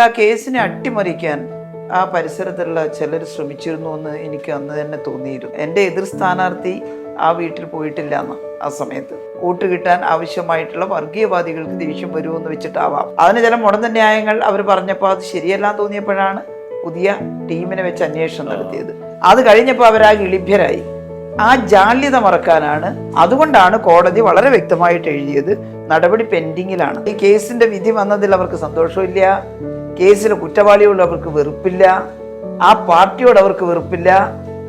ആ കേസിനെ അട്ടിമറിക്കാൻ ആ പരിസരത്തുള്ള ചിലർ ശ്രമിച്ചിരുന്നു എന്ന് എനിക്ക് അന്ന് തന്നെ തോന്നിയിരുന്നു. എൻ്റെ എതിർ സ്ഥാനാർത്ഥി ആ വീട്ടിൽ പോയിട്ടില്ല എന്ന് ആ സമയത്ത് കൂട്ടുകിട്ടാൻ ആവശ്യമായിട്ടുള്ള വർഗീയവാദികൾക്ക് ദേഷ്യം വരുമെന്ന് വെച്ചിട്ടാവാം. അതിന് ചില മുടന്ത ന്യായങ്ങൾ അവർ പറഞ്ഞപ്പോൾ അത് ശരിയല്ലാന്ന് തോന്നിയപ്പോഴാണ് പുതിയ ടീമിനെ വെച്ച് അന്വേഷണം നടത്തിയത്. അത് കഴിഞ്ഞപ്പോൾ അവരാകെ ഇളിഭ്യരായി. ആ ജാള്യത മറക്കാനാണ്, അതുകൊണ്ടാണ് കോടതി വളരെ വ്യക്തമായിട്ട് എഴുതിയത് നടപടി പെൻഡിങ്ങിലാണ്. ഈ കേസിന്റെ വിധി വന്നതിൽ അവർക്ക് സന്തോഷമില്ല, കേസിലെ കുറ്റവാളിയോട് അവർക്ക് വെറുപ്പില്ല, ആ പാർട്ടിയോട് അവർക്ക് വെറുപ്പില്ല.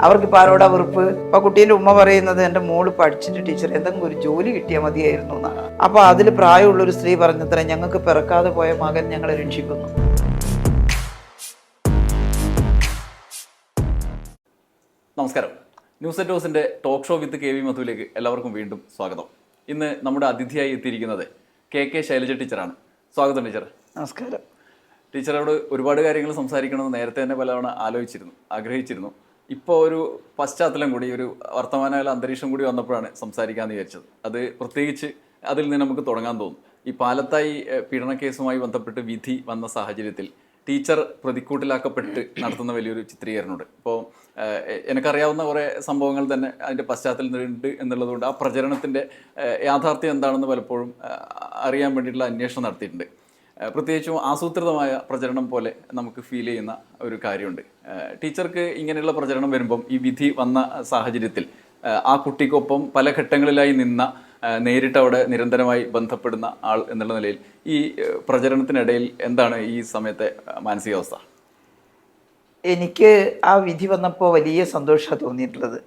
അവർക്കിപ്പോൾ ആരോടാ വെറുപ്പ്? ഇപ്പൊ കുട്ടീൻ്റെ ഉമ്മ പറയുന്നത് എൻ്റെ മോള് പഠിച്ചിട്ട് ടീച്ചർ എന്തെങ്കിലും ഒരു ജോലി കിട്ടിയാൽ മതിയായിരുന്നു എന്നാണ്. അപ്പൊ അതിൽ പ്രായമുള്ളൊരു സ്ത്രീ പറഞ്ഞത്ര ഞങ്ങൾക്ക് പിറക്കാതെ പോയ മകൻ ഞങ്ങളെ രക്ഷിക്കുന്നു. നമസ്കാരം. ന്യൂസ് അറ്റ് ഹൗസിൻ്റെ talk show with K V മധുവിലേക്ക് എല്ലാവർക്കും വീണ്ടും സ്വാഗതം. ഇന്ന് നമ്മുടെ അതിഥിയായി എത്തിയിരിക്കുന്നത് കെ ശൈലജ ടീച്ചറാണ്. സ്വാഗതം ടീച്ചർ. നമസ്കാരം. ടീച്ചറോട് ഒരുപാട് കാര്യങ്ങൾ സംസാരിക്കണമെന്ന് നേരത്തെ തന്നെ പലതവണ ആഗ്രഹിച്ചിരുന്നു. ഇപ്പോൾ ഒരു പശ്ചാത്തലം കൂടി, ഒരു വർത്തമാനകാല അന്തരീക്ഷം കൂടി വന്നപ്പോഴാണ് സംസാരിക്കാമെന്ന് വിചാരിച്ചത്. അത് പ്രത്യേകിച്ച് അതിൽ നിന്ന് നമുക്ക് തുടങ്ങാൻ തോന്നും. ഈ പാലത്തായി പീഡനക്കേസുമായി ബന്ധപ്പെട്ട് വിധി വന്ന സാഹചര്യത്തിൽ ടീച്ചർ പ്രതിക്കൂട്ടിലാക്കപ്പെട്ട് നടത്തുന്ന വലിയൊരു ചിത്രീകരണമുണ്ട്. ഇപ്പോൾ എനിക്കറിയാവുന്ന കുറേ സംഭവങ്ങൾ തന്നെ അതിൻ്റെ പശ്ചാത്തലത്തിലുണ്ട് എന്നുള്ളതുകൊണ്ട് ആ പ്രചരണത്തിൻ്റെ യാഥാർത്ഥ്യം എന്താണെന്ന് പലപ്പോഴും അറിയാൻ വേണ്ടിയിട്ടുള്ള അന്വേഷണം നടത്തിയിട്ടുണ്ട്. പ്രത്യേകിച്ചും ആസൂത്രിതമായ പ്രചരണം പോലെ നമുക്ക് ഫീൽ ചെയ്യുന്ന ഒരു കാര്യമുണ്ട്. ടീച്ചർക്ക് ഇങ്ങനെയുള്ള പ്രചരണം വരുമ്പം ഈ വിധി വന്ന സാഹചര്യത്തിൽ ആ കുട്ടിക്കൊപ്പം പല ഘട്ടങ്ങളിലായി നിന്ന, നേരിട്ട് അവിടെ നിരന്തരമായി ബന്ധപ്പെടുന്ന ആൾ എന്നുള്ള നിലയിൽ ഈ പ്രചരണത്തിനിടയിൽ എന്താണ് ഈ സമയത്തെ മാനസികാവസ്ഥ? എനിക്ക് ആ വിധി വന്നപ്പോൾ വലിയ സന്തോഷമാണ് തോന്നിയിട്ടുള്ളത്.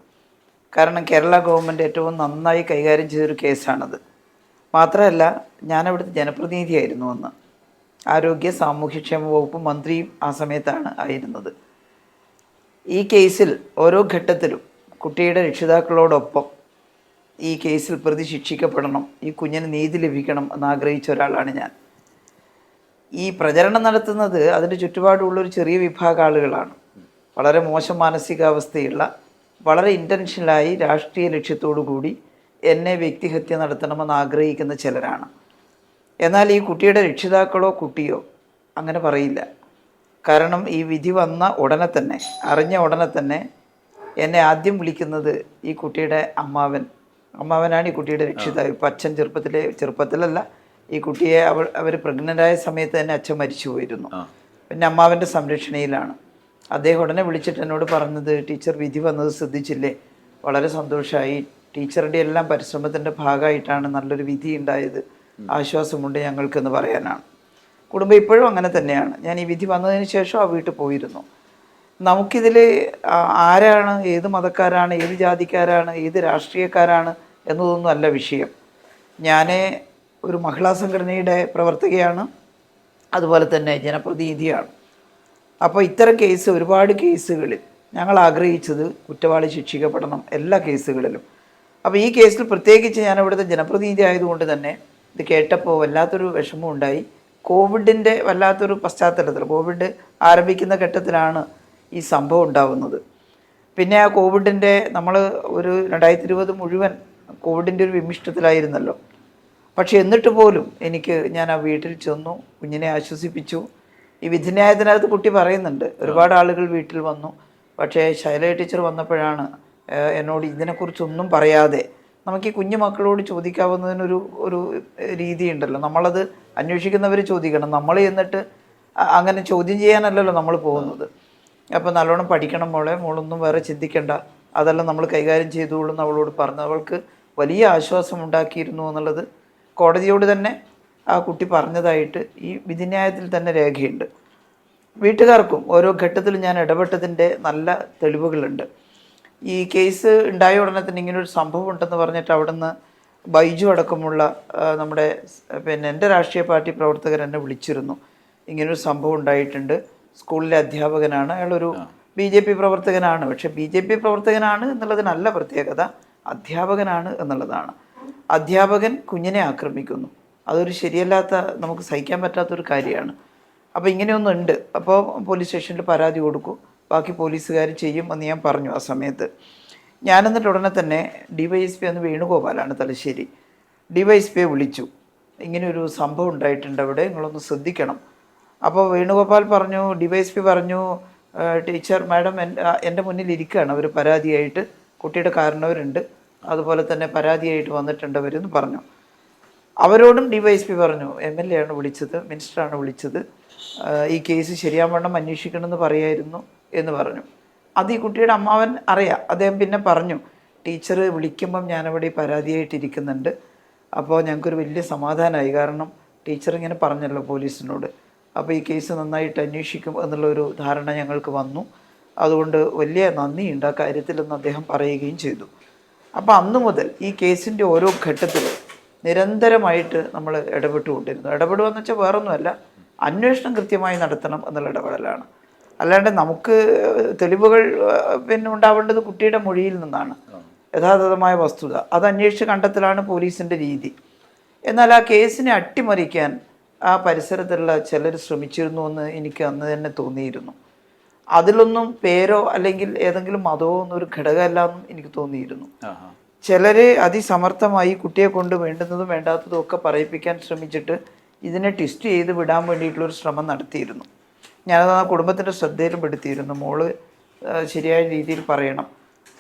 കാരണം കേരള ഗവൺമെൻറ് ഏറ്റവും നന്നായി കൈകാര്യം ചെയ്തൊരു കേസാണത്. മാത്രമല്ല, ഞാനവിടുത്തെ ജനപ്രതിനിധിയായിരുന്നു അന്ന്. ആരോഗ്യ സാമൂഹ്യക്ഷേമ വകുപ്പ് മന്ത്രിയും ആ സമയത്താണ് ആയിരുന്നത്. ഈ കേസിൽ ഓരോ ഘട്ടത്തിലും കുട്ടിയുടെ രക്ഷിതാക്കളോടൊപ്പം ഈ കേസിൽ പ്രതി ശിക്ഷിക്കപ്പെടണം, ഈ കുഞ്ഞിന് നീതി ലഭിക്കണം എന്നാഗ്രഹിച്ച ഒരാളാണ് ഞാൻ. ഈ പ്രചരണം നടത്തുന്നത് അതിൻ്റെ ചുറ്റുപാടുള്ളൊരു ചെറിയ വിഭാഗം ആളുകളാണ്. വളരെ മോശം മാനസികാവസ്ഥയുള്ള, വളരെ ഇൻറ്റൻഷനലായി രാഷ്ട്രീയ ലക്ഷ്യത്തോടു കൂടി എന്നെ വ്യക്തിഹത്യ നടത്തണമെന്ന് ആഗ്രഹിക്കുന്ന ചിലരാണ്. എന്നാൽ ഈ കുട്ടിയുടെ രക്ഷിതാക്കളോ കുട്ടിയോ അങ്ങനെ പറയില്ല. കാരണം ഈ വിധി വന്ന ഉടനെ തന്നെ, അറിഞ്ഞ ഉടനെ തന്നെ എന്നെ ആദ്യം വിളിക്കുന്നത് ഈ കുട്ടിയുടെ അമ്മാവനാണ് ഈ കുട്ടിയുടെ രക്ഷിതാവ്. ഇപ്പം അച്ഛൻ ചെറുപ്പത്തിലല്ല, ഈ കുട്ടിയെ അവർ പ്രഗ്നൻ്റായ സമയത്ത് തന്നെ അച്ഛൻ മരിച്ചു പോയിരുന്നു. പിന്നെ അമ്മാവൻ്റെ സംരക്ഷണയിലാണ്. അദ്ദേഹം ഉടനെ വിളിച്ചിട്ട് എന്നോട് പറഞ്ഞത്, ടീച്ചർ വിധി വന്നത് ശ്രദ്ധിച്ചില്ലേ, വളരെ സന്തോഷമായി, ടീച്ചറുടെ എല്ലാം പരിശ്രമത്തിൻ്റെ ഭാഗമായിട്ടാണ് നല്ലൊരു വിധി ഉണ്ടായത്, ആശ്വാസമുണ്ട് ഞങ്ങൾക്കെന്ന് പറയാനാണ്. കുടുംബം ഇപ്പോഴും അങ്ങനെ തന്നെയാണ്. ഞാൻ ഈ വിധി വന്നതിന് ശേഷം ആ വീട്ടിൽ പോയിരുന്നു. നമുക്കിതിൽ ആരാണ്, ഏത് മതക്കാരാണ്, ഏത് ജാതിക്കാരാണ്, ഏത് രാഷ്ട്രീയക്കാരാണ് എന്നതൊന്നും അല്ല വിഷയം. ഞാൻ ഒരു മഹിളാ സംഘടനയുടെ പ്രവർത്തകയാണ്, അതുപോലെ തന്നെ ജനപ്രതിനിധിയാണ്. അപ്പോൾ ഇത്തരം കേസ്, ഒരുപാട് കേസുകളിൽ ഞങ്ങൾ ആഗ്രഹിച്ചത് കുറ്റവാളി ശിക്ഷിക്കപ്പെടണം, എല്ലാ കേസുകളിലും. അപ്പോൾ ഈ കേസിൽ പ്രത്യേകിച്ച് ഞാൻ ഇവിടുത്തെ ജനപ്രതിനിധി ആയതുകൊണ്ട് തന്നെ ഇത് കേട്ടപ്പോൾ വല്ലാത്തൊരു വിഷമം ഉണ്ടായി. കോവിഡിൻ്റെ വല്ലാത്തൊരു പശ്ചാത്തലത്തിൽ, കോവിഡ് ആരംഭിക്കുന്ന ഘട്ടത്തിലാണ് ഈ സംഭവം ഉണ്ടാകുന്നത്. പിന്നെ ആ കോവിഡിൻ്റെ നമ്മൾ ഒരു 2020 മുഴുവൻ കോവിഡിൻ്റെ ഒരു വിമിഷ്ടത്തിലായിരുന്നല്ലോ. പക്ഷെ എന്നിട്ട് പോലും ഞാൻ ആ വീട്ടിൽ ചെന്നു, കുഞ്ഞിനെ ആശ്വസിപ്പിച്ചു. ഈ വിധിന്യായത്തിനകത്ത് കുട്ടി പറയുന്നുണ്ട്, ഒരുപാട് ആളുകൾ വീട്ടിൽ വന്നു, പക്ഷേ ശൈലജ ടീച്ചർ വന്നപ്പോഴാണ് എന്നോട് ഇതിനെക്കുറിച്ചൊന്നും പറയാതെ, നമുക്ക് ഈ കുഞ്ഞു മക്കളോട് ചോദിക്കാവുന്നതിനൊരു രീതി ഉണ്ടല്ലോ, നമ്മളത് അന്വേഷിക്കുന്നവർ ചോദിക്കണം, നമ്മൾ എന്നിട്ട് അങ്ങനെ ചോദ്യം ചെയ്യാനല്ലല്ലോ നമ്മൾ പോകുന്നത്. അപ്പോൾ നല്ലോണം പഠിക്കണം മോളൊന്നും വേറെ ചിന്തിക്കണ്ട, അതെല്ലാം നമ്മൾ കൈകാര്യം ചെയ്തോളും എന്ന് അവളോട് പറഞ്ഞു. അവൾക്ക് വലിയ ആശ്വാസം ഉണ്ടാക്കിയിരുന്നു എന്നുള്ളത് കോടതിയോട് തന്നെ ആ കുട്ടി പറഞ്ഞതായിട്ട് ഈ വിധിന്യായത്തിൽ തന്നെ രേഖയുണ്ട്. വീട്ടുകാർക്കും ഓരോ ഘട്ടത്തിലും ഞാൻ ഇടപെട്ടതിൻ്റെ നല്ല തെളിവുകളുണ്ട്. ഈ കേസ് ഉണ്ടായ ഉടനെ തന്നെ ഇങ്ങനൊരു സംഭവം ഉണ്ടെന്ന് പറഞ്ഞിട്ട് അവിടുന്ന് ബൈജു അടക്കമുള്ള നമ്മുടെ എൻ്റെ രാഷ്ട്രീയ പാർട്ടി പ്രവർത്തകർ എന്നെ വിളിച്ചിരുന്നു. ഇങ്ങനൊരു സംഭവം ഉണ്ടായിട്ടുണ്ട്, സ്കൂളിലെ അധ്യാപകനാണ്, അയാളൊരു BJP പ്രവർത്തകനാണ്. പക്ഷേ BJP പ്രവർത്തകനാണ് എന്നുള്ളതിനല്ല പ്രത്യേകത, അധ്യാപകനാണ് എന്നുള്ളതാണ്. അധ്യാപകൻ കുഞ്ഞിനെ ആക്രമിക്കുന്നു, അതൊരു ശരിയല്ലാത്ത, നമുക്ക് സഹിക്കാൻ പറ്റാത്തൊരു കാര്യമാണ്. അപ്പോൾ ഇങ്ങനെയൊന്നുണ്ട്, അപ്പോൾ പോലീസ് സ്റ്റേഷനിൽ പരാതി കൊടുക്കൂ, ബാക്കി പോലീസുകാർ ചെയ്യും എന്ന് ഞാൻ പറഞ്ഞു. ആ സമയത്ത് എന്നിട്ട് ഉടനെ തന്നെ DYSP അന്ന് വേണുഗോപാലാണ്, തലശ്ശേരി DYSPയെ വിളിച്ചു. ഇങ്ങനെയൊരു സംഭവം ഉണ്ടായിട്ടുണ്ട് അവിടെ, നിങ്ങളൊന്ന് ശ്രദ്ധിക്കണം, അപ്പോൾ വേണുഗോപാൽ പറഞ്ഞു, DYSP പറഞ്ഞു, ടീച്ചർ മാഡം എൻ്റെ മുന്നിൽ ഇരിക്കുകയാണ്, അവർ പരാതിയായിട്ട്, കുട്ടിയുടെ കാരണവരുണ്ട്, അതുപോലെ തന്നെ പരാതിയായിട്ട് വന്നിട്ടുണ്ട് അവരെന്ന് പറഞ്ഞു. അവരോടും DYSP പറഞ്ഞു, MLA ആണ് വിളിച്ചത്, മിനിസ്റ്ററാണ് വിളിച്ചത്, ഈ കേസ് ശരിയാവണ്ണം അന്വേഷിക്കണമെന്ന് പറയായിരുന്നു എന്ന് പറഞ്ഞു. അത് ഈ കുട്ടിയുടെ അമ്മാവൻ അറിയാം. അദ്ദേഹം പിന്നെ പറഞ്ഞു, ടീച്ചർ വിളിക്കുമ്പം ഞാനവിടെ പരാതിയായിട്ടിരിക്കുന്നുണ്ട്, അപ്പോൾ ഞങ്ങൾക്കൊരു വലിയ സമാധാനമായി, കാരണം ടീച്ചർ ഇങ്ങനെ പറഞ്ഞല്ലോ പോലീസിനോട്, അപ്പോൾ ഈ കേസ് നന്നായിട്ട് അന്വേഷിക്കും എന്നുള്ളൊരു ധാരണ ഞങ്ങൾക്ക് വന്നു, അതുകൊണ്ട് വലിയ നന്ദിയുണ്ട് ആ കാര്യത്തിലെന്ന് അദ്ദേഹം പറയുകയും ചെയ്തു. അപ്പോൾ അന്ന് മുതൽ ഈ കേസിൻ്റെ ഓരോ ഘട്ടത്തിലും നിരന്തരമായിട്ട് നമ്മൾ ഇടപെട്ടുകൊണ്ടിരുന്നു. ഇടപെടുകയെന്ന് വെച്ചാൽ വേറൊന്നുമല്ല, അന്വേഷണം കൃത്യമായി നടത്തണം എന്നുള്ള ഇടപെടലാണ്. അല്ലാണ്ട് നമുക്ക് തെളിവുകൾ പിന്നെ ഉണ്ടാവേണ്ടത് കുട്ടിയുടെ മൊഴിയിൽ നിന്നാണ്, യഥാർത്ഥമായ വസ്തുത അത് അന്വേഷിച്ച് കണ്ടെത്തലാണ് പോലീസിൻ്റെ രീതി. എന്നാൽ ആ കേസിനെ അട്ടിമറിക്കാൻ ആ പരിസരത്തുള്ള ചിലർ ശ്രമിച്ചിരുന്നു എന്ന് എനിക്ക് അന്ന് തന്നെ തോന്നിയിരുന്നു. അതിലൊന്നും പേരോ അല്ലെങ്കിൽ ഏതെങ്കിലും മതമോ ഒന്നും ഒരു ഘടകമല്ല എന്നും എനിക്ക് തോന്നിയിരുന്നു. ചിലർ അതിസമർത്ഥമായി കുട്ടിയെ കൊണ്ട് വേണ്ടുന്നതും വേണ്ടാത്തതും ഒക്കെ പറയിപ്പിക്കാൻ ശ്രമിച്ചിട്ട് ഇതിനെ ട്വിസ്റ്റ് ചെയ്ത് വിടാൻ വേണ്ടിയിട്ടുള്ളൊരു ശ്രമം നടത്തിയിരുന്നു. ഞാനത് ആ കുടുംബത്തിൻ്റെ ശ്രദ്ധയിലും പെടുത്തിയിരുന്നു. മോള് ശരിയായ രീതിയിൽ പറയണം,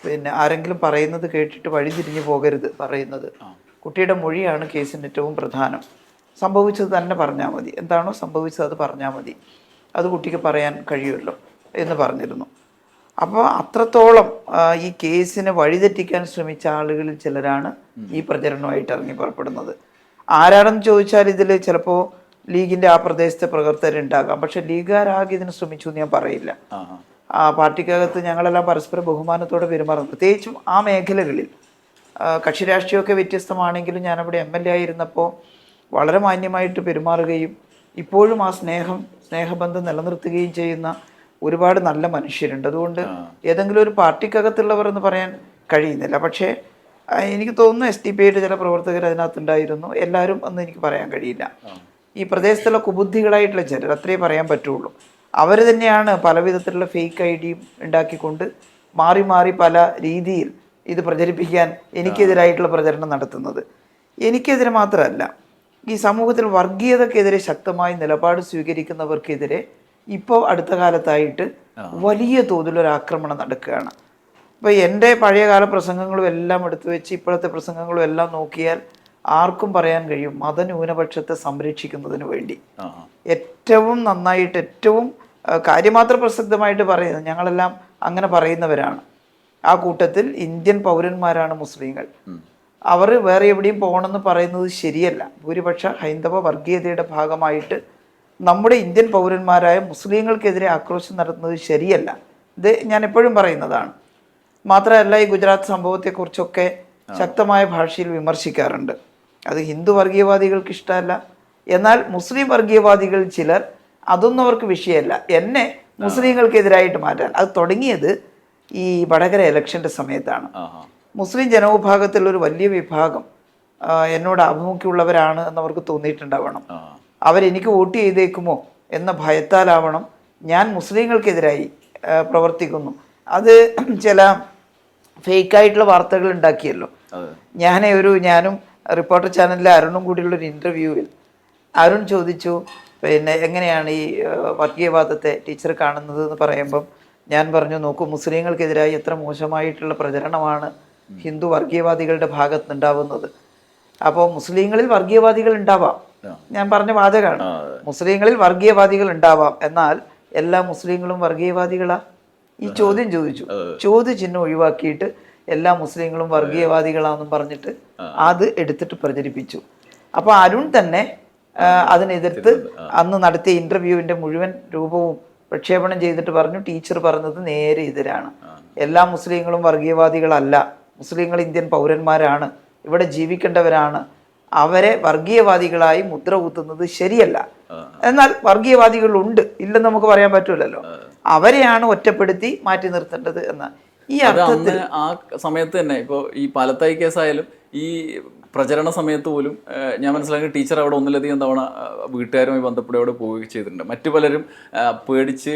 പിന്നെ ആരെങ്കിലും പറയുന്നത് കേട്ടിട്ട് വഴിതിരിഞ്ഞു പോകരുത് പറയുന്നത്. കുട്ടിയുടെ മൊഴിയാണ് കേസിന് ഏറ്റവും പ്രധാനം. സംഭവിച്ചത് തന്നെ പറഞ്ഞാൽ മതി, എന്താണോ സംഭവിച്ചത് അത് പറഞ്ഞാൽ മതി, അത് കുട്ടിക്ക് പറയാൻ കഴിയുമല്ലോ എന്ന് പറഞ്ഞിരുന്നു. അപ്പോൾ അത്രത്തോളം ഈ കേസിനെ വഴിതെറ്റിക്കാൻ ശ്രമിച്ച ആളുകളിൽ ചിലരാണ് ഈ പ്രചരണമായിട്ട് ഇറങ്ങി പുറപ്പെടുന്നത്. ആരാണെന്ന് ചോദിച്ചാൽ ഇതിൽ ചിലപ്പോൾ ലീഗിൻ്റെ ആ പ്രദേശത്തെ പ്രവർത്തകരുണ്ടാകാം, പക്ഷെ ലീഗുകാരാകെ ഇതിന് ശ്രമിച്ചു എന്ന് ഞാൻ പറയില്ല. പാർട്ടിക്കകത്ത് ഞങ്ങളെല്ലാം പരസ്പര ബഹുമാനത്തോടെ പെരുമാറുന്നു, പ്രത്യേകിച്ചും ആ മേഖലകളിൽ. കക്ഷി രാഷ്ട്രീയമൊക്കെ വ്യത്യസ്തമാണെങ്കിലും ഞാനവിടെ MLA ആയിരുന്നപ്പോൾ വളരെ മാന്യമായിട്ട് പെരുമാറുകയും ഇപ്പോഴും ആ സ്നേഹബന്ധം നിലനിർത്തുകയും ചെയ്യുന്ന ഒരുപാട് നല്ല മനുഷ്യരുണ്ട്. അതുകൊണ്ട് ഏതെങ്കിലും ഒരു പാർട്ടിക്കകത്തുള്ളവർ എന്ന് പറയാൻ കഴിയുന്നില്ല. പക്ഷേ എനിക്ക് തോന്നുന്നു SDPIയുടെ ചില പ്രവർത്തകർ അതിനകത്തുണ്ടായിരുന്നു. എല്ലാവരും എന്ന് എനിക്ക് പറയാൻ കഴിയില്ല. ഈ പ്രദേശത്തുള്ള കുബുദ്ധികളായിട്ടുള്ള ചിലർ, അത്രേ പറയാൻ പറ്റുള്ളൂ. അവർ തന്നെയാണ് പല വിധത്തിലുള്ള ഫേക്ക് ഐഡിയും ഉണ്ടാക്കിക്കൊണ്ട് മാറി മാറി പല രീതിയിൽ ഇത് പ്രചരിപ്പിക്കാൻ എനിക്കെതിരായിട്ടുള്ള പ്രചരണം നടത്തുന്നത്. എനിക്കെതിരെ മാത്രമല്ല, ഈ സമൂഹത്തിൽ വർഗീയതക്കെതിരെ ശക്തമായി നിലപാട് സ്വീകരിക്കുന്നവർക്കെതിരെ ഇപ്പോൾ അടുത്ത കാലത്തായിട്ട് വലിയ തോതിലൊരു ആക്രമണം നടക്കുകയാണ്. ഇപ്പോൾ എൻ്റെ പഴയകാല പ്രസംഗങ്ങളും എല്ലാം എടുത്തു വെച്ച് ഇപ്പോഴത്തെ പ്രസംഗങ്ങളും എല്ലാം നോക്കിയാൽ ആർക്കും പറയാൻ കഴിയും മതന്യൂനപക്ഷത്തെ സംരക്ഷിക്കുന്നതിന് വേണ്ടി ഏറ്റവും നന്നായിട്ട്, ഏറ്റവും കാര്യമാത്ര പ്രസക്തമായിട്ട് പറയുന്നത്, ഞങ്ങളെല്ലാം അങ്ങനെ പറയുന്നവരാണ്. ആ കൂട്ടത്തിൽ ഇന്ത്യൻ പൗരന്മാരാണ് മുസ്ലിങ്ങൾ. അവർ വേറെ എവിടെയും പോകണമെന്ന് പറയുന്നത് ശരിയല്ല. ഭൂരിപക്ഷ ഹൈന്ദവ വർഗീയതയുടെ ഭാഗമായിട്ട് നമ്മുടെ ഇന്ത്യൻ പൗരന്മാരായ മുസ്ലിങ്ങൾക്കെതിരെ ആക്രോശം നടത്തുന്നത് ശരിയല്ല. ഇത് ഞാൻ എപ്പോഴും പറയുന്നതാണ്. മാത്രമല്ല, ഈ ഗുജറാത്ത് സംഭവത്തെക്കുറിച്ചൊക്കെ ശക്തമായ ഭാഷയിൽ വിമർശിക്കാറുണ്ട്. അത് ഹിന്ദു വർഗീയവാദികൾക്ക് ഇഷ്ടമല്ല, എന്നാൽ മുസ്ലിം വർഗീയവാദികൾ ചിലർ അതൊന്നും അവർക്ക് വിഷയമല്ല, എന്നെ മുസ്ലിങ്ങൾക്കെതിരായിട്ട് മാറ്റാൻ. അത് തുടങ്ങിയത് ഈ വടകര ഇലക്ഷൻ്റെ സമയത്താണ്. മുസ്ലിം ജനവിഭാഗത്തിലൊരു വലിയ വിഭാഗം എന്നോട് ആഭിമുഖ്യമുള്ളവരാണ് എന്നവർക്ക് തോന്നിയിട്ടുണ്ടാവണം. അവരെനിക്ക് വോട്ട് ചെയ്തേക്കുമോ എന്ന ഭയത്താലാവണം ഞാൻ മുസ്ലിങ്ങൾക്കെതിരായി പ്രവർത്തിക്കുന്നു. അത് ചില ഫേക്കായിട്ടുള്ള വാർത്തകൾ ഉണ്ടാക്കിയല്ലോ. ഞാനും റിപ്പോർട്ടർ ചാനലിലെ അരുണും കൂടിയുള്ളൊരു ഇൻ്റർവ്യൂവിൽ അരുൺ ചോദിച്ചു, പിന്നെ എങ്ങനെയാണ് ഈ വർഗീയവാദത്തെ ടീച്ചർ കാണുന്നത് എന്ന് പറയുമ്പം ഞാൻ പറഞ്ഞു, നോക്കൂ, മുസ്ലിങ്ങൾക്കെതിരായി എത്ര മോശമായിട്ടുള്ള പ്രചരണമാണ് ഹിന്ദു വർഗീയവാദികളുടെ ഭാഗത്ത് ഉണ്ടാവുന്നത്. അപ്പോൾ മുസ്ലിങ്ങളിൽ വർഗീയവാദികൾ ഉണ്ടാവാം, ഞാൻ പറഞ്ഞ വാചകമാണ്, മുസ്ലിങ്ങളിൽ വർഗീയവാദികൾ ഉണ്ടാവാം, എന്നാൽ എല്ലാ മുസ്ലിങ്ങളും വർഗീയവാദികളാ? ഈ ചോദ്യം ചോദിച്ചു. ചോദ്യചിഹ്നം ഒഴിവാക്കിയിട്ട് എല്ലാ മുസ്ലിങ്ങളും വർഗീയവാദികളാണെന്നും പറഞ്ഞിട്ട് അത് എടുത്തിട്ട് പ്രചരിപ്പിച്ചു. അപ്പോൾ അരുൺ തന്നെ അതിനെതിർത്ത് അന്ന് നടത്തിയ ഇൻ്റർവ്യൂവിൻ്റെ മുഴുവൻ രൂപവും പ്രക്ഷേപണം ചെയ്തിട്ട് പറഞ്ഞു, ടീച്ചർ പറഞ്ഞത് നേരെ എതിരാണ്, എല്ലാ മുസ്ലിങ്ങളും വർഗീയവാദികളല്ല, മുസ്ലിങ്ങൾ ഇന്ത്യൻ പൗരന്മാരാണ്, ഇവിടെ ജീവിക്കേണ്ടവരാണ്, അവരെ വർഗീയവാദികളായി മുദ്ര കുത്തുന്നത് ശരിയല്ല. എന്നാൽ വർഗീയവാദികളുണ്ട്, ഇല്ലെന്ന് നമുക്ക് പറയാൻ പറ്റൂലല്ലോ. അവരെയാണ് ഒറ്റപ്പെടുത്തി മാറ്റി നിർത്തേണ്ടത് എന്ന ഈ അർത്ഥത്തിൽ ആ സമയത്ത് തന്നെ ഇപ്പോൾ ഈ പാലത്തായി കേസായാലും ഈ പ്രചരണ സമയത്ത് പോലും ഞാൻ മനസ്സിലാക്കി ടീച്ചർ അവിടെ ഒന്നിലധികം തവണ വീട്ടുകാരുമായി ബന്ധപ്പെട്ട് അവിടെ പോവുകയും ചെയ്തിട്ടുണ്ട്. മറ്റു പലരും പേടിച്ച്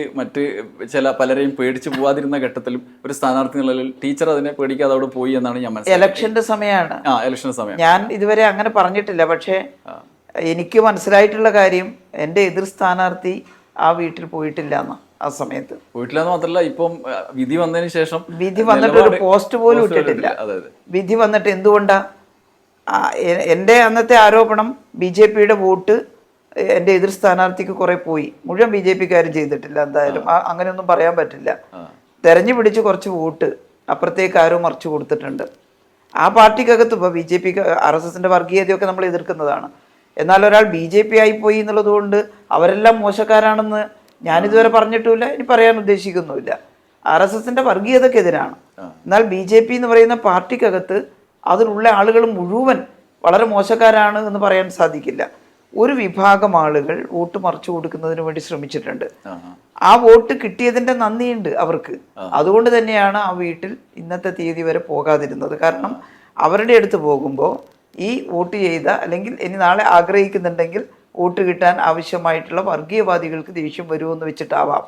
പലരെയും പേടിച്ച് പോവാതിരുന്ന ഘട്ടത്തിലും ഒരു സ്ഥാനാർത്ഥി നിലയിൽ ടീച്ചർ അതിനെ പേടിക്കാതെ അവിടെ പോയി എന്നാണ് ഞാൻ മനസ്സിലാക്കി. ഇലക്ഷന്റെ സമയമാണ്. ഇലക്ഷന്റെ സമയം ഞാൻ ഇതുവരെ അങ്ങനെ പറഞ്ഞിട്ടില്ല, പക്ഷേ എനിക്ക് മനസ്സിലായിട്ടുള്ള കാര്യം എൻ്റെ എതിർ സ്ഥാനാർത്ഥി ആ വീട്ടിൽ പോയിട്ടില്ല എന്ന് ആ സമയത്ത്. പോയിട്ടില്ല എന്ന് മാത്രമല്ല, ഇപ്പം വിധി വന്നതിന് ശേഷം വിധി വന്നിട്ട് ഒരു പോസ്റ്റ് പോലും ഇട്ടിട്ടില്ല. വിധി വന്നിട്ട് എന്തുകൊണ്ടാ? എൻ്റെ അന്നത്തെ ആരോപണം BJPയുടെ വോട്ട് എൻ്റെ എതിർ സ്ഥാനാർത്ഥിക്ക് കുറെ പോയി. മുഴുവൻ BJPക്കാരും ചെയ്തിട്ടില്ല. എന്തായാലും അങ്ങനെയൊന്നും പറയാൻ പറ്റില്ല. തെരഞ്ഞു പിടിച്ച് കുറച്ച് വോട്ട് അപ്പുറത്തേക്ക് ആരോ മറിച്ചു കൊടുത്തിട്ടുണ്ട്. ആ പാർട്ടിക്കകത്ത് ഇപ്പോൾ BJPക്ക് RSSന്റെ വർഗീയതയൊക്കെ നമ്മൾ എതിർക്കുന്നതാണ്. എന്നാൽ ഒരാൾ BJP ആയിപ്പോയി എന്നുള്ളത് കൊണ്ട് അവരെല്ലാം മോശക്കാരാണെന്ന് ഞാനിതുവരെ പറഞ്ഞിട്ടുമില്ല, ഇനി പറയാൻ ഉദ്ദേശിക്കുന്നുമില്ല. RSSന്റെ വർഗീയതക്കെതിരാണ്. എന്നാൽ BJP എന്ന് പറയുന്ന പാർട്ടിക്കകത്ത് അതിലുള്ള ആളുകൾ മുഴുവൻ വളരെ മോശക്കാരാണ് എന്ന് പറയാൻ സാധിക്കില്ല. ഒരു വിഭാഗം ആളുകൾ വോട്ട് മറിച്ചു കൊടുക്കുന്നതിന് വേണ്ടി ശ്രമിച്ചിട്ടുണ്ട്. ആ വോട്ട് കിട്ടിയതിൻ്റെ നന്ദിയുണ്ട് അവർക്ക്. അതുകൊണ്ട് തന്നെയാണ് ആ വീട്ടിൽ ഇന്നത്തെ തീയതി വരെ പോകാതിരുന്നത്. കാരണം അവരുടെ അടുത്ത് പോകുമ്പോൾ ഈ വോട്ട് ചെയ്ത അല്ലെങ്കിൽ ഇനി നാളെ ആഗ്രഹിക്കുന്നുണ്ടെങ്കിൽ വോട്ട് കിട്ടാൻ ആവശ്യമായിട്ടുള്ള വർഗീയവാദികൾക്ക് ദേഷ്യം വരുമെന്ന് വെച്ചിട്ടാവാം.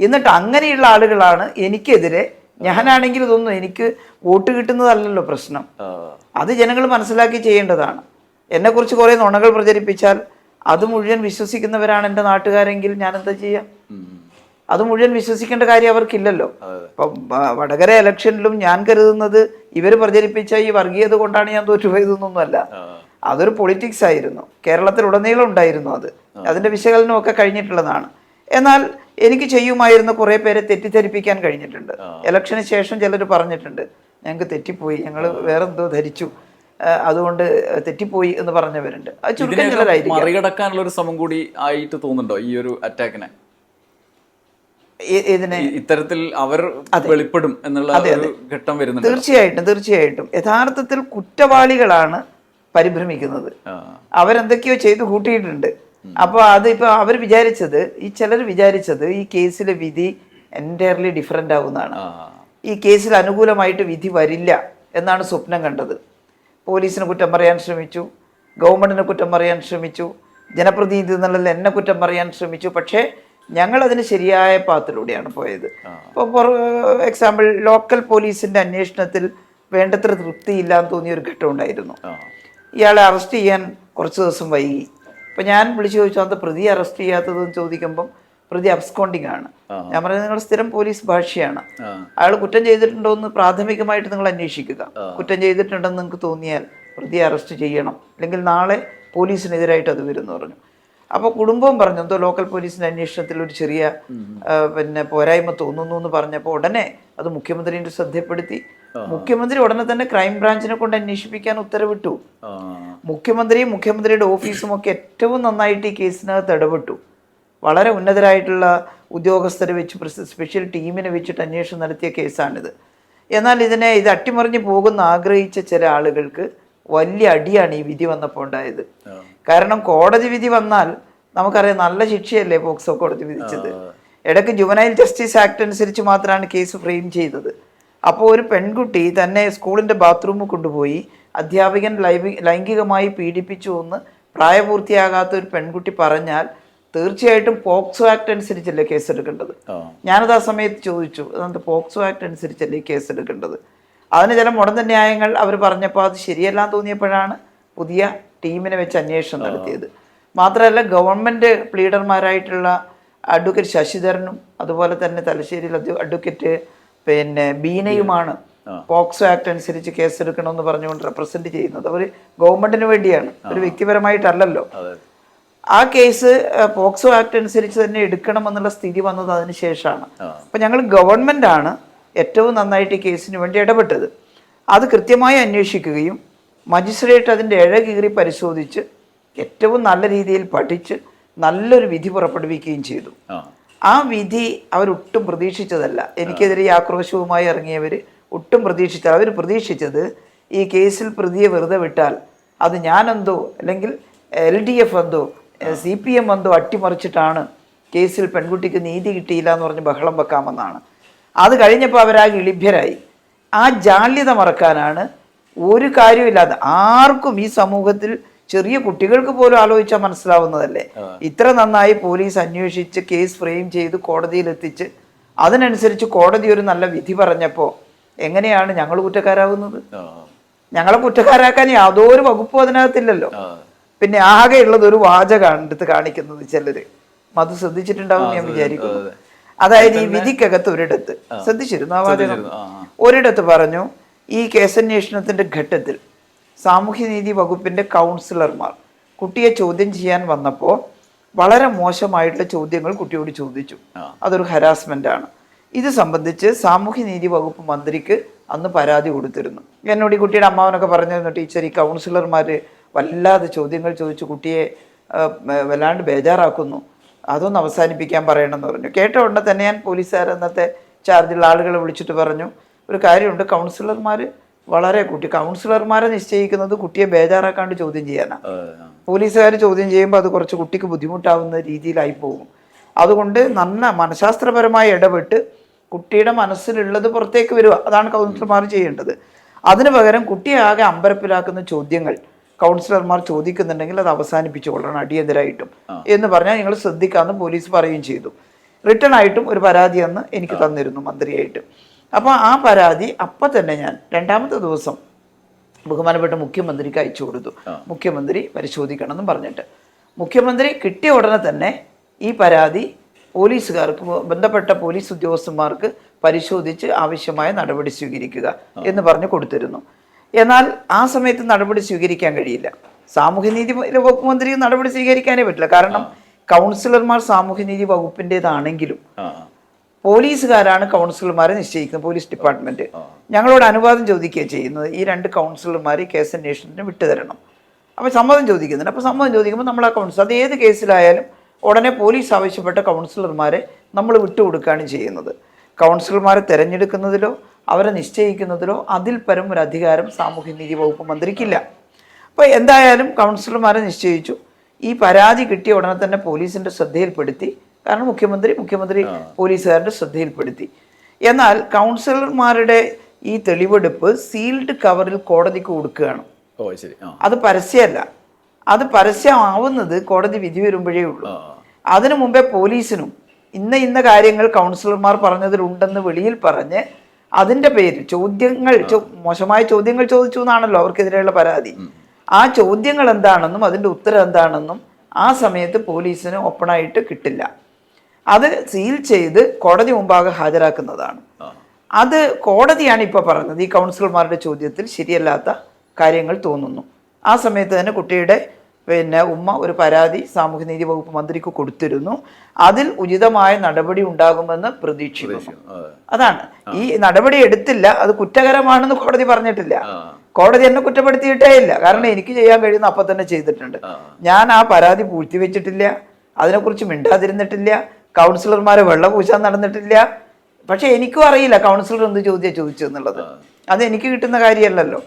എന്നിട്ട് അങ്ങനെയുള്ള ആളുകളാണ് എനിക്കെതിരെ. ഞാനാണെങ്കിൽ ഇതൊന്നും എനിക്ക് വോട്ട് കിട്ടുന്നതല്ലല്ലോ പ്രശ്നം. അത് ജനങ്ങൾ മനസ്സിലാക്കി ചെയ്യേണ്ടതാണ്. എന്നെക്കുറിച്ച് കുറേ നുണകൾ പ്രചരിപ്പിച്ചാൽ അത് മുഴുവൻ വിശ്വസിക്കുന്നവരാണ് എൻ്റെ നാട്ടുകാരെങ്കിൽ ഞാൻ എന്താ ചെയ്യാം? അത് മുഴുവൻ വിശ്വസിക്കേണ്ട കാര്യം അവർക്കില്ലല്ലോ. ഇപ്പം വടകര ഇലക്ഷനിലും ഞാൻ കരുതുന്നത് ഇവർ പ്രചരിപ്പിച്ച ഈ വർഗീയത കൊണ്ടാണ് ഞാൻ തോറ്റുപോയതെന്നൊന്നുമല്ല. അതൊരു പൊളിറ്റിക്സ് ആയിരുന്നു, കേരളത്തിലുടനീളം ഉണ്ടായിരുന്നു. അതിൻ്റെ വിശകലനമൊക്കെ കഴിഞ്ഞിട്ടുള്ളതാണ്. എന്നാൽ എനിക്ക് ചെയ്യുമായിരുന്ന കുറേ പേരെ തെറ്റിദ്ധരിപ്പിക്കാൻ കഴിഞ്ഞിട്ടുണ്ട്. ഇലക്ഷന് ശേഷം ചിലർ പറഞ്ഞിട്ടുണ്ട് ഞങ്ങൾക്ക് തെറ്റിപ്പോയി, ഞങ്ങൾ വേറെന്തോ ധരിച്ചു, അതുകൊണ്ട് തെറ്റിപ്പോയി എന്ന് പറഞ്ഞവരുണ്ട്. അത് ചുരുക്കം ചിലരായിരിക്കും. മറികടക്കാനുള്ള ഒരു ശ്രമം കൂടി ആയിട്ട് തോന്നുന്നുണ്ടോ ഈ ഒരു അറ്റാക്കിനെ? ഇതിനെ ഇത്തരത്തിൽ അവർ വെളിപ്പെടും എന്നുള്ള ഒരു ഘട്ടം വരുന്നുണ്ട്. തീർച്ചയായിട്ടും യഥാർത്ഥത്തിൽ കുറ്റവാളികളാണ് പരിഭ്രമിക്കുന്നത്. അവരെന്തൊക്കെയോ ചെയ്തു കൂട്ടിയിട്ടുണ്ട്. അപ്പോൾ അതിപ്പോൾ അവർ വിചാരിച്ചത്, ഈ ചിലർ വിചാരിച്ചത് ഈ കേസിലെ വിധി എൻറ്റയർലി ഡിഫറെൻ്റ് ആവുന്നതാണ്. ഈ കേസിൽ അനുകൂലമായിട്ട് വിധി വരില്ല എന്നാണ് സ്വപ്നം കണ്ടത്. പോലീസിന് കുറ്റം പറയാൻ ശ്രമിച്ചു, ഗവൺമെൻറ്റിനെ കുറ്റം പറയാൻ ശ്രമിച്ചു, ജനപ്രതിനിധി എന്നുള്ള എന്നെ കുറ്റം പറയാൻ ശ്രമിച്ചു. പക്ഷേ ഞങ്ങളതിന് ശരിയായ പാത്തിലൂടെയാണ് പോയത്. ഇപ്പോൾ ഫോർ എക്സാമ്പിൾ ലോക്കൽ പോലീസിൻ്റെ അന്വേഷണത്തിൽ വേണ്ടത്ര തൃപ്തിയില്ലാന്ന് തോന്നിയൊരു ഘട്ടം ഉണ്ടായിരുന്നു. ഇയാളെ അറസ്റ്റ് ചെയ്യാൻ കുറച്ച് ദിവസം വൈകി. അപ്പം ഞാൻ വിളിച്ചു ചോദിച്ചു അത് പ്രതി അറസ്റ്റ് ചെയ്യാത്തതെന്ന് ചോദിക്കുമ്പം പ്രതി അബ്സ്കോണ്ടിങ് ആണ്. ഞാൻ പറയുന്നത് നിങ്ങൾ സ്ഥിരം പോലീസ് ഭാഷയാണ്. അയാൾ കുറ്റം ചെയ്തിട്ടുണ്ടോ എന്ന് പ്രാഥമികമായിട്ട് നിങ്ങൾ അന്വേഷിക്കുക. കുറ്റം ചെയ്തിട്ടുണ്ടെന്ന് നിങ്ങൾക്ക് തോന്നിയാൽ പ്രതിയെ അറസ്റ്റ് ചെയ്യണം, അല്ലെങ്കിൽ നാളെ പോലീസിനെതിരായിട്ട് അത് വരും എന്ന് പറഞ്ഞു. അപ്പോൾ കുടുംബവും പറഞ്ഞു എന്തോ ലോക്കൽ പോലീസിൻ്റെ അന്വേഷണത്തിൽ ഒരു ചെറിയ പോരായ്മ തോന്നുന്നു എന്ന് പറഞ്ഞപ്പോൾ ഉടനെ അത് മുഖ്യമന്ത്രിയുടെ ശ്രദ്ധപ്പെടുത്തി. മുഖ്യമന്ത്രി ഉടനെ തന്നെ ക്രൈംബ്രാഞ്ചിനെ കൊണ്ട് അന്വേഷിപ്പിക്കാൻ ഉത്തരവിട്ടു. മുഖ്യമന്ത്രിയും മുഖ്യമന്ത്രിയുടെ ഓഫീസും ഒക്കെ ഏറ്റവും നന്നായിട്ട് ഈ കേസിനകത്ത് ഇടപെട്ടു. വളരെ ഉന്നതരായിട്ടുള്ള ഉദ്യോഗസ്ഥരെ വെച്ച് സ്പെഷ്യൽ ടീമിനെ വെച്ചിട്ട് അന്വേഷണം നടത്തിയ കേസാണിത്. എന്നാൽ ഇത് അട്ടിമറിഞ്ഞ് പോകുന്ന ആഗ്രഹിച്ച ചില ആളുകൾക്ക് വലിയ അടിയാണ് ഈ വിധി വന്നപ്പോൾ ഉണ്ടായത്. കാരണം കോടതി വിധി വന്നാൽ നമുക്കറിയാം നല്ല ശിക്ഷയല്ലേ പോക്സോ കോടതി വിധിച്ചത്. ഇടയ്ക്ക് ജുവനൈൽ ജസ്റ്റിസ് ആക്ട് അനുസരിച്ച് മാത്രമാണ് കേസ് ഫ്രെയിം ചെയ്തത്. അപ്പോൾ ഒരു പെൺകുട്ടി തന്നെ സ്കൂളിൻ്റെ ബാത്റൂമിൽ കൊണ്ടുപോയി അധ്യാപകൻ ലൈംഗികമായി പീഡിപ്പിച്ചു എന്ന് പ്രായപൂർത്തിയാകാത്ത ഒരു പെൺകുട്ടി പറഞ്ഞാൽ തീർച്ചയായിട്ടും പോക്സോ ആക്ട് അനുസരിച്ചല്ലേ കേസെടുക്കേണ്ടത്. ഞാനത് ആ സമയത്ത് ചോദിച്ചു, അതുകൊണ്ട് പോക്സോ ആക്ട് അനുസരിച്ചല്ലേ കേസെടുക്കേണ്ടത്. അതിന് ചില മുടന്ത ന്യായങ്ങൾ അവർ പറഞ്ഞപ്പോൾ അത് ശരിയല്ലാന്ന് തോന്നിയപ്പോഴാണ് പുതിയ ടീമിനെ വെച്ച് അന്വേഷണം നടത്തിയത്. മാത്രമല്ല ഗവൺമെൻറ് പ്ലീഡർമാരായിട്ടുള്ള അഡ്വക്കേറ്റ് ശശിധരനും അതുപോലെ തന്നെ തലശ്ശേരിയിൽ അഡ്വക്കേറ്റ് ബീനയുമാണ് പോക്സോ ആക്ട് അനുസരിച്ച് കേസെടുക്കണമെന്ന് പറഞ്ഞുകൊണ്ട് റെപ്രസെന്റ് ചെയ്യുന്നത്. അവർ ഗവൺമെന്റിന് വേണ്ടിയാണ്, ഒരു വ്യക്തിപരമായിട്ടല്ലല്ലോ. ആ കേസ് പോക്സോ ആക്ട് അനുസരിച്ച് തന്നെ എടുക്കണമെന്നുള്ള സ്ഥിതി വന്നത് അതിന് ശേഷമാണ്. അപ്പം ഞങ്ങൾ ഗവൺമെൻറ്റാണ് ഏറ്റവും നന്നായിട്ട് ഈ കേസിന് വേണ്ടി ഇടപെട്ടത്. അത് കൃത്യമായി അന്വേഷിക്കുകയും മജിസ്ട്രേറ്റ് അതിൻ്റെ ഇഴകീറി പരിശോധിച്ച് ഏറ്റവും നല്ല രീതിയിൽ പഠിച്ച് നല്ലൊരു വിധി പുറപ്പെടുവിക്കുകയും ചെയ്തു. ആ വിധി അവരൊട്ടും പ്രതീക്ഷിച്ചതല്ല. എനിക്കെതിരെ ആക്രോശവുമായി ഇറങ്ങിയവർ ഒട്ടും പ്രതീക്ഷിച്ചത്, അവർ പ്രതീക്ഷിച്ചത് ഈ കേസിൽ പ്രതിയെ വെറുതെ വിട്ടാൽ അത് ഞാനെന്തോ അല്ലെങ്കിൽ LDF എന്തോ CPM എന്തോ അട്ടിമറിച്ചിട്ടാണ് കേസിൽ പെൺകുട്ടിക്ക് നീതി കിട്ടിയില്ല എന്ന് പറഞ്ഞ് ബഹളം വെക്കാമെന്നാണ്. അത് കഴിഞ്ഞപ്പോൾ അവരാകെ ഇളിഭ്യരായി. ആ ജാള്യത മറക്കാനാണ് ഒരു കാര്യമില്ലാതെ ആർക്കും ഈ സമൂഹത്തിൽ ചെറിയ കുട്ടികൾക്ക് പോലും ആലോചിച്ചാൽ മനസ്സിലാവുന്നതല്ലേ. ഇത്ര നന്നായി പോലീസ് അന്വേഷിച്ച് കേസ് ഫ്രെയിം ചെയ്ത് കോടതിയിലെത്തിച്ച് അതിനനുസരിച്ച് കോടതി ഒരു നല്ല വിധി പറഞ്ഞപ്പോൾ എങ്ങനെയാണ് ഞങ്ങൾ കുറ്റക്കാരാകുന്നത്? ഞങ്ങളെ കുറ്റക്കാരാക്കാൻ യാതൊരു വകുപ്പും അതിനകത്തില്ലല്ലോ. പിന്നെ ആകെയുള്ളത് ഒരു വാചകമാണ് എടുത്ത് കാണിക്കുന്നത് ചിലര്. അത് ശ്രദ്ധിച്ചിട്ടുണ്ടാവും ഞാൻ വിചാരിക്കുന്നു. അതായത് ഈ വിധിക്കകത്ത് ഒരിടത്ത് ശ്രദ്ധിച്ചിരുന്നു ആ വാചകം. ഒരിടത്ത് പറഞ്ഞു, ഈ കേസന്വേഷണത്തിന്റെ ഘട്ടത്തിൽ സാമൂഹ്യനീതി വകുപ്പിന്റെ കൗൺസിലർമാർ കുട്ടിയെ ചോദ്യം ചെയ്യാൻ വന്നപ്പോൾ വളരെ മോശമായിട്ടുള്ള ചോദ്യങ്ങൾ കുട്ടിയോട് ചോദിച്ചു. അതൊരു ഹരാസ്മെന്റ് ആണ്. ഇത് സംബന്ധിച്ച് സാമൂഹ്യനീതി വകുപ്പ് മന്ത്രിക്ക് അന്ന് പരാതി കൊടുത്തിരുന്നു. എന്നോട് ഈ കുട്ടിയുടെ അമ്മാവനൊക്കെ പറഞ്ഞിരുന്നു, ടീച്ചർ ഈ കൗൺസിലർമാര് വല്ലാതെ ചോദ്യങ്ങൾ ചോദിച്ചു കുട്ടിയെ വല്ലാണ്ട് ബേജാറാക്കുന്നു, അതൊന്ന് അവസാനിപ്പിക്കാൻ പറയണമെന്ന് പറഞ്ഞു. കേട്ട ഉടനെ തന്നെ ഞാൻ പോലീസുകാർ അന്നത്തെ ചാർജുള്ള ആളുകളെ വിളിച്ചിട്ട് പറഞ്ഞു, ഒരു കാര്യമുണ്ട്, കൗൺസിലർമാർ വളരെ കൗൺസിലർമാരെ നിശ്ചയിക്കുന്നത് കുട്ടിയെ ബേജാറാക്കാണ്ട് ചോദ്യം ചെയ്യാനാണ്. പോലീസുകാർ ചോദ്യം ചെയ്യുമ്പോൾ അത് കുറച്ച് കുട്ടിക്ക് ബുദ്ധിമുട്ടാവുന്ന രീതിയിലായി പോകും. അതുകൊണ്ട് മനഃശാസ്ത്രപരമായി ഇടപെട്ട് കുട്ടിയുടെ മനസ്സിലുള്ളത് പുറത്തേക്ക് വരിക, അതാണ് കൗൺസിലർമാർ ചെയ്യേണ്ടത്. അതിനു പകരം കുട്ടിയെ ആകെ അമ്പരപ്പിലാക്കുന്ന ചോദ്യങ്ങൾ കൗൺസിലർമാർ ചോദിക്കുന്നുണ്ടെങ്കിൽ അത് അവസാനിപ്പിച്ചുകൊള്ളണം അടിയന്തരമായിട്ടും എന്ന് പറഞ്ഞാൽ നിങ്ങൾ ശ്രദ്ധിക്കാമെന്ന് പോലീസ് പറയുകയും ചെയ്തു. റിട്ടേൺ ആയിട്ടും ഒരു പരാതി അന്ന് എനിക്ക് തന്നിരുന്നു മന്ത്രിയായിട്ട്. അപ്പോൾ ആ പരാതി അപ്പം തന്നെ ഞാൻ രണ്ടാമത്തെ ദിവസം ബഹുമാനപ്പെട്ട മുഖ്യമന്ത്രിക്ക് അയച്ചു കൊടുത്തു. മുഖ്യമന്ത്രി പരിശോധിക്കണമെന്നും പറഞ്ഞിട്ട് മുഖ്യമന്ത്രി കിട്ടിയ ഉടനെ തന്നെ ഈ പരാതി പോലീസുകാർക്ക്, ബന്ധപ്പെട്ട പോലീസ് ഉദ്യോഗസ്ഥന്മാർക്ക് പരിശോധിച്ച് ആവശ്യമായ നടപടി സ്വീകരിക്കുക എന്ന് പറഞ്ഞ് കൊടുത്തിരുന്നു. എന്നാൽ ആ സമയത്ത് നടപടി സ്വീകരിക്കാൻ കഴിയില്ല. സാമൂഹ്യനീതി വകുപ്പ് മന്ത്രി നടപടി സ്വീകരിക്കാനേ പറ്റില്ല. കാരണം കൗൺസിലർമാർ സാമൂഹ്യനീതി വകുപ്പിൻ്റെതാണെങ്കിലും പോലീസുകാരാണ് കൗൺസിലർമാരെ നിശ്ചയിക്കുന്നത്, പോലീസ് ഡിപ്പാർട്ട്മെന്റ്. ഞങ്ങളോട് അനുവാദം ചോദിക്കുകയാണ് ചെയ്യുന്നത്, ഈ 2 കൗൺസിലർമാർ ഈ കേസ് അന്വേഷണത്തിന് വിട്ടുതരണം. അപ്പോൾ സമ്മതം ചോദിക്കുന്നുണ്ട്. അപ്പോൾ സമ്മതം ചോദിക്കുമ്പോൾ നമ്മൾ ആ കൗൺസിലർ, അത് ഏത് കേസിലായാലും ഉടനെ പോലീസ് ആവശ്യപ്പെട്ട കൗൺസിലർമാരെ നമ്മൾ വിട്ടുകൊടുക്കുകയാണ് ചെയ്യുന്നത്. കൗൺസിലർമാരെ തിരഞ്ഞെടുക്കുന്നതിലോ അവരെ നിശ്ചയിക്കുന്നതിലോ അതിൽ പരം ഒരു അധികാരം സാമൂഹ്യനീതി വകുപ്പ് മന്ത്രിക്കില്ല. അപ്പോൾ എന്തായാലും കൗൺസിലർമാരെ നിശ്ചയിച്ചു. ഈ പരാതി കിട്ടിയ ഉടനെ തന്നെ പോലീസിൻ്റെ ശ്രദ്ധയിൽപ്പെടുത്തി. കാരണം മുഖ്യമന്ത്രി പോലീസുകാരുടെ ശ്രദ്ധയിൽപ്പെടുത്തി. എന്നാൽ കൗൺസിലർമാരുടെ ഈ തെളിവെടുപ്പ് സീൽഡ് കവറിൽ കോടതിക്ക് കൊടുക്കുകയാണ്. അത് പരസ്യമല്ല. അത് പരസ്യമാവുന്നത് കോടതി വിധി വരുമ്പോഴേ ഉള്ളൂ. അതിനു മുമ്പേ പോലീസിനും ഇന്ന കാര്യങ്ങൾ കൗൺസിലർമാർ പറഞ്ഞതിലുണ്ടെന്ന് വെളിയിൽ പറഞ്ഞ് അതിൻ്റെ പേരിൽ മോശമായ ചോദ്യങ്ങൾ ചോദിച്ചു എന്നാണല്ലോ അവർക്കെതിരെയുള്ള പരാതി. ആ ചോദ്യങ്ങൾ എന്താണെന്നും അതിൻ്റെ ഉത്തരം എന്താണെന്നും ആ സമയത്ത് പോലീസിന് ഓപ്പണായിട്ട് കിട്ടില്ല. അത് സീൽ ചെയ്ത് കോടതി മുമ്പാകെ ഹാജരാക്കുന്നതാണ്. അത് കോടതിയാണ് ഇപ്പോൾ പറഞ്ഞത് ഈ കൗൺസിലർമാരുടെ ചോദ്യത്തിൽ ശരിയല്ലാത്ത കാര്യങ്ങൾ തോന്നുന്നു. ആ സമയത്ത് തന്നെ കുട്ടിയുടെ ഉമ്മ ഒരു പരാതി സാമൂഹ്യനീതി വകുപ്പ് മന്ത്രിക്ക് കൊടുത്തിരുന്നു. അതിൽ ഉചിതമായ നടപടി ഉണ്ടാകുമെന്ന് പ്രതീക്ഷിക്കുന്നു. അതാണ്, ഈ നടപടി എടുത്തില്ല, അത് കുറ്റകരമാണെന്ന് കോടതി പറഞ്ഞിട്ടില്ല. കോടതി എന്നെ കുറ്റപ്പെടുത്തിയിട്ടേ ഇല്ല. കാരണം എനിക്ക് ചെയ്യാൻ കഴിയുന്ന അപ്പം തന്നെ ചെയ്തിട്ടുണ്ട്. ഞാൻ ആ പരാതി പൂഴ്ത്തിവെച്ചിട്ടില്ല, അതിനെക്കുറിച്ച് മിണ്ടാതിരുന്നിട്ടില്ല, കൗൺസിലർമാരെ വെള്ളപൂശാൻ നടന്നിട്ടില്ല. പക്ഷെ എനിക്കും അറിയില്ല കൗൺസിലർ എന്ത് ചോദിച്ചു എന്നുള്ളത്. അത് എനിക്ക് കിട്ടുന്ന കാര്യമല്ലല്ലോ.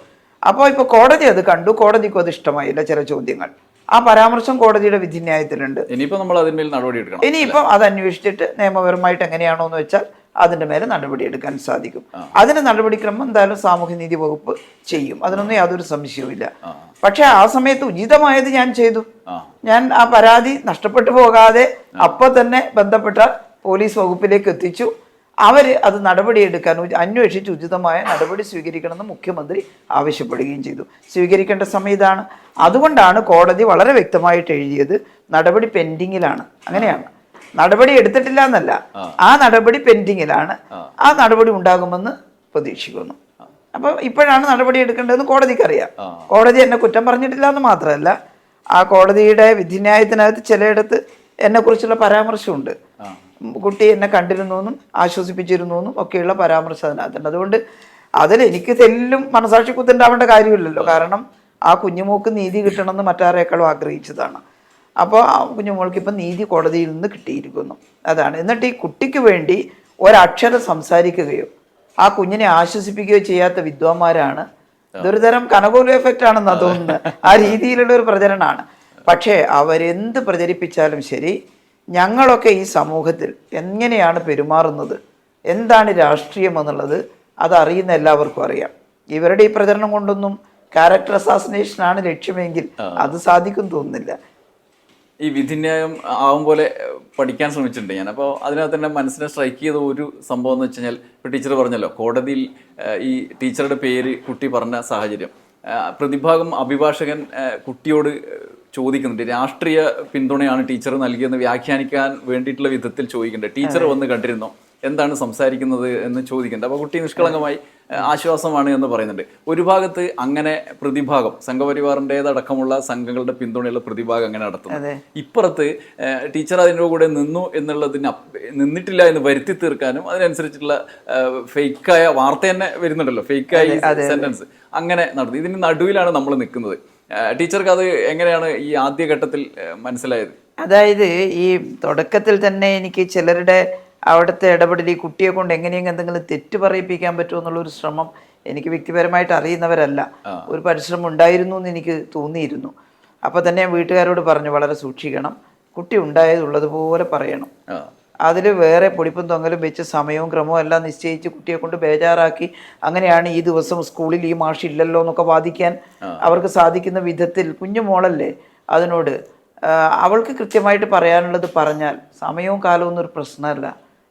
അപ്പോൾ ഇപ്പോൾ കോടതി അത് കണ്ടു, കോടതിക്കും അത് ഇഷ്ടമായില്ല ചില ചോദ്യങ്ങൾ. ആ പരാമർശം കോടതിയുടെ വിധിന്യായത്തിലുണ്ട്. ഇനിയിപ്പം അത് അന്വേഷിച്ചിട്ട് നിയമപരമായിട്ട് എങ്ങനെയാണോ എന്ന് വെച്ചാൽ അതിൻ്റെ മേലെ നടപടി എടുക്കാൻ സാധിക്കും. അതിന് നടപടിക്രമം എന്തായാലും സാമൂഹ്യനീതി വകുപ്പ് ചെയ്യും, അതിനൊന്നും യാതൊരു സംശയവുമില്ല. പക്ഷെ ആ സമയത്ത് ഉചിതമായത് ഞാൻ ചെയ്തു. ഞാൻ ആ പരാതി നഷ്ടപ്പെട്ടു പോകാതെ അപ്പം തന്നെ ബന്ധപ്പെട്ട പോലീസ് വകുപ്പിലേക്ക് എത്തിച്ചു. അവർ അത് നടപടിയെടുക്കാൻ അന്വേഷിച്ച് ഉചിതമായ നടപടി സ്വീകരിക്കണമെന്ന് മുഖ്യമന്ത്രി ആവശ്യപ്പെടുകയും ചെയ്തു. സ്വീകരിക്കേണ്ട സമയം ഇതാണ്. അതുകൊണ്ടാണ് കോടതി വളരെ വ്യക്തമായിട്ട് എഴുതിയത് നടപടി പെൻഡിങ്ങിലാണ്. അങ്ങനെയാണ്, നടപടി എടുത്തിട്ടില്ല എന്നല്ല, ആ നടപടി പെൻഡിങ്ങിലാണ്. ആ നടപടി ഉണ്ടാകുമെന്ന് പ്രതീക്ഷിക്കുന്നു. അപ്പം ഇപ്പോഴാണ് നടപടി എടുക്കേണ്ടതെന്ന് കോടതിക്കറിയാം. കോടതി എന്നെ കുറ്റം പറഞ്ഞിട്ടില്ല എന്ന് മാത്രമല്ല, ആ കോടതിയുടെ വിധിന്യായത്തിനകത്ത് ചിലയിടത്ത് എന്നെക്കുറിച്ചുള്ള പരാമർശമുണ്ട്. കുട്ടി എന്നെ കണ്ടിരുന്നു എന്നും ആശ്വസിപ്പിച്ചിരുന്നു എന്നും ഒക്കെയുള്ള പരാമർശം അതിനകത്തുണ്ട്. അതുകൊണ്ട് അതിൽ എനിക്ക് തെല്ലും മനസാക്ഷി കുത്തുണ്ടാവേണ്ട കാര്യമില്ലല്ലോ. കാരണം ആ കുഞ്ഞുമോക്ക് നീതി കിട്ടണമെന്ന് മറ്റാരേക്കാളും ആഗ്രഹിച്ചതാണ്. അപ്പോൾ ആ കുഞ്ഞുമോൾക്ക് ഇപ്പം നീതി കോടതിയിൽ നിന്ന് കിട്ടിയിരിക്കുന്നു. അതാണ്. എന്നിട്ട് ഈ കുട്ടിക്ക് വേണ്ടി ഒരക്ഷരം സംസാരിക്കുകയോ ആ കുഞ്ഞിനെ ആശ്വസിപ്പിക്കുകയോ ചെയ്യാത്ത വിദ്വാന്മാരാണ്. ഇതൊരു തരം കനകോലു എഫക്റ്റ് ആണെന്നാണ് തോന്നുന്നത്. ആ രീതിയിലുള്ള ഒരു പ്രചരണമാണ്. പക്ഷേ അവരെന്ത് പ്രചരിപ്പിച്ചാലും ശരി, ഞങ്ങളൊക്കെ ഈ സമൂഹത്തിൽ എങ്ങനെയാണ് പെരുമാറുന്നത്, എന്താണ് രാഷ്ട്രീയം എന്നുള്ളത് അതറിയുന്ന എല്ലാവർക്കും അറിയാം. ഇവരുടെ ഈ പ്രചരണം കൊണ്ടൊന്നും ക്യാരക്ടർ അസാസിനേഷനാണ് ലക്ഷ്യമെങ്കിൽ അത് സാധിക്കും തോന്നുന്നില്ല. ഈ വിധിന്യായം ആവും പോലെ പഠിക്കാൻ ശ്രമിച്ചിട്ടുണ്ട് ഞാൻ. അപ്പോൾ അതിനകത്ത് തന്നെ മനസ്സിനെ സ്ട്രൈക്ക് ചെയ്ത ഒരു സംഭവം എന്ന് വെച്ച് കഴിഞ്ഞാൽ, ഇപ്പോൾ ടീച്ചർ പറഞ്ഞല്ലോ കോടതിയിൽ ഈ ടീച്ചറുടെ പേര് കുട്ടി പറഞ്ഞ സാഹചര്യം, പ്രതിഭാഗം അഭിഭാഷകൻ കുട്ടിയോട് ചോദിക്കുന്നുണ്ട്. രാഷ്ട്രീയ പിന്തുണയാണ് ടീച്ചർ നൽകിയെന്ന് വ്യാഖ്യാനിക്കാൻ വേണ്ടിയിട്ടുള്ള വിധത്തിൽ ചോദിക്കുന്നുണ്ട്. ടീച്ചർ വന്ന് കണ്ടിരുന്നോ, എന്താണ് സംസാരിക്കുന്നത് എന്ന് ചോദിക്കുന്നുണ്ട്. അപ്പോൾ കുട്ടി നിഷ്കളങ്കമായി ആശ്വാസമാണ് എന്ന് പറയുന്നുണ്ട്. ഒരു ഭാഗത്ത് അങ്ങനെ പ്രതിഭാഗം, സംഘപരിവാറിൻ്റെതടക്കമുള്ള സംഘങ്ങളുടെ പിന്തുണയുള്ള പ്രതിഭാഗം അങ്ങനെ നടത്തുന്നു. ഇപ്പുറത്ത് ടീച്ചർ അതിൻ്റെ കൂടെ നിന്നു എന്നുള്ളതിന് നിന്നിട്ടില്ല എന്ന് വരുത്തി തീർക്കാനും അതിനനുസരിച്ചുള്ള ഫേക്കായ വാർത്ത തന്നെ വരുന്നുണ്ടല്ലോ, ഫേക്കായി സെന്റൻസ് അങ്ങനെ നടത്തും. ഇതിന് നടുവിലാണ് നമ്മൾ നിൽക്കുന്നത്. ടീച്ചർക്ക് അത് എങ്ങനെയാണ് ഈ ആദ്യഘട്ടത്തിൽ മനസ്സിലായത്? അതായത് ഈ തുടക്കത്തിൽ തന്നെ എനിക്ക് ചിലരുടെ അവിടുത്തെ ഇടപെടൽ ഈ കുട്ടിയെ കൊണ്ട് എങ്ങനെയെങ്കിലും എന്തെങ്കിലും തെറ്റ് പറയിപ്പിക്കാൻ പറ്റുമോ എന്നുള്ളൊരു ശ്രമം എനിക്ക് വ്യക്തിപരമായിട്ട് അറിയുന്നവരല്ല, ഒരു പരിശ്രമം ഉണ്ടായിരുന്നു എന്ന് എനിക്ക് തോന്നിയിരുന്നു. അപ്പോൾ തന്നെ ഞാൻ വീട്ടുകാരോട് പറഞ്ഞു, വളരെ സൂക്ഷിക്കണം, കുട്ടി ഉണ്ടായതുള്ളതുപോലെ പറയണം, അതിൽ വേറെ പൊടിപ്പും തൊങ്ങലും വെച്ച് സമയവും ക്രമവും എല്ലാം നിശ്ചയിച്ച് കുട്ടിയെ കൊണ്ട് ബേജാറാക്കി അങ്ങനെയാണ് ഈ ദിവസം സ്കൂളിൽ ഈ മാഷ് ഇല്ലല്ലോ എന്നൊക്കെ വാദിക്കാൻ അവർക്ക് സാധിക്കുന്ന വിധത്തിൽ, കുഞ്ഞു മോളല്ലേ, അതിനോട് അവൾക്ക് കൃത്യമായിട്ട് പറയാനുള്ളത് പറഞ്ഞാൽ സമയവും കാലവും ഒന്നും ഒരു പ്രശ്നമല്ല.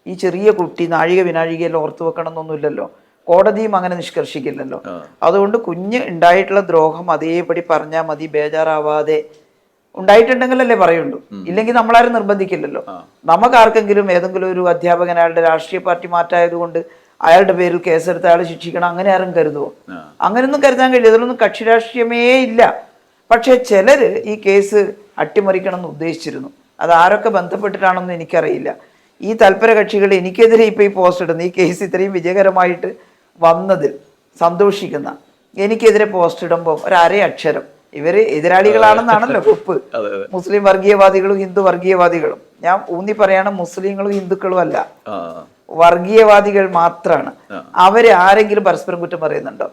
ഈ ചെറിയ കുട്ടി നാഴിക വിനാഴികയെല്ലാം ഓർത്തു വെക്കണം എന്നൊന്നുമില്ലല്ലോ, കോടതിയും അങ്ങനെ നിഷ്കർഷിക്കില്ലല്ലോ. അതുകൊണ്ട് കുഞ്ഞ് ഉണ്ടായിട്ടുള്ള ദ്രോഹം അതേപടി പറഞ്ഞാൽ മതി, ബേജാറാവാതെ. ഉണ്ടായിട്ടുണ്ടെങ്കിലല്ലേ പറയുള്ളൂ, ഇല്ലെങ്കിൽ നമ്മളാരും നിർബന്ധിക്കില്ലല്ലോ. നമുക്കാർക്കെങ്കിലും ഏതെങ്കിലും ഒരു അധ്യാപകൻ അയാളുടെ രാഷ്ട്രീയ പാർട്ടി മാറ്റായതുകൊണ്ട് അയാളുടെ പേരിൽ കേസെടുത്ത് അയാൾ ശിക്ഷിക്കണം അങ്ങനെ ആരും കരുതുമോ? അങ്ങനെയൊന്നും കരുതാൻ കഴിയില്ല. ഇതിലൊന്നും കക്ഷി രാഷ്ട്രീയമേ ഇല്ല. പക്ഷെ ചിലര് ഈ കേസ് അട്ടിമറിക്കണം എന്ന് ഉദ്ദേശിച്ചിരുന്നു. അത് ആരൊക്കെ ബന്ധപ്പെട്ടിട്ടാണെന്ന് എനിക്കറിയില്ല. ഈ തൽപര കക്ഷികൾ എനിക്കെതിരെ ഇപ്പോൾ ഈ പോസ്റ്റ് ഇടുന്ന, ഈ കേസ് ഇത്രയും വിജയകരമായിട്ട് വന്നതിൽ സന്തോഷിക്കുന്ന, എനിക്കെതിരെ പോസ്റ്റ് ഇടുമ്പോൾ ഒരര അക്ഷരം ഇവര് എതിരാളികളാണെന്നാണല്ലോ കുപ്പ്. മുസ്ലിം വർഗീയവാദികളും ഹിന്ദു വർഗീയവാദികളും, ഞാൻ ഊന്നി പറയാണ്, മുസ്ലിങ്ങളും ഹിന്ദുക്കളും അല്ല, വർഗീയവാദികൾ മാത്രമാണ്. അവര് ആരെങ്കിലും പരസ്പരം കുറ്റം പറയുന്നുണ്ടോ?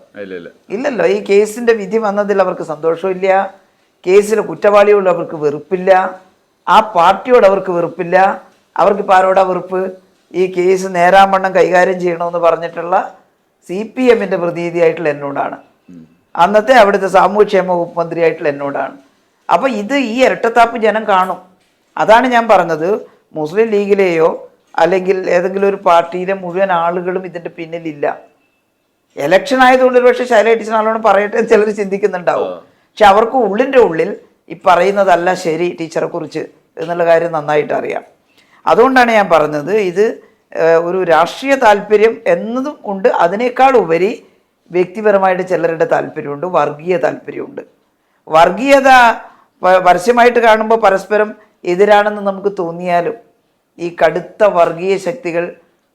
ഇല്ലല്ലോ. ഈ കേസിന്റെ വിധി വന്നതിൽ അവർക്ക് സന്തോഷമില്ല, കേസിലെ കുറ്റവാളിയോട് അവർക്ക് വെറുപ്പില്ല, ആ പാർട്ടിയോട് അവർക്ക് വെറുപ്പില്ല. അവർക്കിപ്പോൾ ആരോടാ വെറുപ്പ്? ഈ കേസ് നേരാവണ്ണം കൈകാര്യം ചെയ്യണമെന്ന് പറഞ്ഞിട്ടുള്ള CPM-ന്റെ പ്രതിനിധിയായിട്ടുള്ള എന്നോടാണ്, അന്നത്തെ അവിടുത്തെ സാമൂഹ്യക്ഷേമ വകുപ്പ് മന്ത്രിയായിട്ടുള്ള എന്നോടാണ്. അപ്പോൾ ഇത് ഈ ഇരട്ടത്താപ്പ് ജനം കാണും. അതാണ് ഞാൻ പറഞ്ഞത്, മുസ്ലിം ലീഗിലെയോ അല്ലെങ്കിൽ ഏതെങ്കിലും ഒരു പാർട്ടിയിലെ മുഴുവൻ ആളുകളും ഇതിൻ്റെ പിന്നിലില്ല. എലക്ഷൻ ആയതുകൊണ്ട് പക്ഷേ ശൈല ടീച്ചർ ആളോട് പറയട്ടെ ചിലർ ചിന്തിക്കുന്നുണ്ടാവും. പക്ഷെ അവർക്ക് ഉള്ളിൻ്റെ ഉള്ളിൽ ഈ പറയുന്നതല്ല ശരി ടീച്ചറെ കുറിച്ച് എന്നുള്ള കാര്യം നന്നായിട്ട് അറിയാം. അതുകൊണ്ടാണ് ഞാൻ പറഞ്ഞത്, ഇത് ഒരു രാഷ്ട്രീയ താല്പര്യം എന്നതും ഉണ്ട്, അതിനേക്കാൾ ഉപരി വ്യക്തിപരമായിട്ട് ചിലരുടെ താല്പര്യമുണ്ട്, വർഗീയ താല്പര്യമുണ്ട്. വർഗീയത പരസ്യമായിട്ട് കാണുമ്പോൾ പരസ്പരം എതിരാണെന്ന് നമുക്ക് തോന്നിയാലും ഈ കടുത്ത വർഗീയ ശക്തികൾ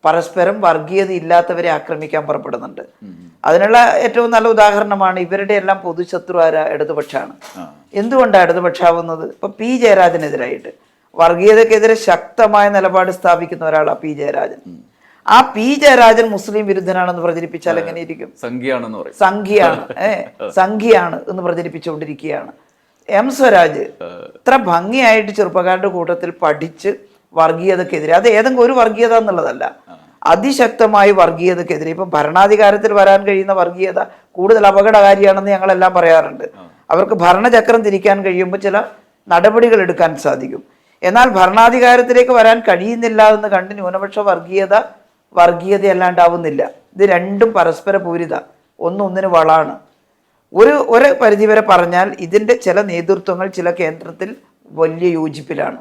പരസ്പരം വർഗീയത ഇല്ലാത്തവരെ ആക്രമിക്കാൻ പുറപ്പെടുന്നുണ്ട്. അതിനുള്ള ഏറ്റവും നല്ല ഉദാഹരണമാണ് ഇവരുടെ എല്ലാം പൊതുശത്രു ആരാ? ഇടതുപക്ഷമാണ്. എന്തുകൊണ്ടാണ് ഇടതുപക്ഷാവുന്നത്? ഇപ്പൊ P ജയരാജനെതിരായിട്ട് വർഗീയതക്കെതിരെ ശക്തമായ നിലപാട് സ്ഥാപിക്കുന്ന ഒരാളാണ് P ജയരാജൻ. ആ P ജയരാജൻ മുസ്ലിം വിരുദ്ധനാണെന്ന് പ്രചരിപ്പിച്ചാൽ എങ്ങനെയിരിക്കും? സംഘിയാണ് സംഘിയാണ് എന്ന് പ്രചരിപ്പിച്ചുകൊണ്ടിരിക്കുകയാണ്. M സ്വരാജ് ഇത്ര ഭംഗിയായിട്ട് ചെറുപ്പക്കാരുടെ കൂട്ടത്തിൽ പഠിച്ച് വർഗീയതക്കെതിരെ, അത് ഏതെങ്കിലും ഒരു വർഗീയത എന്നുള്ളതല്ല, അതിശക്തമായി വർഗീയതക്കെതിരെ, ഇപ്പം ഭരണാധികാരത്തിൽ വരാൻ കഴിയുന്ന വർഗീയത കൂടുതൽ അപകടകാരിയാണെന്ന് ഞങ്ങളെല്ലാം പറയാറുണ്ട്. അവർക്ക് ഭരണചക്രം തിരിക്കാൻ കഴിയുമ്പോൾ ചില നടപടികൾ എടുക്കാൻ സാധിക്കും. എന്നാൽ ഭരണാധികാരത്തിലേക്ക് വരാൻ കഴിയുന്നില്ല എന്ന് കണ്ട് ന്യൂനപക്ഷ വർഗീയത അല്ലാണ്ടാവുന്നില്ല. ഇത് രണ്ടും പരസ്പര പൂരിത, ഒന്നിന് വളാണ്. ഒരു പരിധിവരെ പറഞ്ഞാൽ ഇതിൻ്റെ ചില നേതൃത്വങ്ങൾ ചില കേന്ദ്രത്തിൽ വലിയ യോജിപ്പിലാണ്.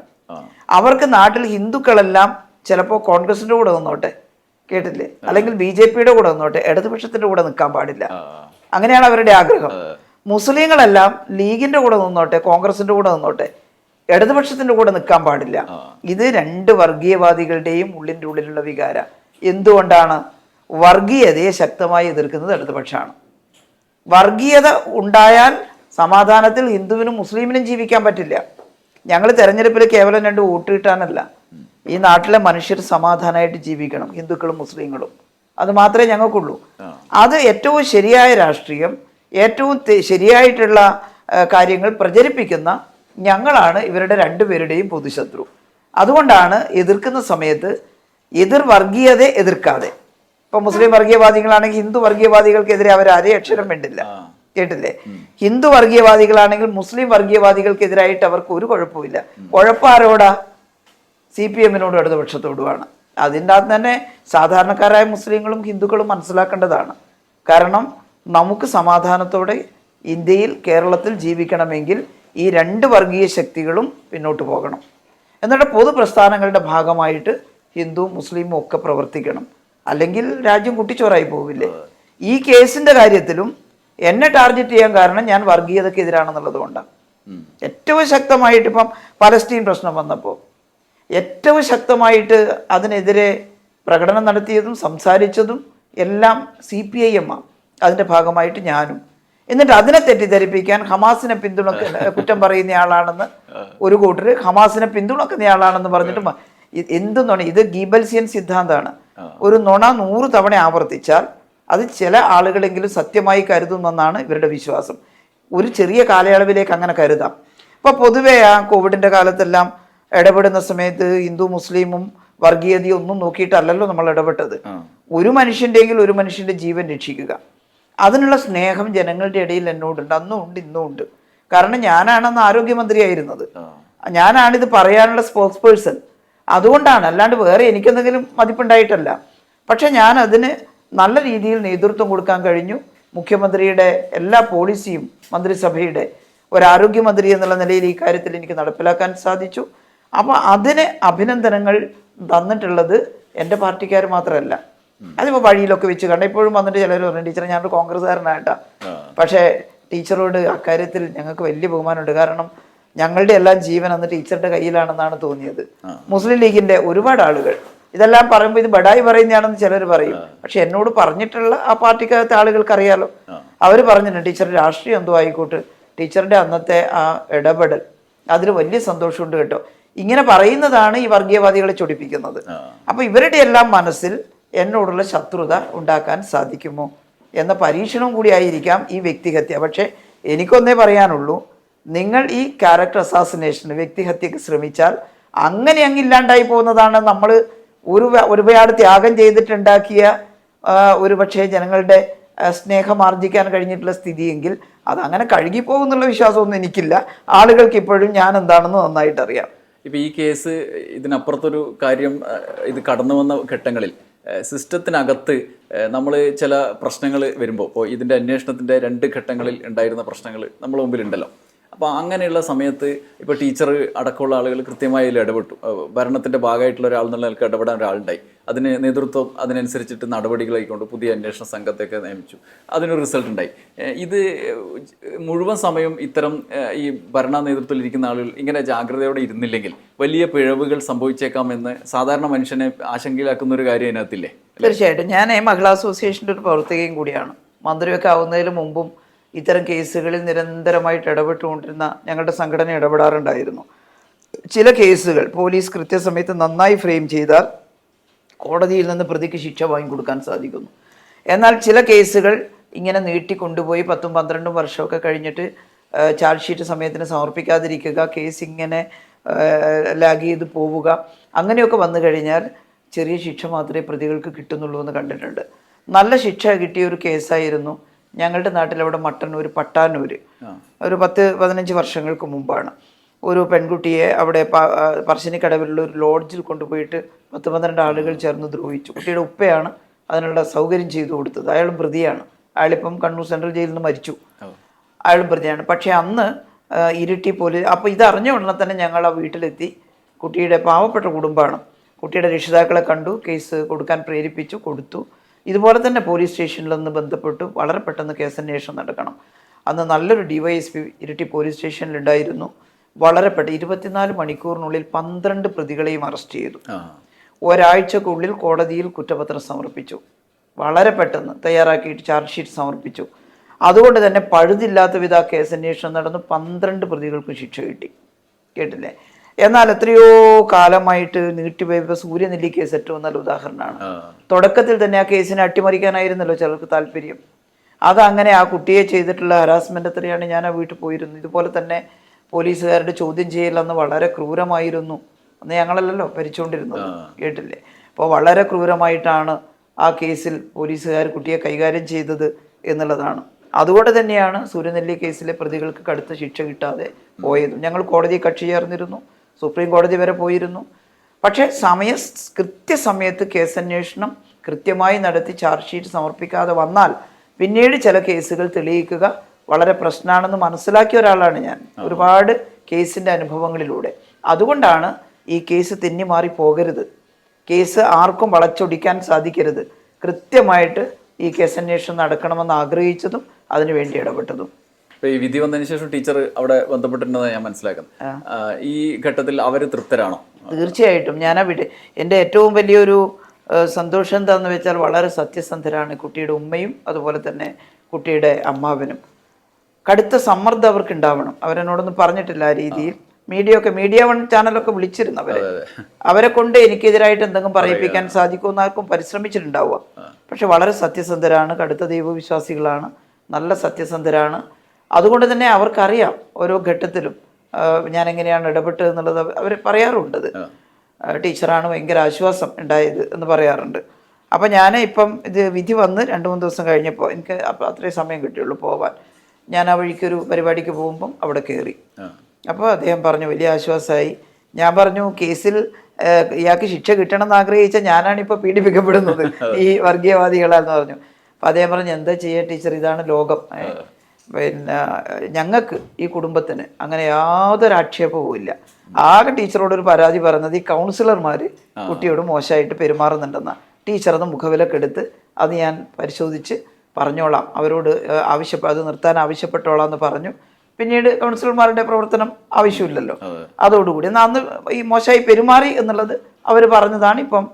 അവർക്ക് നാട്ടിൽ ഹിന്ദുക്കളെല്ലാം ചിലപ്പോൾ കോൺഗ്രസിൻ്റെ കൂടെ നിന്നോട്ടെ, കേട്ടില്ലേ, അല്ലെങ്കിൽ BJP-യുടെ കൂടെ നിന്നോട്ടെ, ഇടതുപക്ഷത്തിൻ്റെ കൂടെ നിൽക്കാൻ പാടില്ല, അങ്ങനെയാണ് അവരുടെ ആഗ്രഹം. മുസ്ലിങ്ങളെല്ലാം ലീഗിൻ്റെ കൂടെ നിന്നോട്ടെ, കോൺഗ്രസിൻ്റെ കൂടെ നിന്നോട്ടെ, ഇടതുപക്ഷത്തിൻ്റെ കൂടെ നിൽക്കാൻ പാടില്ല. ഇത് രണ്ട് വർഗീയവാദികളുടെയും ഉള്ളിൻ്റെ ഉള്ളിലുള്ള വികാര. എന്തുകൊണ്ടാണ്? വർഗീയതയെ ശക്തമായി എതിർക്കുന്നത് ഇടതുപക്ഷമാണ്. വർഗീയത ഉണ്ടായാൽ സമാധാനത്തിൽ ഹിന്ദുവിനും മുസ്ലിമിനും ജീവിക്കാൻ പറ്റില്ല. ഞങ്ങൾ തെരഞ്ഞെടുപ്പിൽ കേവലം 2 വോട്ട് കിട്ടാനല്ല, ഈ നാട്ടിലെ മനുഷ്യർ സമാധാനമായിട്ട് ജീവിക്കണം, ഹിന്ദുക്കളും മുസ്ലിങ്ങളും. അത് മാത്രമേ ഞങ്ങൾക്കുള്ളൂ. അത് ഏറ്റവും ശരിയായ രാഷ്ട്രീയം, ഏറ്റവും ശരിയായിട്ടുള്ള കാര്യങ്ങൾ പ്രചരിപ്പിക്കുന്ന ഞങ്ങളാണ് ഇവരുടെ രണ്ടുപേരുടെയും പൊതുശത്രു. അതുകൊണ്ടാണ് എതിർക്കുന്ന സമയത്ത് എതിർ വർഗീയതയെ എതിർക്കാതെ, ഇപ്പൊ മുസ്ലിം വർഗീയവാദികളാണെങ്കിൽ ഹിന്ദു വർഗീയവാദികൾക്കെതിരെ അവർ അരേ അക്ഷരം വേണ്ടില്ല, കേട്ടില്ലേ? ഹിന്ദു വർഗീയവാദികളാണെങ്കിൽ മുസ്ലിം വർഗീയവാദികൾക്കെതിരായിട്ട് അവർക്ക് ഒരു കുഴപ്പമില്ല. കുഴപ്പമാരോടാ? CPM-നോടും ഇടതുപക്ഷത്തോടുമാണ്. അതിൻ്റെ അകത്ത് തന്നെ സാധാരണക്കാരായ മുസ്ലിങ്ങളും ഹിന്ദുക്കളും മനസ്സിലാക്കേണ്ടതാണ്. കാരണം നമുക്ക് സമാധാനത്തോടെ ഇന്ത്യയിൽ കേരളത്തിൽ ജീവിക്കണമെങ്കിൽ ഈ രണ്ട് വർഗീയ ശക്തികളും പിന്നോട്ട് പോകണം. എന്നിട്ട് പൊതുപ്രസ്ഥാനങ്ങളുടെ ഭാഗമായിട്ട് ഹിന്ദു മുസ്ലിമും ഒക്കെ പ്രവർത്തിക്കണം. അല്ലെങ്കിൽ രാജ്യം കുട്ടിച്ചോറായി പോവില്ലേ? ഈ കേസിൻ്റെ കാര്യത്തിലും എന്നെ ടാർഗറ്റ് ചെയ്യാൻ കാരണം ഞാൻ വർഗീയതയ്ക്ക് എതിരാണെന്നുള്ളത് കൊണ്ടാണ്. ഏറ്റവും ശക്തമായിട്ട് ഇപ്പം പലസ്തീൻ പ്രശ്നം വന്നപ്പോൾ ഏറ്റവും ശക്തമായിട്ട് അതിനെതിരെ പ്രകടനം നടത്തിയതും സംസാരിച്ചതും എല്ലാം CPIM ആണ്. അതിൻ്റെ ഭാഗമായിട്ട് ഞാനും. എന്നിട്ട് അതിനെ തെറ്റിദ്ധരിപ്പിക്കാൻ ഹമാസിനെ കുറ്റം പറയുന്നയാളാണെന്ന് ഒരു കൂട്ടർ, ഹമാസിനെ പിന്തുണക്കുന്നയാളാണെന്ന് പറഞ്ഞിട്ട് എന്തെന്നാണ് ഇത്? ഗീബൽസിയൻ സിദ്ധാന്തമാണ്. ഒരു നുണ 100 തവണ ആവർത്തിച്ചാൽ അത് ചില ആളുകളെങ്കിലും സത്യമായി കരുതുമെന്നാണ് ഇവരുടെ വിശ്വാസം. ഒരു ചെറിയ കാലയളവിലേക്ക് അങ്ങനെ കരുതാം. ഇപ്പോൾ പൊതുവേ ആ കോവിഡിൻ്റെ കാലത്തെല്ലാം ഇടപെടുന്ന സമയത്ത് ഹിന്ദു മുസ്ലിമും വർഗീയതയും ഒന്നും നോക്കിയിട്ടല്ലല്ലോ നമ്മൾ ഇടപെട്ടത്. ഒരു മനുഷ്യൻ്റെയെങ്കിലും ഒരു മനുഷ്യൻ്റെ ജീവൻ രക്ഷിക്കുക, അതിനുള്ള സ്നേഹം ജനങ്ങളുടെ ഇടയിൽ എന്നോടുണ്ട്. അന്നും ഉണ്ട്, ഇന്നും ഉണ്ട്. കാരണം ഞാനാണെന്ന് ആരോഗ്യമന്ത്രിയായിരുന്നത്, ഞാനാണിത് പറയാനുള്ള സ്പോക്സ് പേഴ്സൺ. അതുകൊണ്ടാണ്, അല്ലാണ്ട് വേറെ എനിക്കെന്തെങ്കിലും മതിപ്പുണ്ടായിട്ടല്ല. പക്ഷെ ഞാൻ അതിന് നല്ല രീതിയിൽ നേതൃത്വം കൊടുക്കാൻ കഴിഞ്ഞു. മുഖ്യമന്ത്രിയുടെ എല്ലാ പോളിസിയും മന്ത്രിസഭയുടെ ഒരാരോഗ്യമന്ത്രി എന്നുള്ള നിലയിൽ ഈ കാര്യത്തിൽ എനിക്ക് നടപ്പിലാക്കാൻ സാധിച്ചു. അപ്പോൾ അതിന് അഭിനന്ദനങ്ങൾ തന്നിട്ടുള്ളത് എൻ്റെ പാർട്ടിക്കാർ മാത്രമല്ല. അതിപ്പോൾ വഴിയിലൊക്കെ വെച്ച് കണ്ട ഇപ്പോഴും വന്നിട്ട് ചിലർ പറഞ്ഞു, ടീച്ചറെ ഞാനൊരു കോൺഗ്രസ്സുകാരനായിട്ടാ, പക്ഷേ ടീച്ചറോട് അക്കാര്യത്തിൽ ഞങ്ങൾക്ക് വലിയ ബഹുമാനമുണ്ട്. കാരണം ഞങ്ങളുടെ എല്ലാം ജീവൻ അന്ന് ടീച്ചറുടെ കയ്യിലാണെന്നാണ് തോന്നിയത്. മുസ്ലിം ലീഗിൻ്റെ ഒരുപാട് ആളുകൾ ഇതെല്ലാം പറയുമ്പോൾ ഇത് ബഡായി പറയുന്നതാണെന്ന് ചിലർ പറയും. പക്ഷെ എന്നോട് പറഞ്ഞിട്ടുള്ള ആ പാർട്ടിക്കകത്തെ ആളുകൾക്ക് അറിയാലോ. അവർ പറഞ്ഞിട്ടുണ്ട് ടീച്ചറുടെ രാഷ്ട്രീയം എന്തോ ആയിക്കോട്ടെ, ടീച്ചറുടെ അന്നത്തെ ആ ഇടപെടൽ അതിൽ വലിയ സന്തോഷമുണ്ട് കേട്ടോ. ഇങ്ങനെ പറയുന്നതാണ് ഈ വർഗീയവാദികളെ ചൊടിപ്പിക്കുന്നത്. അപ്പോൾ ഇവരുടെ എല്ലാം മനസ്സിൽ എന്നോടുള്ള ശത്രുത ഉണ്ടാക്കാൻ സാധിക്കുമോ എന്ന പരീക്ഷണം കൂടി ആയിരിക്കാം ഈ വ്യക്തിഹത്യ. പക്ഷേ എനിക്കൊന്നേ പറയാനുള്ളൂ, നിങ്ങൾ ഈ ക്യാരക്ടർ അസാസിനേഷന്, വ്യക്തിഹത്യക്ക് ശ്രമിച്ചാൽ അങ്ങനെ ഇല്ലാണ്ടായി പോകുന്നതാണ്. നമ്മൾ ഒരുപാട് ത്യാഗം ചെയ്തിട്ടുണ്ടാക്കിയ ഒരു പക്ഷേ ജനങ്ങളുടെ സ്നേഹം ആർജിക്കാൻ കഴിഞ്ഞിട്ടുള്ള സ്ഥിതിയെങ്കിൽ അതങ്ങനെ കഴുകിപ്പോകുന്നുള്ള വിശ്വാസമൊന്നും എനിക്കില്ല. ആളുകൾക്ക് ഇപ്പോഴും ഞാൻ എന്താണെന്ന് നന്നായിട്ട് അറിയാം. ഇപ്പം ഈ കേസ് ഇതിനപ്പുറത്തൊരു കാര്യം, ഇത് കടന്നു വന്ന ഘട്ടങ്ങളിൽ സിസ്റ്റത്തിനകത്ത് നമ്മൾ ചില പ്രശ്നങ്ങൾ വരുമ്പോൾ, ഇപ്പോൾ ഇതിൻ്റെ അന്വേഷണത്തിൻ്റെ 2 ഘട്ടങ്ങളിൽ ഉണ്ടായിരുന്ന പ്രശ്നങ്ങൾ നമ്മുടെ മുമ്പിലുണ്ടല്ലോ. അപ്പോൾ അങ്ങനെയുള്ള സമയത്ത് ഇപ്പോൾ ടീച്ചർ അടക്കമുള്ള ആളുകൾ കൃത്യമായി അതിൽ ഇടപെട്ടു. ഭരണത്തിൻ്റെ ഭാഗമായിട്ടുള്ള ഒരാൾ എന്നുള്ള നിലക്ക് ഇടപെടാൻ ഒരാളുണ്ടായി. അതിന് നേതൃത്വം അതിനനുസരിച്ചിട്ട് നടപടികളായിക്കൊണ്ട് പുതിയ അന്വേഷണ സംഘത്തെയൊക്കെ നിയമിച്ചു. അതിനൊരു റിസൾട്ട് ഉണ്ടായി. ഇത് മുഴുവൻ സമയം ഇത്തരം ഈ ഭരണ നേതൃത്വത്തിൽ ഇരിക്കുന്ന ആളുകൾ ഇങ്ങനെ ജാഗ്രതയോടെ ഇരുന്നില്ലെങ്കിൽ വലിയ പിഴവുകൾ സംഭവിച്ചേക്കാമെന്ന് സാധാരണ മനുഷ്യനെ ആശങ്കയിലാക്കുന്ന ഒരു കാര്യം അതിനകത്തില്ലേ? തീർച്ചയായിട്ടും. ഞാൻ മഹിളാ അസോസിയേഷൻ്റെ ഒരു പ്രവർത്തകയും കൂടിയാണ്. മന്ത്രിയൊക്കെ ആവുന്നതിന് മുമ്പും ഇത്തരം കേസുകളിൽ നിരന്തരമായിട്ട് ഇടപെട്ടുകൊണ്ടിരുന്ന ഞങ്ങളുടെ സംഘടന ഇടപെടാറുണ്ടായിരുന്നു. ചില കേസുകൾ പോലീസ് കൃത്യസമയത്ത് നന്നായി ഫ്രെയിം ചെയ്താൽ കോടതിയിൽ നിന്ന് പ്രതിക്ക് ശിക്ഷ വാങ്ങിക്കൊടുക്കാൻ സാധിക്കുന്നു. എന്നാൽ ചില കേസുകൾ ഇങ്ങനെ നീട്ടിക്കൊണ്ടുപോയി 10-12 വർഷമൊക്കെ കഴിഞ്ഞിട്ട് ചാർജ് ഷീറ്റ് സമയത്തിന് സമർപ്പിക്കാതിരിക്കുക, കേസ് ഇങ്ങനെ ലാഗ് ചെയ്ത് പോവുക, അങ്ങനെയൊക്കെ വന്നു കഴിഞ്ഞാൽ ചെറിയ ശിക്ഷ മാത്രമേ പ്രതികൾക്ക് കിട്ടുന്നുള്ളൂ എന്ന് കണ്ടിട്ടുണ്ട്. നല്ല ശിക്ഷ കിട്ടിയ ഒരു കേസായിരുന്നു ഞങ്ങളുടെ നാട്ടിലവിടെ മട്ടന്നൂർ, പട്ടാന്നൂർ, ഒരു 10-15 വർഷങ്ങൾക്ക് മുമ്പാണ്. ഒരു പെൺകുട്ടിയെ അവിടെ പറശ്ശിനിക്കടവിലുള്ള ഒരു ലോഡ്ജിൽ കൊണ്ടുപോയിട്ട് 10-12 ആളുകൾ ചേർന്ന് ദ്രോഹിച്ചു. കുട്ടിയുടെ ഉപ്പയാണ് അതിനുള്ള സൗകര്യം ചെയ്തു കൊടുത്തത്. അയാളും പ്രതിയാണ്. അയാളിപ്പം കണ്ണൂർ സെൻട്രൽ ജയിലിൽ നിന്ന് മരിച്ചു. അയാളും പ്രതിയാണ്. പക്ഷേ അന്ന് ഇരിട്ടി പോലീസ്, അപ്പോൾ ഇതറിഞ്ഞ ഉടനെ തന്നെ ഞങ്ങൾ ആ വീട്ടിലെത്തി. കുട്ടിയുടെ പാവപ്പെട്ട കുടുംബമാണ്. കുട്ടിയുടെ രക്ഷിതാക്കളെ കണ്ടു, കേസ് കൊടുക്കാൻ പ്രേരിപ്പിച്ചു, കൊടുത്തു. ഇതുപോലെ തന്നെ പോലീസ് സ്റ്റേഷനിൽ നിന്ന് ബന്ധപ്പെട്ടു. വളരെ പെട്ടെന്ന് കേസന്വേഷണം നടക്കണം. അന്ന് നല്ലൊരു DYSP ഇരിട്ടി പോലീസ് സ്റ്റേഷനിലുണ്ടായിരുന്നു. വളരെ പെട്ടെന്ന് 24 മണിക്കൂറിനുള്ളിൽ 12 പ്രതികളെയും അറസ്റ്റ് ചെയ്തു. ഒരാഴ്ചക്കുള്ളിൽ കോടതിയിൽ കുറ്റപത്രം സമർപ്പിച്ചു. വളരെ പെട്ടെന്ന് തയ്യാറാക്കിയിട്ട് ചാർജ് ഷീറ്റ് സമർപ്പിച്ചു. അതുകൊണ്ട് തന്നെ പഴുതില്ലാത്ത വിധ കേസന്വേഷണം നടന്നു. 12 പ്രതികൾക്കും ശിക്ഷ കിട്ടി. കേട്ടില്ലേ? എന്നാൽ എത്രയോ കാലമായിട്ട് നീട്ടിപ്പോയപ്പോൾ സൂര്യനെല്ലി കേസ് ഏറ്റവും നല്ല ഉദാഹരണമാണ്. തുടക്കത്തിൽ തന്നെ ആ കേസിനെ അട്ടിമറിക്കാനായിരുന്നല്ലോ ചിലർക്ക് താല്പര്യം. അതങ്ങനെ ആ കുട്ടിയെ ചെയ്തിട്ടുള്ള ഹരാസ്മെൻ്റ് എത്രയാണ്. ഞാൻ ആ വീട്ടിൽ പോയിരുന്നു. ഇതുപോലെ തന്നെ പോലീസുകാരുടെ ചോദ്യം ചെയ്യലെന്ന് വളരെ ക്രൂരമായിരുന്നു. അന്ന് ഞങ്ങളല്ലല്ലോ ഭരിച്ചുകൊണ്ടിരുന്നത്. കേട്ടില്ലേ? അപ്പോൾ വളരെ ക്രൂരമായിട്ടാണ് ആ കേസിൽ പോലീസുകാർ കുട്ടിയെ കൈകാര്യം ചെയ്തത് എന്നുള്ളതാണ്. അതുകൊണ്ട് തന്നെയാണ് സൂര്യനെല്ലി കേസിലെ പ്രതികൾക്ക് കടുത്ത ശിക്ഷ കിട്ടാതെ പോയതും. ഞങ്ങൾ കോടതി കക്ഷി ചേർന്നിരുന്നു, സുപ്രീം കോടതി വരെ പോയിരുന്നു. പക്ഷേ കൃത്യസമയത്ത് കേസന്വേഷണം കൃത്യമായി നടത്തി ചാർജ് ഷീറ്റ് സമർപ്പിക്കാതെ വന്നാൽ പിന്നീട് ചില കേസുകൾ തെളിയിക്കുക വളരെ പ്രശ്നമാണെന്ന് മനസ്സിലാക്കിയ ഒരാളാണ് ഞാൻ, ഒരുപാട് കേസിൻ്റെ അനുഭവങ്ങളിലൂടെ. അതുകൊണ്ടാണ് ഈ കേസ് തെന്നി മാറി പോകരുത്, കേസ് ആർക്കും വളച്ചൊടിക്കാൻ സാധിക്കരുത്, കൃത്യമായിട്ട് ഈ കേസ് അന്വേഷണം നടക്കണമെന്ന് ആഗ്രഹിച്ചതും അതിനുവേണ്ടി ഇടപെട്ടതും. ഇപ്പൊ ഈ വിധി വന്നതിന് ശേഷം ടീച്ചർ അവിടെ ബന്ധപ്പെട്ടിട്ടുണ്ടെന്ന് ഞാൻ മനസ്സിലാക്കുന്നത്. ഈ ഘട്ടത്തിൽ അവർ തൃപ്തരാണോ? തീർച്ചയായിട്ടും. എൻ്റെ ഏറ്റവും വലിയൊരു സന്തോഷം എന്താണെന്ന് വെച്ചാൽ വളരെ സത്യസന്ധരാണ് കുട്ടിയുടെ ഉമ്മയും അതുപോലെ തന്നെ കുട്ടിയുടെ അമ്മാവനും. കടുത്ത സമ്മർദ്ദം അവർക്ക് ഉണ്ടാവണം, അവരെന്നോടൊന്നും പറഞ്ഞിട്ടില്ല ആ രീതിയിൽ. മീഡിയ വൺ ചാനലൊക്കെ വിളിച്ചിരുന്നു അവരെ കൊണ്ട് എനിക്കെതിരായിട്ട് എന്തെങ്കിലും പറയിപ്പിക്കാൻ സാധിക്കുമെന്ന് ആർക്കും പരിശ്രമിച്ചിട്ടുണ്ടാവുക. പക്ഷെ വളരെ സത്യസന്ധരാണ്, കടുത്ത ദൈവവിശ്വാസികളാണ്, നല്ല സത്യസന്ധരാണ്. അതുകൊണ്ട് തന്നെ അവർക്കറിയാം ഓരോ ഘട്ടത്തിലും ഞാൻ എങ്ങനെയാണ് ഇടപെട്ടത് എന്നുള്ളത് അവർ പറയാറുണ്ടത്. ടീച്ചറാണ് ഭയങ്കര ആശ്വാസം ഉണ്ടായത് എന്ന് പറയാറുണ്ട്. അപ്പം ഞാൻ ഇപ്പം ഇത് വിധി വന്ന് 2-3 ദിവസം കഴിഞ്ഞപ്പോൾ എനിക്ക് അത്രയും സമയം കിട്ടിയുള്ളൂ പോവാൻ. ഞാൻ ആ വഴിക്കൊരു പരിപാടിക്ക് പോകുമ്പം അവിടെ കയറി. അപ്പോൾ അദ്ദേഹം പറഞ്ഞു വലിയ ആശ്വാസമായി. ഞാൻ പറഞ്ഞു കേസിൽ ഇയാൾക്ക് ശിക്ഷ കിട്ടണം എന്ന് ആഗ്രഹിച്ച ഞാനാണിപ്പോൾ പീഡിപ്പിക്കപ്പെടുന്നത് ഈ വർഗീയവാദികളാന്ന് പറഞ്ഞു. അപ്പോൾ അദ്ദേഹം പറഞ്ഞു എന്താ ചെയ്യുക ടീച്ചർ, ഇതാണ് ലോകം. പിന്നെ ഞങ്ങൾക്ക് ഈ കുടുംബത്തിന് അങ്ങനെ യാതൊരു ആക്ഷേപവും ഇല്ല. ആകെ ടീച്ചറോടൊരു പരാതി പറഞ്ഞത് ഈ കൗൺസിലർമാർ കുട്ടിയോട് മോശമായിട്ട് പെരുമാറുന്നുണ്ടെന്നാണ്. ടീച്ചർ അത് മുഖവിലക്കെടുത്ത് അത് ഞാൻ പരിശോധിച്ച് പറഞ്ഞോളാം, അവരോട് അത് നിർത്താൻ ആവശ്യപ്പെട്ടോളാം എന്ന് പറഞ്ഞു. പിന്നീട് കൗൺസിലർമാരുടെ പ്രവർത്തനം ആവശ്യമില്ലല്ലോ. അതോടുകൂടി അന്ന് ഈ മോശമായി പെരുമാറി എന്നുള്ളത് അവർ പറഞ്ഞതാണ്. ഇപ്പം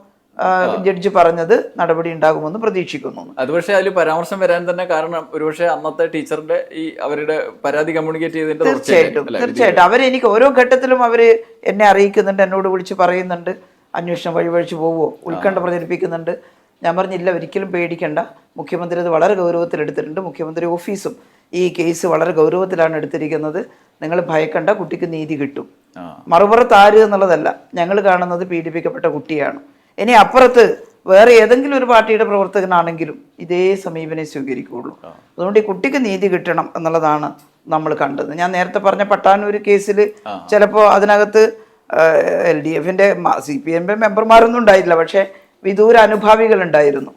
ജഡ്ജി പറഞ്ഞത് നടപടി ഉണ്ടാകുമെന്ന് പ്രതീക്ഷിക്കുന്നു. അത് പക്ഷേ അതിൽ പരാമർശം വരാൻ തന്നെ കാരണം ഒരുപക്ഷെ അന്നത്തെ ടീച്ചറിന്റെ ഈ അവരുടെ പരാതി കമ്മ്യൂണിക്കേറ്റ് ചെയ്തതിന്റെ തീർച്ചയായിട്ടും അവരെനിക്ക് ഓരോ ഘട്ടത്തിലും അവർ എന്നെ അറിയിക്കുന്നുണ്ട്, എന്നോട് വിളിച്ച് പറയുന്നുണ്ട് അന്വേഷണം വഴിവഴിച്ച് പോവുമോ, ഉത്കണ്ഠ പ്രചരിപ്പിക്കുന്നുണ്ട്. ഞാൻ പറഞ്ഞില്ല, ഒരിക്കലും പേടിക്കണ്ട, മുഖ്യമന്ത്രി അത് വളരെ ഗൗരവത്തിലെടുത്തിട്ടുണ്ട്, മുഖ്യമന്ത്രി ഓഫീസും ഈ കേസ് വളരെ ഗൗരവത്തിലാണ് എടുത്തിരിക്കുന്നത്, നിങ്ങൾ ഭയക്കണ്ട, കുട്ടിക്ക് നീതി കിട്ടും. മറുപുറത്ത് ആര് എന്നുള്ളതല്ല, ഞങ്ങൾ കാണുന്നത് പീഡിപ്പിക്കപ്പെട്ട കുട്ടിയാണ്. ഇനി അപ്പുറത്ത് വേറെ ഏതെങ്കിലും ഒരു പാർട്ടിയുടെ പ്രവർത്തകനാണെങ്കിലും ഇതേ സമീപനം സ്വീകരിക്കുകയുള്ളൂ. അതുകൊണ്ട് ഈ കുട്ടിക്ക് നീതി കിട്ടണം എന്നുള്ളതാണ് നമ്മൾ കണ്ടത്. ഞാൻ നേരത്തെ പറഞ്ഞ പട്ടാനൂർ കേസിൽ ചിലപ്പോൾ അതിനകത്ത് LDFന്റെ CPM മെമ്പർമാരൊന്നും ഉണ്ടായിട്ടില്ല, പക്ഷേ വിദൂര അനുഭാവികൾ ഉണ്ടായിരുന്നു.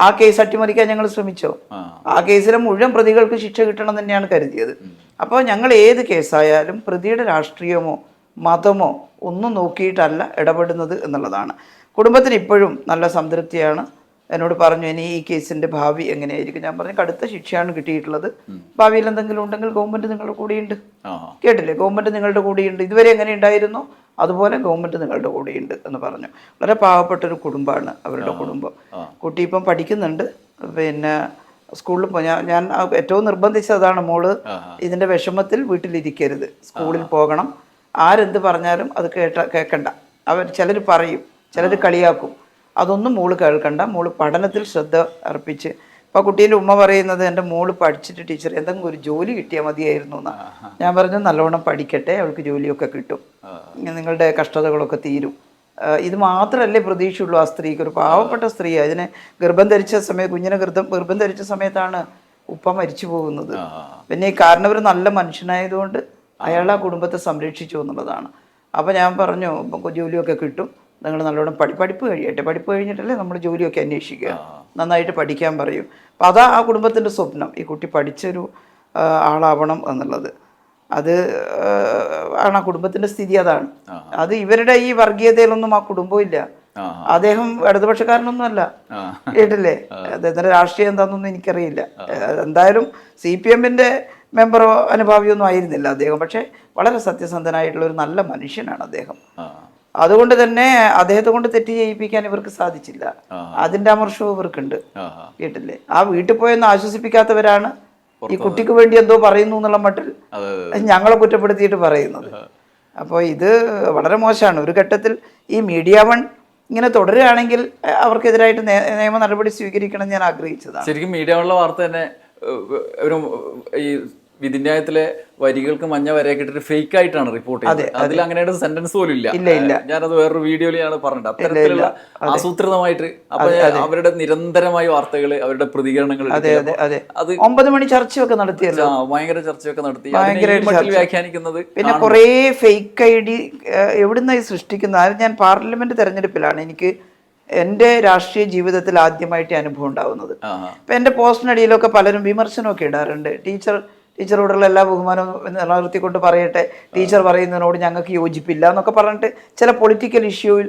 ആ കേസ് അട്ടിമറിക്കാൻ ഞങ്ങൾ ശ്രമിച്ചോ? ആ കേസിലെ മുഴുവൻ പ്രതികൾക്ക് ശിക്ഷ കിട്ടണം തന്നെയാണ് കരുതിയത്. അപ്പോൾ ഞങ്ങൾ ഏത് കേസായാലും പ്രതിയുടെ രാഷ്ട്രീയമോ മതമോ ഒന്നും നോക്കിയിട്ടല്ല ഇടപെടുന്നത് എന്നുള്ളതാണ്. കുടുംബത്തിന് ഇപ്പോഴും നല്ല സംതൃപ്തിയാണ്. എന്നോട് പറഞ്ഞു ഇനി ഈ കേസിൻ്റെ ഭാവി എങ്ങനെയായിരിക്കും. ഞാൻ പറഞ്ഞു കടുത്ത ശിക്ഷയാണ് കിട്ടിയിട്ടുള്ളത്, ഭാവിയിൽ എന്തെങ്കിലും ഉണ്ടെങ്കിൽ ഗവൺമെൻറ് നിങ്ങളുടെ കൂടെയുണ്ട്. കേട്ടില്ലേ, ഗവൺമെൻറ് നിങ്ങളുടെ കൂടെയുണ്ട്, ഇതുവരെ എങ്ങനെ ഉണ്ടായിരുന്നു അതുപോലെ ഗവൺമെൻറ് നിങ്ങളുടെ കൂടെയുണ്ട് എന്ന് പറഞ്ഞു. വളരെ പാവപ്പെട്ടൊരു കുടുംബമാണ് അവരുടെ കുടുംബം. കുട്ടി ഇപ്പം പഠിക്കുന്നുണ്ട്, പിന്നെ സ്കൂളിൽ ഞാൻ ഏറ്റവും നിർബന്ധിച്ചതാണ്, മോള് ഇതിൻ്റെ വിഷമത്തിൽ വീട്ടിലിരിക്കരുത്, സ്കൂളിൽ പോകണം, ആരെന്ത് പറഞ്ഞാലും അത് കേൾക്കണ്ട. ചിലർ പറയും, ചിലർ കളിയാക്കും, അതൊന്നും മോള് കേൾക്കണ്ട, മോള് പഠനത്തിൽ ശ്രദ്ധ അർപ്പിച്ച്. അപ്പോൾ കുട്ടീൻ്റെ ഉമ്മ പറയുന്നത് എൻ്റെ മോള് പഠിച്ചിട്ട് ടീച്ചർ എന്തെങ്കിലും ഒരു ജോലി കിട്ടിയാൽ മതിയായിരുന്നു എന്നാണ്. ഞാൻ പറഞ്ഞു നല്ലോണം പഠിക്കട്ടെ, അവൾക്ക് ജോലിയൊക്കെ കിട്ടും, നിങ്ങളുടെ കഷ്ടതകളൊക്കെ തീരും. ഇത് മാത്രമല്ലേ പ്രതീക്ഷയുള്ളൂ ആ സ്ത്രീക്ക്, ഒരു പാവപ്പെട്ട സ്ത്രീ. അതിനെ ഗർഭം ധരിച്ച സമയത്ത്, കുഞ്ഞിനെ ഗർഭം ധരിച്ച സമയത്താണ് ഉപ്പ മരിച്ചു പോകുന്നത്. പിന്നെ ഈ കാരണവർ നല്ല മനുഷ്യനായതുകൊണ്ട് അയാൾ ആ കുടുംബത്തെ സംരക്ഷിച്ചു എന്നുള്ളതാണ്. അപ്പോൾ ഞാൻ പറഞ്ഞു ജോലിയൊക്കെ കിട്ടും, നിങ്ങൾ നല്ലോണം പഠിപ്പ് കഴിയട്ടെ, പഠിപ്പ് കഴിഞ്ഞിട്ടല്ലേ നമ്മൾ ജോലിയൊക്കെ അന്വേഷിക്കുക, നന്നായിട്ട് പഠിക്കാൻ പറയും. അപ്പോൾ അതാ ആ കുടുംബത്തിൻ്റെ സ്വപ്നം, ഈ കുട്ടി പഠിച്ചൊരു ആളാവണം എന്നുള്ളത്. അത് ആണ് ആ കുടുംബത്തിൻ്റെ സ്ഥിതി, അതാണ്. അത് ഇവരുടെ ഈ വർഗീയതയിലൊന്നും ആ കുടുംബം ഇല്ല. അദ്ദേഹം ഇടതുപക്ഷക്കാരനൊന്നും അല്ല, കേട്ടില്ലേ, അദ്ദേഹത്തിൻ്റെ രാഷ്ട്രീയം എന്താണെന്നൊന്നും എനിക്കറിയില്ല. എന്തായാലും CPMന്റെ മെമ്പറോ അനുഭാവിയൊന്നും ആയിരുന്നില്ല അദ്ദേഹം, പക്ഷേ വളരെ സത്യസന്ധനായിട്ടുള്ള ഒരു നല്ല മനുഷ്യനാണ് അദ്ദേഹം. അതുകൊണ്ട് തന്നെ അദ്ദേഹത്തെ കൊണ്ട് തെറ്റ് ചെയ്യിപ്പിക്കാൻ ഇവർക്ക് സാധിച്ചില്ല, അതിൻ്റെ അമർഷവും ഇവർക്കുണ്ട്, കേട്ടില്ലേ. ആ വീട്ടിൽ പോയെന്ന് ആശ്വസിപ്പിക്കാത്തവരാണ് ഈ കുട്ടിക്ക് വേണ്ടി എന്തോ പറയുന്നു എന്നുള്ള മട്ടിൽ ഞങ്ങളെ കുറ്റപ്പെടുത്തിയിട്ട് പറയുന്നത്. അപ്പോൾ ഇത് വളരെ മോശമാണ്. ഒരു ഘട്ടത്തിൽ ഈ മീഡിയ വൺ ഇങ്ങനെ തുടരുകയാണെങ്കിൽ അവർക്കെതിരായിട്ട് നിയമ നടപടി സ്വീകരിക്കണം ഞാൻ ആഗ്രഹിച്ചതാണ്. ശരിക്കും മീഡിയ വണ്ണുള്ള വാർത്ത തന്നെ ഒരു ഈ വിധിന്യായത്തിലെ വരികൾക്ക് മഞ്ഞ വരയൊക്കെ ഇട്ടിട്ട് ഫേക്ക് ആയിട്ടാണ് റിപ്പോർട്ട് ചെയ്തത്. അതിൽ അങ്ങനെ സെന്റൻസ് പോലും ഇല്ല. ഞാനത് വേറൊരു വീഡിയോയിൽ ഞാൻ പറഞ്ഞിട്ട് അത്തരത്തിലുള്ള ആസൂത്രിതമായിട്ട് അവരുടെ നിരന്തരമായ വാർത്തകൾ, അവരുടെ പ്രതികരണങ്ങൾ, അത് 9 മണി ചർച്ചയൊക്കെ നടത്തിയല്ലോ, ഭയങ്കര ചർച്ചയൊക്കെ നടത്തി വ്യാഖ്യാനിക്കുന്നത്. പിന്നെ കുറേ ഫേക്ക് ID എവിടുന്നായി സൃഷ്ടിക്കുന്ന. അത് ഞാൻ പാർലമെന്റ് തെരഞ്ഞെടുപ്പിലാണ് എനിക്ക് എൻ്റെ രാഷ്ട്രീയ ജീവിതത്തിൽ ആദ്യമായിട്ട് അനുഭവം ഉണ്ടാകുന്നത്. ഇപ്പം എൻ്റെ പോസ്റ്റിനടിയിലൊക്കെ പലരും വിമർശനമൊക്കെ ഇടാറുണ്ട്, ടീച്ചർ ടീച്ചറോടുള്ള എല്ലാ ബഹുമാനവും നിലനിർത്തിക്കൊണ്ട് പറയട്ടെ, ടീച്ചർ പറയുന്നതിനോട് ഞങ്ങൾക്ക് യോജിപ്പില്ല എന്നൊക്കെ പറഞ്ഞിട്ട് ചില പൊളിറ്റിക്കൽ ഇഷ്യൂവിൽ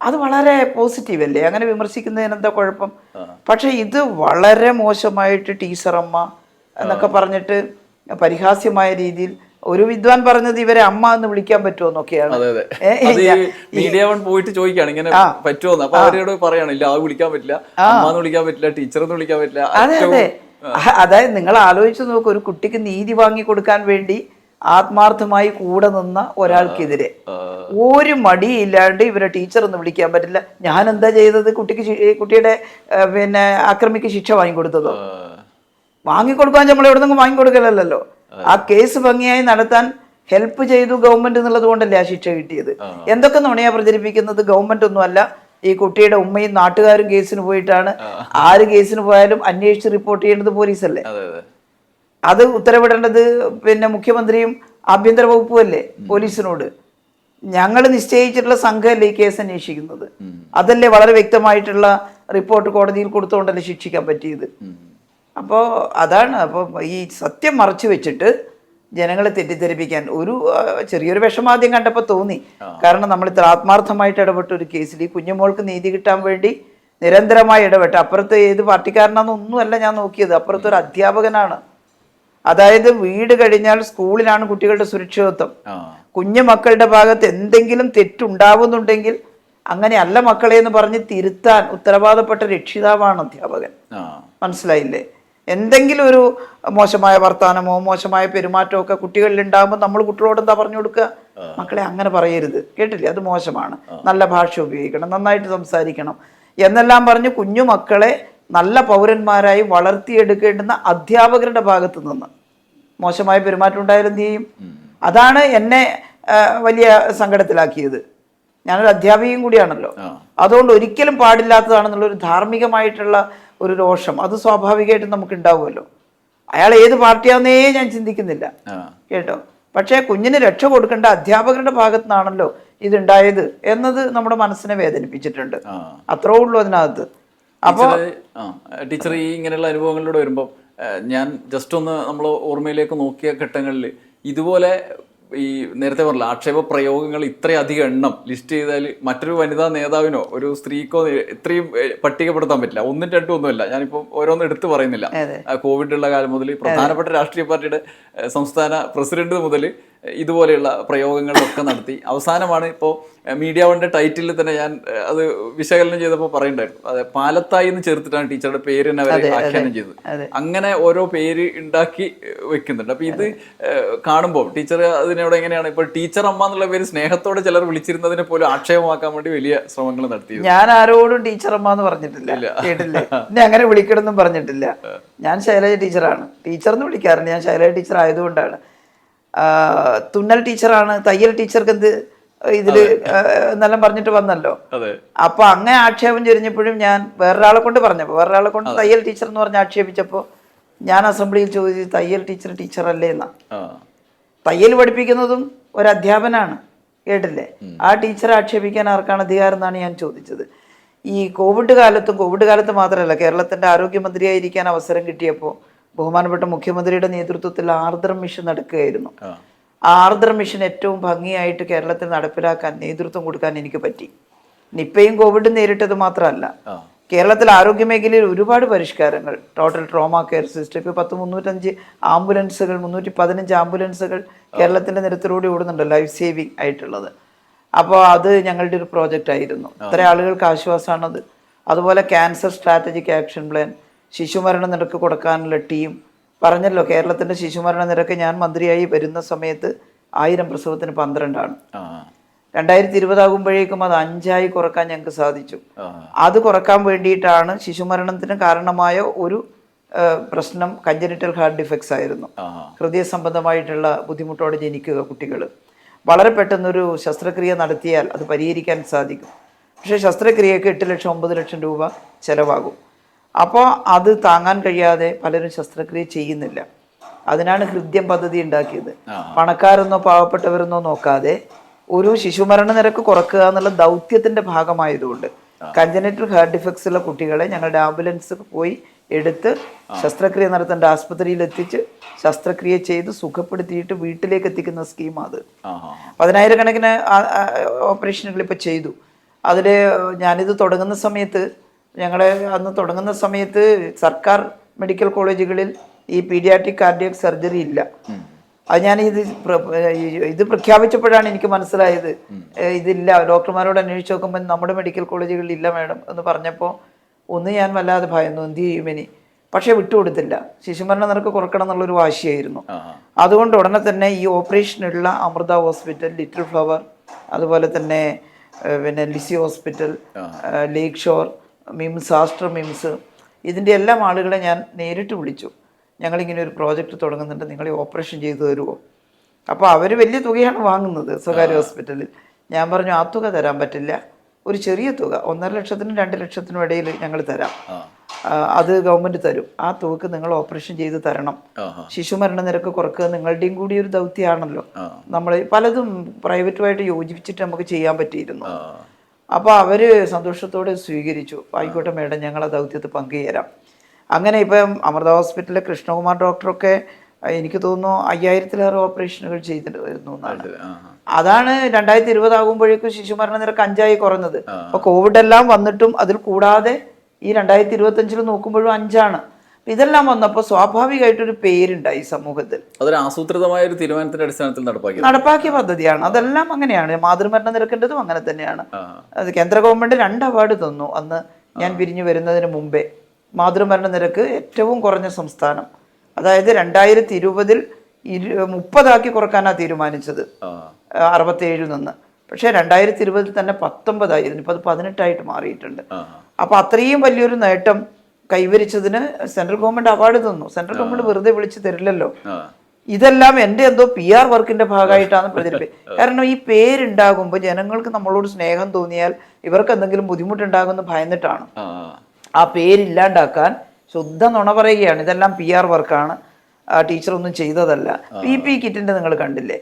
അത് വളരെ പോസിറ്റീവ് അല്ലേ, അങ്ങനെ വിമർശിക്കുന്നതിന് എന്താ കുഴപ്പം? പക്ഷെ ഇത് വളരെ മോശമായിട്ട് ടീച്ചറമ്മ എന്നൊക്കെ പറഞ്ഞിട്ട് പരിഹാസ്യമായ രീതിയിൽ ഒരു വിദ്വാൻ പറഞ്ഞത് ഇവരെ അമ്മ എന്ന് വിളിക്കാൻ പറ്റുമോ എന്നൊക്കെയാണ്. മീഡിയ വൺ പോയിട്ട് ചോദിക്കുകയാണ് ഇങ്ങനെ പറ്റുമോന്ന്, അപ്പൊ അവരോട് പറയാണ് ഇല്ല അത് വിളിക്കാൻ പറ്റില്ല, അമ്മ എന്ന് വിളിക്കാൻ പറ്റില്ല, ടീച്ചർ എന്ന് വിളിക്കാൻ പറ്റില്ല. അതെ അതെ, അതായത് നിങ്ങൾ ആലോചിച്ച് നോക്ക്, ഒരു കുട്ടിക്ക് നീതി വാങ്ങി കൊടുക്കാൻ വേണ്ടി ആത്മാർത്ഥമായി കൂടെ നിന്ന ഒരാൾക്കെതിരെ ഒരു മടിയില്ലാണ്ട് ഇവരെ ടീച്ചർ എന്ന് വിളിക്കാൻ പറ്റില്ല. ഞാൻ എന്താ ചെയ്തത്? കുട്ടിയുടെ പിന്നെ അക്രമിക്ക് ശിക്ഷ വാങ്ങിക്കൊടുത്തതോ? വാങ്ങിക്കൊടുക്കാൻ നമ്മൾ എവിടെ നിന്ന് വാങ്ങിക്കൊടുക്കലല്ലോ. ആ കേസ് ഭംഗിയായി നടത്താൻ ഹെൽപ്പ് ചെയ്തു ഗവൺമെന്റ് എന്നുള്ളത് കൊണ്ടല്ലേ ആ ശിക്ഷ കിട്ടിയത്. എന്തൊക്കെ നുണയാ പ്രചരിപ്പിക്കുന്നത്? ഗവൺമെന്റ് ഒന്നുമല്ല, ഈ കുട്ടിയുടെ ഉമ്മയും നാട്ടുകാരും കേസിന് പോയിട്ടാണ്. ആര് കേസിന് പോയാലും അന്വേഷിച്ച് റിപ്പോർട്ട് ചെയ്യേണ്ടത് പോലീസല്ലേ. അത് ഉത്തരവിടേണ്ടത് പിന്നെ മുഖ്യമന്ത്രിയും ആഭ്യന്തര വകുപ്പും അല്ലേ പോലീസിനോട്. ഞങ്ങൾ നിശ്ചയിച്ചിട്ടുള്ള സംഘമല്ലേ ഈ കേസ് അന്വേഷിക്കുന്നത്. അതല്ലേ വളരെ വ്യക്തമായിട്ടുള്ള റിപ്പോർട്ട് കോടതിയിൽ കൊടുത്തുകൊണ്ടല്ലേ ശിക്ഷിക്കാൻ പറ്റിയത്. അപ്പോൾ അതാണ്. അപ്പോൾ ഈ സത്യം മറച്ചു വെച്ചിട്ട് ജനങ്ങളെ തെറ്റിദ്ധരിപ്പിക്കാൻ ഒരു ചെറിയൊരു വിഷമാദ്യം കണ്ടപ്പോൾ തോന്നി. കാരണം നമ്മൾ ഇത്ര ആത്മാർത്ഥമായിട്ട് ഇടപെട്ട ഒരു കേസിൽ ഈ കുഞ്ഞുമോൾക്ക് നീതി കിട്ടാൻ വേണ്ടി നിരന്തരമായി ഇടപെട്ട്, അപ്പുറത്ത് ഏത് പാർട്ടിക്കാരനാണെന്നൊന്നുമല്ല ഞാൻ നോക്കിയത്, അപ്പുറത്തൊരു അധ്യാപകനാണ്. അതായത് വീട് കഴിഞ്ഞാൽ സ്കൂളിലാണ് കുട്ടികളുടെ സുരക്ഷിതത്വം. കുഞ്ഞു മക്കളുടെ ഭാഗത്ത് എന്തെങ്കിലും തെറ്റുണ്ടാവുന്നുണ്ടെങ്കിൽ അങ്ങനെയല്ല മക്കളെ എന്ന് പറഞ്ഞ് തിരുത്താൻ ഉത്തരവാദപ്പെട്ട രക്ഷിതാവാണ് അധ്യാപകൻ. മനസ്സിലായില്ലേ? എന്തെങ്കിലും ഒരു മോശമായ വർത്താനമോ മോശമായ പെരുമാറ്റമോ ഒക്കെ കുട്ടികളിൽ ഉണ്ടാകുമ്പോൾ നമ്മൾ കുട്ടികളോട് എന്താ പറഞ്ഞു കൊടുക്കുക? മക്കളെ അങ്ങനെ പറയരുത്, കേട്ടില്ലേ, അത് മോശമാണ്, നല്ല ഭാഷ ഉപയോഗിക്കണം, നന്നായിട്ട് സംസാരിക്കണം എന്നെല്ലാം പറഞ്ഞ് കുഞ്ഞു മക്കളെ നല്ല പൗരന്മാരായി വളർത്തിയെടുക്കേണ്ടുന്ന അധ്യാപകരുടെ ഭാഗത്ത് നിന്ന് മോശമായ പെരുമാറ്റം ഉണ്ടായാലും എന്ത് ചെയ്യും? അതാണ് എന്നെ വലിയ സങ്കടത്തിലാക്കിയത്. ഞാനൊരു അധ്യാപികയും കൂടിയാണല്ലോ. അതുകൊണ്ട് ഒരിക്കലും പാടില്ലാത്തതാണെന്നുള്ള ഒരു ധാർമ്മികമായിട്ടുള്ള ഒരു രോഷം അത് സ്വാഭാവികമായിട്ടും നമുക്ക് ഉണ്ടാവുമല്ലോ. അയാൾ ഏത് പാർട്ടിയാണെന്നേ ഞാൻ ചിന്തിക്കുന്നില്ല, കേട്ടോ. പക്ഷേ കുഞ്ഞിന് രക്ഷ കൊടുക്കേണ്ട അധ്യാപകരുടെ ഭാഗത്തു നിന്നാണല്ലോ ഇതുണ്ടായത് എന്നത് നമ്മുടെ മനസ്സിനെ വേദനിപ്പിച്ചിട്ടുണ്ട്. അത്രേ ഉള്ളൂ അതിനകത്ത്. അപ്പോൾ ടീച്ചർ ഈ ഇങ്ങനെയുള്ള അനുഭവങ്ങളിലൂടെ വരുമ്പോൾ ഞാൻ ജസ്റ്റ് ഒന്ന് നമ്മൾ ഓർമ്മയിലേക്ക് നോക്കിയ ഘട്ടങ്ങളിൽ ഇതുപോലെ ഈ നേരത്തെ പറഞ്ഞില്ല ആക്ഷേപ പ്രയോഗങ്ങൾ ഇത്രയധികം എണ്ണം ലിസ്റ്റ് ചെയ്താൽ മറ്റൊരു വനിതാ നേതാവിനോ ഒരു സ്ത്രീക്കോ ഇത്രയും പട്ടികപ്പെടുത്താൻ പറ്റില്ല. ഒന്നും രണ്ടും ഒന്നുമല്ല, ഞാനിപ്പോൾ ഓരോന്നും എടുത്തു പറയുന്നില്ല. കോവിഡ് ഉള്ള കാലം മുതൽ പ്രധാനപ്പെട്ട രാഷ്ട്രീയ പാർട്ടിയുടെ സംസ്ഥാന പ്രസിഡന്റ് മുതൽ ഇതുപോലെയുള്ള പ്രയോഗങ്ങളൊക്കെ നടത്തി അവസാനമാണ് ഇപ്പോൾ മീഡിയ വണ്ണിന്റെ ടൈറ്റിലിൽ തന്നെ ഞാൻ അത് വിശകലനം ചെയ്തപ്പോൾ പറയുന്നുണ്ടായിരുന്നു, അതെ പാലത്തായി എന്ന് ചേർത്തിട്ടാണ് ടീച്ചറുടെ പേര് തന്നെ അവർ ആഖ്യാനം ചെയ്തത്. അങ്ങനെ ഓരോ പേര് ഉണ്ടാക്കി വെക്കുന്നുണ്ട്. അപ്പൊ ഇത് കാണുമ്പോൾ ടീച്ചർ അതിനോട് എങ്ങനെയാണ് ഇപ്പോൾ ടീച്ചർ അമ്മ എന്നുള്ള പേര് സ്നേഹത്തോടെ ചിലർ വിളിച്ചിരുന്നതിനെ പോലും ആക്ഷേപമാക്കാൻ വേണ്ടി വലിയ ശ്രമങ്ങൾ നടത്തി. ഞാൻ ആരോടും ടീച്ചർ അമ്മ എന്ന് പറഞ്ഞിട്ടില്ല, കേട്ടില്ലേ, എന്നെ അങ്ങനെ വിളിക്കണമെന്നും പറഞ്ഞിട്ടില്ല. ഞാൻ ശൈലജ ടീച്ചറാണ്, ടീച്ചർ എന്ന് വിളിക്കാറുണ്ട്. ഞാൻ ശൈലജ ടീച്ചർ ആയതുകൊണ്ടാണ്. തുന്നൽ ടീച്ചറാണ്, തയ്യൽ ടീച്ചർക്ക് എന്ത് ഇതില് എന്നെല്ലാം പറഞ്ഞിട്ട് വന്നല്ലോ. അപ്പൊ അങ്ങനെ ആക്ഷേപം ചൊരിഞ്ഞപ്പോഴും ഞാൻ വേറൊരാളെ കൊണ്ട് പറഞ്ഞപ്പോ, വേറൊരാളെ കൊണ്ട് തയ്യൽ ടീച്ചർ എന്ന് പറഞ്ഞ് ആക്ഷേപിച്ചപ്പോ ഞാൻ അസംബ്ലിയിൽ ചോദിച്ചു, തയ്യൽ ടീച്ചർ അല്ലേ എന്നാ. തയ്യൽ പഠിപ്പിക്കുന്നതും ഒരു അധ്യാപനാണ്, കേട്ടില്ലേ. ആ ടീച്ചറെ ആക്ഷേപിക്കാൻ ആർക്കാണ് അധികാരം എന്നാണ് ഞാൻ ചോദിച്ചത്. ഈ കോവിഡ് കാലത്ത് മാത്രമല്ല, കേരളത്തിന്റെ ആരോഗ്യമന്ത്രിയായിരിക്കാൻ അവസരം കിട്ടിയപ്പോൾ ബഹുമാനപ്പെട്ട മുഖ്യമന്ത്രിയുടെ നേതൃത്വത്തിൽ ആർദ്രം മിഷൻ നടക്കുകയായിരുന്നു. ആ ആർദ്രം മിഷൻ ഏറ്റവും ഭംഗിയായിട്ട് കേരളത്തിൽ നടപ്പിലാക്കാൻ നേതൃത്വം കൊടുക്കാൻ എനിക്ക് പറ്റി. നിപ്പയും കോവിഡും നേരിട്ടത് മാത്രമല്ല, കേരളത്തിൽ ആരോഗ്യ മേഖലയിൽ ഒരുപാട് പരിഷ്കാരങ്ങൾ, ടോട്ടൽ ട്രോമ കെയർ സിസ്റ്റം, ഇപ്പോൾ 315 ആംബുലൻസുകൾ കേരളത്തിൻ്റെ നിരത്തിലൂടെ ഓടുന്നുണ്ട്, ലൈഫ് സേവിങ് ആയിട്ടുള്ളത്. അപ്പോൾ അത് ഞങ്ങളുടെ ഒരു പ്രോജക്റ്റ് ആയിരുന്നു. ഇത്ര ആളുകൾക്ക് ആശ്വാസമാണത്. അതുപോലെ ക്യാൻസർ സ്ട്രാറ്റജിക് ആക്ഷൻ പ്ലാൻ, ശിശുമരണ നിരക്ക് കൊടുക്കാനുള്ള ടീം. പറഞ്ഞല്ലോ, കേരളത്തിൻ്റെ ശിശുമരണ നിരക്ക് ഞാൻ മന്ത്രിയായി വരുന്ന സമയത്ത് 1000 പ്രസവത്തിന് 12 ആണ്. 2020 ആകുമ്പോഴേക്കും അത് 5 കുറക്കാൻ ഞങ്ങൾക്ക് സാധിച്ചു. അത് കുറക്കാൻ വേണ്ടിയിട്ടാണ് ശിശുമരണത്തിന് കാരണമായ ഒരു പ്രശ്നം കഞ്ചനിറ്റൽ ഹാർട്ട് ഡിഫക്ട്സ് ആയിരുന്നു. ഹൃദയ സംബന്ധമായിട്ടുള്ള ബുദ്ധിമുട്ടോടെ ജനിക്കുക കുട്ടികൾ. വളരെ പെട്ടെന്നൊരു ശസ്ത്രക്രിയ നടത്തിയാൽ അത് പരിഹരിക്കാൻ സാധിക്കും. പക്ഷേ ശസ്ത്രക്രിയക്ക് 8 ലക്ഷം 9 ലക്ഷം രൂപ ചിലവാകും. അപ്പോൾ അത് താങ്ങാൻ കഴിയാതെ പലരും ശസ്ത്രക്രിയ ചെയ്യുന്നില്ല. അതിനാണ് ഹൃദ്യം പദ്ധതി ഉണ്ടാക്കിയത്. പണക്കാരെന്നോ പാവപ്പെട്ടവരെന്നോ നോക്കാതെ ഒരു ശിശുമരണ നിരക്ക് കുറക്കുക എന്നുള്ള ദൗത്യത്തിൻ്റെ ഭാഗമായതുകൊണ്ട് കൺജനറ്റൽ ഹാർട്ട് ഡിഫക്ട്സ് ഉള്ള കുട്ടികളെ ഞങ്ങളുടെ ആംബുലൻസ് പോയി എടുത്ത് ശസ്ത്രക്രിയ നടത്തേണ്ട ആസ്പത്രിയിൽ എത്തിച്ച് ശസ്ത്രക്രിയ ചെയ്ത് സുഖപ്പെടുത്തിയിട്ട് വീട്ടിലേക്ക് എത്തിക്കുന്ന സ്കീം അത്. 10,000-കണക്കിന് ഓപ്പറേഷനുകൾ ഇപ്പോൾ ചെയ്തു. അതിൽ ഞാനിത് തുടങ്ങുന്ന സമയത്ത് അന്ന് തുടങ്ങുന്ന സമയത്ത് സർക്കാർ മെഡിക്കൽ കോളേജുകളിൽ ഈ പീഡിയാട്രിക് കാർഡിയക് സർജറി ഇല്ല. അത് ഞാൻ ഇത് പ്രഖ്യാപിച്ചപ്പോഴാണ് എനിക്ക് മനസ്സിലായത് ഇതില്ല. ഡോക്ടർമാരോട് അന്വേഷിച്ച് നോക്കുമ്പോൾ നമ്മുടെ മെഡിക്കൽ കോളേജുകളിൽ ഇല്ല മാഡം എന്ന് പറഞ്ഞപ്പോൾ ഞാൻ വല്ലാതെ ഭയന്നു, എന്ത് ചെയ്യും ഇനി. പക്ഷേ വിട്ടുകൊടുത്തില്ല. ശിശുമരണ നിരക്ക് കുറക്കണം എന്നുള്ളൊരു വാശിയായിരുന്നു. അതുകൊണ്ട് ഉടനെ തന്നെ ഈ ഓപ്പറേഷനുള്ള അമൃത ഹോസ്പിറ്റൽ, ലിറ്റിൽ ഫ്ലവർ, അതുപോലെ തന്നെ പിന്നെ Lisie hospital, lakeshore, MIMS, Aster MIMS, ഇതിൻ്റെ എല്ലാം ആളുകളെ ഞാൻ നേരിട്ട് വിളിച്ചു. ഞങ്ങളിങ്ങനെ ഒരു പ്രോജക്റ്റ് തുടങ്ങുന്നുണ്ട്, നിങ്ങൾ ഈ ഓപ്പറേഷൻ ചെയ്തു തരുമോ? അപ്പോൾ അവർ വലിയ തുകയാണ് വാങ്ങുന്നത് സ്വകാര്യ ഹോസ്പിറ്റലിൽ. ഞാൻ പറഞ്ഞു ആ തുക തരാൻ പറ്റില്ല, ഒരു ചെറിയ തുക 1.5 ലക്ഷത്തിനും 2 ലക്ഷത്തിനും ഇടയിൽ ഞങ്ങൾ തരാം, അത് ഗവൺമെൻറ് തരും. ആ തുകക്ക് നിങ്ങൾ ഓപ്പറേഷൻ ചെയ്ത് തരണം. ശിശുമരണ നിരക്ക് കുറക്കുക നിങ്ങളുടെയും കൂടി ഒരു ദൗത്യമാണല്ലോ. നമ്മൾ പലതും പ്രൈവറ്റുമായിട്ട് യോജിപ്പിച്ചിട്ട് നമുക്ക് ചെയ്യാൻ പറ്റിയിരുന്നു. അപ്പോൾ അവർ സന്തോഷത്തോടെ സ്വീകരിച്ചു. ആയിക്കോട്ടെ മേഡം, ഞങ്ങൾ ആ ദൗത്യത്തിൽ പങ്കുചേരാം. അങ്ങനെ ഇപ്പം അമൃത ഹോസ്പിറ്റലിലെ കൃഷ്ണകുമാർ ഡോക്ടറൊക്കെ എനിക്ക് തോന്നുന്നു 5000-ലേറെ ഓപ്പറേഷനുകൾ ചെയ്തിട്ട് വരുന്നു എന്നാണ്. അതാണ് 2020 ആകുമ്പോഴേക്കും ശിശുമരണ നിരക്ക് 5 കുറഞ്ഞത്. അപ്പോൾ കോവിഡ് എല്ലാം വന്നിട്ടും അതിൽ കൂടാതെ ഈ 2025 നോക്കുമ്പോഴും 5. ഇതെല്ലാം വന്നപ്പോൾ സ്വാഭാവികമായിട്ടൊരു പേരുണ്ടായി സമൂഹത്തിൽ. അതൊരു ആസൂത്രിതമായ ഒരു തീരുമാനത്തിന്റെ അടിസ്ഥാനത്തിൽ നടപ്പാക്കിയ പദ്ധതിയാണ്. അതെല്ലാം അങ്ങനെയാണ്. മാതൃമരണ നിരക്കേണ്ടതും അങ്ങനെ തന്നെയാണ്. അത് കേന്ദ്ര ഗവൺമെന്റ് 2 അവാർഡ് തന്നു അന്ന് ഞാൻ പിരിഞ്ഞു വരുന്നതിന് മുമ്പേ. മാതൃമരണ നിരക്ക് ഏറ്റവും കുറഞ്ഞ സംസ്ഥാനം, അതായത് 2020 30 കുറക്കാനാണ് തീരുമാനിച്ചത് 67 നിന്ന്. പക്ഷേ 2020 തന്നെ 19 ആയിരുന്നു. ഇപ്പം അത് 18 മാറിയിട്ടുണ്ട്. അപ്പം അത്രയും വലിയൊരു നേട്ടം കൈവരിച്ചതിന് സെൻട്രൽ ഗവൺമെന്റ് അവാർഡ് തന്നു. സെൻട്രൽ ഗവൺമെന്റ് വെറുതെ വിളിച്ച് തരില്ലല്ലോ. ഇതെല്ലാം എൻ്റെ എന്തോ PR വർക്കിന്റെ ഭാഗമായിട്ടാണ് പ്രചരിപ്പിക്കുക. കാരണം ഈ പേരുണ്ടാകുമ്പോൾ ജനങ്ങൾക്ക് നമ്മളോട് സ്നേഹം തോന്നിയാൽ ഇവർക്ക് എന്തെങ്കിലും ബുദ്ധിമുട്ടുണ്ടാകുമെന്ന് ഭയന്നിട്ടാണ്. ആ പേരില്ലാണ്ടാക്കാൻ ശുദ്ധ നുണ പറയുകയാണ്. ഇതെല്ലാം PR വർക്കാണ്, ടീച്ചറൊന്നും ചെയ്തതല്ല. PP കിറ്റിന്റെ നിങ്ങൾ കണ്ടില്ലേ?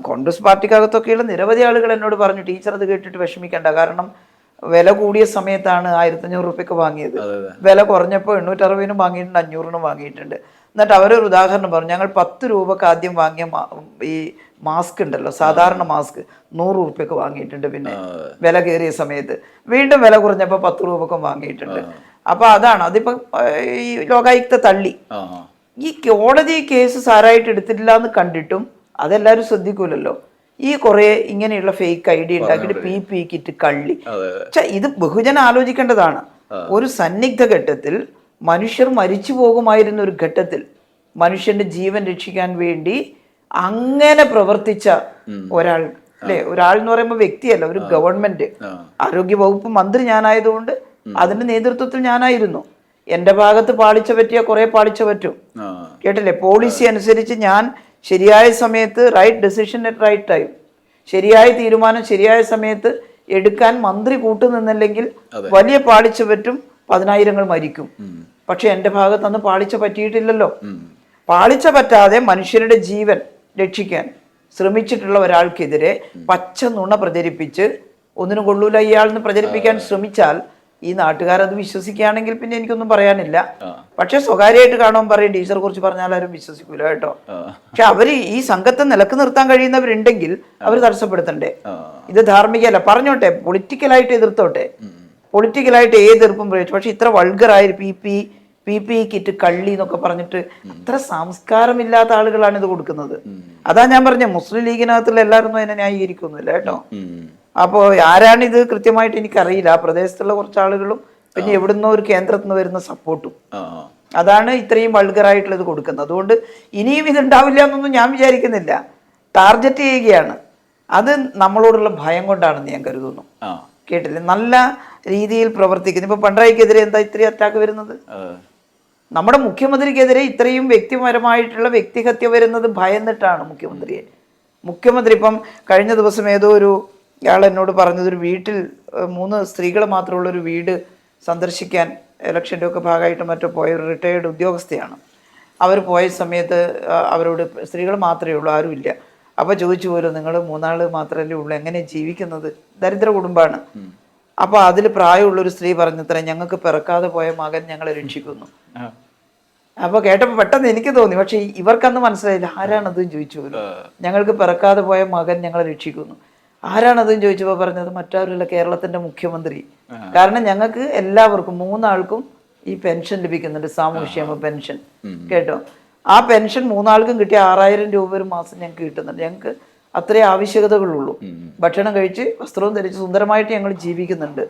കോൺഗ്രസ് പാർട്ടിക്കകത്തൊക്കെയുള്ള നിരവധി ആളുകൾ എന്നോട് പറഞ്ഞു, ടീച്ചർ അത് കേട്ടിട്ട് വിഷമിക്കണ്ട, കാരണം വില കൂടിയ സമയത്താണ് 1500 രൂപയ്ക്ക് വാങ്ങിയത്, വില കുറഞ്ഞപ്പോൾ 860 വാങ്ങിയിട്ടുണ്ട്, 500 വാങ്ങിയിട്ടുണ്ട്. എന്നിട്ട് അവരൊരു ഉദാഹരണം പറഞ്ഞു, ഞങ്ങൾ 10 രൂപക്ക് ആദ്യം വാങ്ങിയ ഈ മാസ്ക് ഉണ്ടല്ലോ, സാധാരണ മാസ്ക് 100 രൂപയ്ക്ക് വാങ്ങിയിട്ടുണ്ട്, പിന്നെ വില കയറിയ സമയത്ത് വീണ്ടും വില കുറഞ്ഞപ്പോൾ 10 രൂപക്കും വാങ്ങിയിട്ടുണ്ട്. അപ്പൊ അതാണ്, അതിപ്പോ ഈ ലോകായുക്ത തള്ളി. ഈ കോടതി കേസ് സാരായിട്ട് എടുത്തിട്ടില്ല എന്ന് കണ്ടിട്ടും അതെല്ലാവരും ശ്രദ്ധിക്കൂലല്ലോ. ഈ കുറെ ഇങ്ങനെയുള്ള ഫേക്ക് ID ഉണ്ടാക്കിയിട്ട് PP കിറ്റ് കള്ളി. ഇത് ബഹുജനം ആലോചിക്കേണ്ടതാണ്. ഒരു സന്നിഗ്ധ ഘട്ടത്തിൽ മനുഷ്യർ മരിച്ചു പോകുമായിരുന്ന ഒരു ഘട്ടത്തിൽ മനുഷ്യന്റെ ജീവൻ രക്ഷിക്കാൻ വേണ്ടി അങ്ങനെ പ്രവർത്തിച്ച ഒരാൾ, അല്ലെ? ഒരാൾ എന്ന് പറയുമ്പോൾ വ്യക്തിയല്ല, ഒരു ഗവൺമെന്റ്. ആരോഗ്യ വകുപ്പ് മന്ത്രി ഞാനായതുകൊണ്ട് അതിന്റെ നേതൃത്വത്തിൽ ഞാനായിരുന്നു. എന്റെ ഭാഗത്ത് പാളിച്ച പറ്റിയ കുറെ പാളിച്ച പറ്റും, കേട്ടില്ലേ? പോളിസി അനുസരിച്ച് ഞാൻ ശരിയായ സമയത്ത് right decision at right time, ശരിയായ തീരുമാനം ശരിയായ സമയത്ത് എടുക്കാൻ മന്ത്രി കൂട്ടുനിന്നില്ലെങ്കിൽ വലിയ പാളിച്ച പറ്റും, 10,000 മരിക്കും. പക്ഷെ എൻ്റെ ഭാഗത്ത് അന്ന് പാളിച്ച പറ്റിയിട്ടില്ലല്ലോ. പാളിച്ച പറ്റാതെ മനുഷ്യരുടെ ജീവൻ രക്ഷിക്കാൻ ശ്രമിച്ചിട്ടുള്ള ഒരാൾക്കെതിരെ പച്ച നുണ പ്രചരിപ്പിച്ച് ഒന്നിനും കൊള്ളൂല ഇയാളെന്ന് പ്രചരിപ്പിക്കാൻ ശ്രമിച്ചാൽ ഈ നാട്ടുകാരത് വിശ്വസിക്കുകയാണെങ്കിൽ പിന്നെ എനിക്കൊന്നും പറയാനില്ല. പക്ഷെ സ്വകാര്യമായിട്ട് കാണുമ്പോൾ പറയും ടീച്ചറെ കുറിച്ച് പറഞ്ഞാൽ ആരും വിശ്വസിക്കൂല കേട്ടോ. പക്ഷെ അവര് ഈ സംഘത്തെ നിലക്ക് നിർത്താൻ കഴിയുന്നവരുണ്ടെങ്കിൽ അവർ തടസ്സപ്പെടുത്തണ്ടേ? ഇത് ധാർമ്മികമല്ല. പറഞ്ഞോട്ടെ, പൊളിറ്റിക്കലായിട്ട് എതിർത്തോട്ടെ, പൊളിറ്റിക്കലായിട്ട് ഏത് എതിർപ്പും പ്രയോഗിച്ചു. പക്ഷെ ഇത്ര വൾഗറായി PP കിറ്റ് കള്ളി എന്നൊക്കെ പറഞ്ഞിട്ട് അത്ര സംസ്കാരമില്ലാത്ത ആളുകളാണ് ഇത് കൊടുക്കുന്നത്. അതാ ഞാൻ പറഞ്ഞ മുസ്ലിം ലീഗിനകത്തുള്ള എല്ലാവരും അതിനെ ന്യായീകരിക്കുന്നില്ല കേട്ടോ. അപ്പോൾ ആരാണിത് കൃത്യമായിട്ട് എനിക്കറിയില്ല. ആ പ്രദേശത്തുള്ള കുറച്ച് ആളുകളും പിന്നെ എവിടുന്നോ ഒരു കേന്ദ്രത്തിൽ നിന്ന് വരുന്ന സപ്പോർട്ടും, അതാണ് ഇത്രയും വൾഗറായിട്ടുള്ളത് കൊടുക്കുന്നത്. അതുകൊണ്ട് ഇനിയും ഇതുണ്ടാവില്ല എന്നൊന്നും ഞാൻ വിചാരിക്കുന്നില്ല. ടാർഗറ്റ് ചെയ്യുകയാണ്. അത് നമ്മളോടുള്ള ഭയം കൊണ്ടാണെന്ന് ഞാൻ കരുതുന്നു. കേട്ടില്ലേ? നല്ല രീതിയിൽ പ്രവർത്തിക്കുന്നു. ഇപ്പൊ പിണറായിക്കെതിരെ എന്താ ഇത്രയും അറ്റാക്ക് വരുന്നത്? നമ്മുടെ മുഖ്യമന്ത്രിക്കെതിരെ ഇത്രയും വ്യക്തിപരമായിട്ടുള്ള വ്യക്തിഹത്യ വരുന്നത് ഭയന്നിട്ടാണ് മുഖ്യമന്ത്രി ഇപ്പം കഴിഞ്ഞ ദിവസം ഏതോ ഒരു ഇയാൾ എന്നോട് പറഞ്ഞത്, ഒരു വീട്ടിൽ 3 സ്ത്രീകൾ മാത്രമുള്ളൊരു വീട് സന്ദർശിക്കാൻ ഇലക്ഷൻ്റെ ഒക്കെ ഭാഗമായിട്ട് മറ്റോ പോയ ഒരു റിട്ടയേർഡ് ഉദ്യോഗസ്ഥയാണ്. അവർ പോയ സമയത്ത് അവരോട് സ്ത്രീകൾ മാത്രമേ ഉള്ളൂ, ആരുമില്ല. അപ്പോൾ ചോദിച്ചു പോലും, നിങ്ങൾ 3 ആൾ മാത്രമല്ലേ ഉള്ളൂ, എങ്ങനെ ജീവിക്കുന്നത്? ദരിദ്ര കുടുംബമാണ്. അപ്പോൾ അതിൽ പ്രായമുള്ളൊരു സ്ത്രീ പറഞ്ഞത്രേ, ഞങ്ങൾക്ക് പിറക്കാതെ പോയ മകൻ ഞങ്ങളെ രക്ഷിക്കുന്നു. അപ്പോൾ കേട്ടപ്പോൾ പെട്ടെന്ന് എനിക്ക് തോന്നി, പക്ഷെ ഇവർക്കന്ന് മനസ്സിലായില്ല ആരാണതെന്ന് ചോദിച്ചു. ഞങ്ങൾക്ക് പിറക്കാതെ പോയ മകൻ ഞങ്ങളെ രക്ഷിക്കുന്നു. ആരാണതെന്ന് ചോദിച്ചപ്പോൾ പറഞ്ഞത് മറ്റാരുമില്ല, കേരളത്തിന്റെ മുഖ്യമന്ത്രി. കാരണം ഞങ്ങൾക്ക് എല്ലാവർക്കും 3 ആൾക്കും ഈ പെൻഷൻ ലഭിക്കുന്നുണ്ട്, സാമൂഹ്യക്ഷേമ പെൻഷൻ. കേട്ടോ, ആ പെൻഷൻ 3 ആൾക്കും കിട്ടിയ 6000 രൂപ ഒരു മാസം ഞങ്ങൾക്ക് കിട്ടുന്നുണ്ട്. ഞങ്ങൾക്ക് അത്രേ ആവശ്യകതകളുള്ളൂ. ഭക്ഷണം കഴിച്ച് വസ്ത്രവും ധരിച്ച് സുന്ദരമായിട്ട് ഞങ്ങൾ ജീവിക്കുന്നുണ്ട്.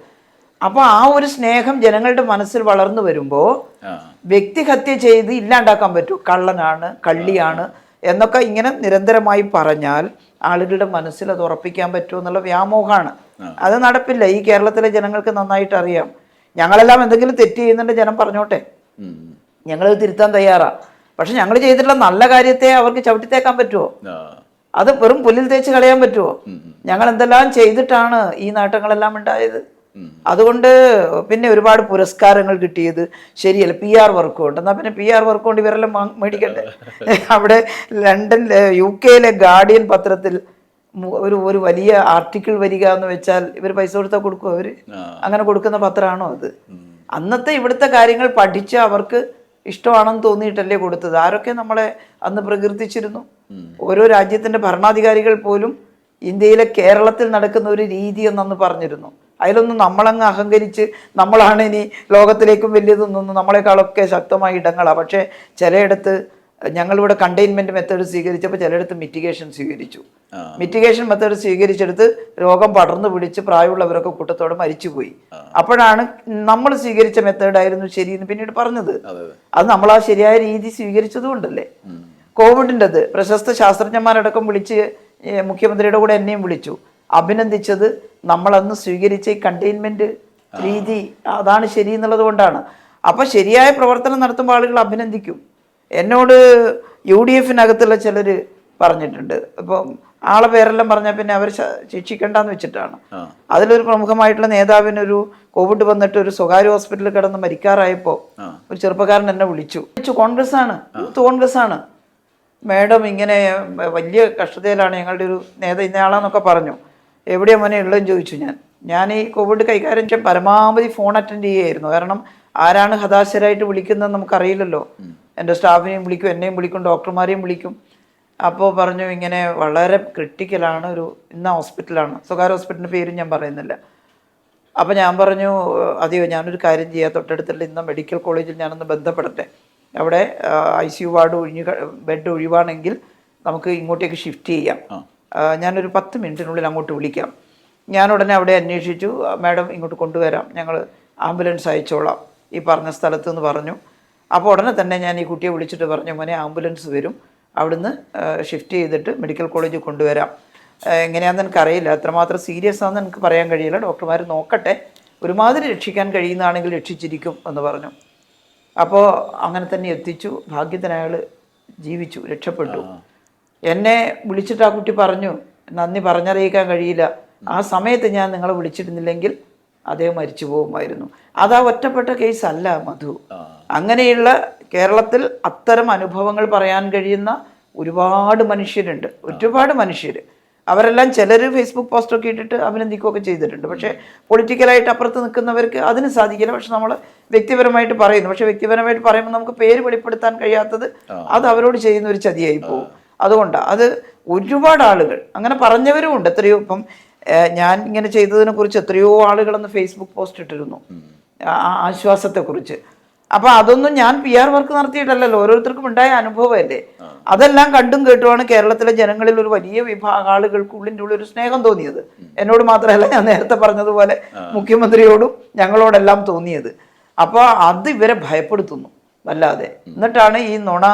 അപ്പൊ ആ ഒരു സ്നേഹം ജനങ്ങളുടെ മനസ്സിൽ വളർന്നു വരുമ്പോ വ്യക്തിഹത്യ ചെയ്ത് ഇല്ലാണ്ടാക്കാൻ പറ്റൂ, കള്ളനാണ്, കള്ളിയാണ് എന്നൊക്കെ ഇങ്ങനെ നിരന്തരമായി പറഞ്ഞാൽ ആളുകളുടെ മനസ്സിൽ അത് ഉറപ്പിക്കാൻ പറ്റുമോ എന്നുള്ള വ്യാമോഹമാണ്. അത് നടപ്പില്ല. ഈ കേരളത്തിലെ ജനങ്ങൾക്ക് നന്നായിട്ട് അറിയാം. ഞങ്ങളെല്ലാം എന്തെങ്കിലും തെറ്റ് ചെയ്യുന്നുണ്ട്, ജനം പറഞ്ഞോട്ടെ, ഞങ്ങളത് തിരുത്താൻ തയ്യാറാ. പക്ഷെ ഞങ്ങൾ ചെയ്തിട്ടുള്ള നല്ല കാര്യത്തെ അവർക്ക് ചവിട്ടിത്തേക്കാൻ പറ്റുമോ? അത് വെറും പുല്ലിൽ തേച്ച് കളയാൻ പറ്റുമോ? ഞങ്ങൾ എന്തെല്ലാം ചെയ്തിട്ടാണ് ഈ നേട്ടങ്ങളെല്ലാം ഉണ്ടായത്. അതുകൊണ്ട് പിന്നെ ഒരുപാട് പുരസ്കാരങ്ങൾ കിട്ടിയത് ശരിയല്ല. PR വർക്ക് കൊണ്ട്, എന്നാൽ പിന്നെ PR വർക്ക് കൊണ്ട് ഇവരെല്ലാം മേടിക്കട്ടെ. അവിടെ ലണ്ടൻ UK ഗാർഡിയൻ പത്രത്തിൽ ഒരു വലിയ ആർട്ടിക്കിൾ വരിക എന്ന് വെച്ചാൽ ഇവർ പൈസ കൊടുത്താൽ കൊടുക്കുമോ? അവര് അങ്ങനെ കൊടുക്കുന്ന പത്രമാണോ അത്? അന്നത്തെ ഇവിടുത്തെ കാര്യങ്ങൾ പഠിച്ച് അവർക്ക് ഇഷ്ടമാണെന്ന് തോന്നിയിട്ടല്ലേ കൊടുത്തത്. ആരൊക്കെ നമ്മളെ അന്ന് പ്രകീർത്തിച്ചിരുന്നു. ഓരോ രാജ്യത്തിന്റെ ഭരണാധികാരികൾ പോലും ഇന്ത്യയിലെ കേരളത്തിൽ നടക്കുന്ന ഒരു രീതി എന്നന്ന് പറഞ്ഞിരുന്നു. അതിലൊന്നും നമ്മളങ്ങ് അഹങ്കരിച്ച് നമ്മളാണ് ഇനി ലോകത്തിലേക്കും വലിയതെന്നൊന്നും, നമ്മളെക്കാളൊക്കെ ശക്തമായ ഇടങ്ങളാണ്. പക്ഷേ ചിലയിടത്ത് ഞങ്ങളിവിടെ കണ്ടെയ്ൻമെന്റ് മെത്തേഡ് സ്വീകരിച്ചപ്പോൾ ചിലയിടത്ത് മിറ്റിഗേഷൻ സ്വീകരിച്ചു. മിറ്റിഗേഷൻ മെത്തേഡ് സ്വീകരിച്ചെടുത്ത് രോഗം പടർന്നു പിടിച്ച് പ്രായമുള്ളവരൊക്കെ കൂട്ടത്തോടെ മരിച്ചുപോയി. അപ്പോഴാണ് നമ്മൾ സ്വീകരിച്ച മെത്തേഡായിരുന്നു ശരിയെന്ന് പിന്നീട് പറഞ്ഞത്. അത് നമ്മൾ ആ ശരിയായ രീതി സ്വീകരിച്ചത് കൊണ്ടല്ലേ. കോവിഡിൻ്റെത് പ്രശസ്ത ശാസ്ത്രജ്ഞന്മാരടക്കം വിളിച്ച് മുഖ്യമന്ത്രിയുടെ കൂടെ എന്നെയും വിളിച്ചു അഭിനന്ദിച്ചത് നമ്മളന്ന് സ്വീകരിച്ച ഈ കണ്ടെയ്ൻമെന്റ് രീതി, അതാണ് ശരി എന്നുള്ളത് കൊണ്ടാണ്. അപ്പൊ ശരിയായ പ്രവർത്തനം നടത്തുമ്പോൾ ആളുകൾ അഭിനന്ദിക്കും. എന്നോട് UDF-നകത്തുള്ള ചിലർ പറഞ്ഞിട്ടുണ്ട്. ഇപ്പം ആളെ പേരെല്ലാം പറഞ്ഞാൽ പിന്നെ അവർ ശിക്ഷിക്കണ്ടെന്ന് വെച്ചിട്ടാണ്. അതിലൊരു പ്രമുഖമായിട്ടുള്ള നേതാവിനൊരു കോവിഡ് വന്നിട്ട് ഒരു സ്വകാര്യ ഹോസ്പിറ്റലിൽ കിടന്ന് മരിക്കാറായപ്പോൾ ഒരു ചെറുപ്പക്കാരൻ എന്നെ വിളിച്ചു. കോൺഗ്രസ് ആണ്, യൂത്ത് കോൺഗ്രസ് ആണ് മേഡം, ഇങ്ങനെ വലിയ കഷ്ടതയിലാണ് ഞങ്ങളുടെ ഒരു ഇന്നയാളാന്നൊക്കെ പറഞ്ഞു. എവിടെയാ മോനെ ഉള്ളതെന്ന് ചോദിച്ചു. ഞാൻ ഈ കോവിഡ് കൈകാര്യം ചെയ്യാൻ പരമാവധി ഫോൺ അറ്റൻഡ് ചെയ്യുമായിരുന്നു. കാരണം ആരാണ് ഹതാശരായിട്ട് വിളിക്കുന്നതെന്ന് നമുക്കറിയില്ലല്ലോ. എൻ്റെ സ്റ്റാഫിനെയും വിളിക്കും, എന്നെയും വിളിക്കും, ഡോക്ടർമാരെയും വിളിക്കും. അപ്പോൾ പറഞ്ഞു ഇങ്ങനെ വളരെ ക്രിട്ടിക്കലാണ്, ഇന്ന ഹോസ്പിറ്റലാണ്, സ്വകാര്യ ഹോസ്പിറ്റലിൻ്റെ പേരും ഞാൻ പറയുന്നില്ല. അപ്പോൾ ഞാൻ പറഞ്ഞു അതെയോ, ഞാനൊരു കാര്യം ചെയ്യാം, തൊട്ടടുത്തുള്ള ഇന്ന മെഡിക്കൽ കോളേജിൽ ഞാനൊന്ന് ബന്ധപ്പെടട്ടെ, അവിടെ ICU വാർഡ് ബെഡ് ഒഴിവാണെങ്കിൽ നമുക്ക് ഇങ്ങോട്ടേക്ക് ഷിഫ്റ്റ് ചെയ്യാം, ഞാനൊരു 10 മിനിറ്റിനുള്ളിൽ അങ്ങോട്ട് വിളിക്കാം. ഞാൻ ഉടനെ അവിടെ അന്വേഷിച്ചു, മാഡം ഇങ്ങോട്ട് കൊണ്ടുവരാം, ഞങ്ങൾ ആംബുലൻസ് അയച്ചോളാം ഈ പറഞ്ഞ സ്ഥലത്ത് എന്ന് പറഞ്ഞു. അപ്പോൾ ഉടനെ തന്നെ ഞാൻ ഈ കുട്ടിയെ വിളിച്ചിട്ട് പറഞ്ഞു, മോനെ ആംബുലൻസ് വരും, അവിടുന്ന് ഷിഫ്റ്റ് ചെയ്തിട്ട് മെഡിക്കൽ കോളേജിൽ കൊണ്ടുവരാം. എങ്ങനെയാണെന്ന് എനിക്കറിയില്ല, എത്രമാത്രം സീരിയസ് ആണെന്ന് എനിക്ക് പറയാൻ കഴിയില്ല, ഡോക്ടർമാർ നോക്കട്ടെ, ഒരുമാതിരി രക്ഷിക്കാൻ കഴിയുന്നതാണെങ്കിൽ രക്ഷിച്ചിരിക്കും എന്ന് പറഞ്ഞു. അപ്പോൾ അങ്ങനെ തന്നെ എത്തിച്ചു. ഭാഗ്യത്തിന് അയാൾ ജീവിച്ചു, രക്ഷപ്പെട്ടു. എന്നെ വിളിച്ചിട്ട് ആ കുട്ടി പറഞ്ഞു, നന്ദി പറഞ്ഞറിയിക്കാൻ കഴിയില്ല, ആ സമയത്ത് ഞാൻ നിങ്ങളെ വിളിച്ചിരുന്നില്ലെങ്കിൽ അദ്ദേഹം മരിച്ചു പോകുമായിരുന്നു. അതാ ഒറ്റപ്പെട്ട കേസ് അല്ല മധു. അങ്ങനെയുള്ള കേരളത്തിൽ അത്തരം അനുഭവങ്ങൾ പറയാൻ കഴിയുന്ന ഒരുപാട് മനുഷ്യരുണ്ട്, ഒരുപാട് മനുഷ്യർ. അവരെല്ലാം ചിലർ ഫേസ്ബുക്ക് പോസ്റ്റൊക്കെ ഇട്ടിട്ട് അഭിനന്ദിക്കുകയൊക്കെ ചെയ്തിട്ടുണ്ട്. പക്ഷേ പൊളിറ്റിക്കലായിട്ട് അപ്പുറത്ത് നിൽക്കുന്നവർക്ക് അതിന് സാധിക്കില്ല. പക്ഷെ നമ്മൾ വ്യക്തിപരമായിട്ട് പറയുന്നു. പക്ഷെ വ്യക്തിപരമായിട്ട് പറയുമ്പോൾ നമുക്ക് പേര് വെളിപ്പെടുത്താൻ കഴിയാത്തത് അത് അവരോട് ചെയ്യുന്ന ഒരു ചതിയായി പോകും. അതുകൊണ്ടാണ് അത് ഒരുപാട് ആളുകൾ അങ്ങനെ പറഞ്ഞവരും ഉണ്ട്. എത്രയോ ഇപ്പം ഞാൻ ഇങ്ങനെ ചെയ്തതിനെ കുറിച്ച് എത്രയോ ആളുകളൊന്ന് ഫേസ്ബുക്ക് പോസ്റ്റ് ഇട്ടിരുന്നു ആശ്വാസത്തെക്കുറിച്ച്. അപ്പൊ അതൊന്നും ഞാൻ PR വർക്ക് നടത്തിയിട്ടല്ലല്ലോ, ഓരോരുത്തർക്കും ഉണ്ടായ അനുഭവമല്ലേ. അതെല്ലാം കണ്ടും കേട്ടുമാണ് കേരളത്തിലെ ജനങ്ങളിൽ ഒരു വലിയ വിഭാഗം ആളുകൾക്ക് ഉള്ളിൻ്റെ ഉള്ളിൽ ഒരു സ്നേഹം തോന്നിയത്. എന്നോട് മാത്രമല്ല, ഞാൻ നേരത്തെ പറഞ്ഞതുപോലെ മുഖ്യമന്ത്രിയോടും ഞങ്ങളോടെല്ലാം തോന്നിയത്. അപ്പോൾ അത് ഇവരെ ഭയപ്പെടുത്തുന്നു വല്ലാതെ. എന്നിട്ടാണ് ഈ നുണ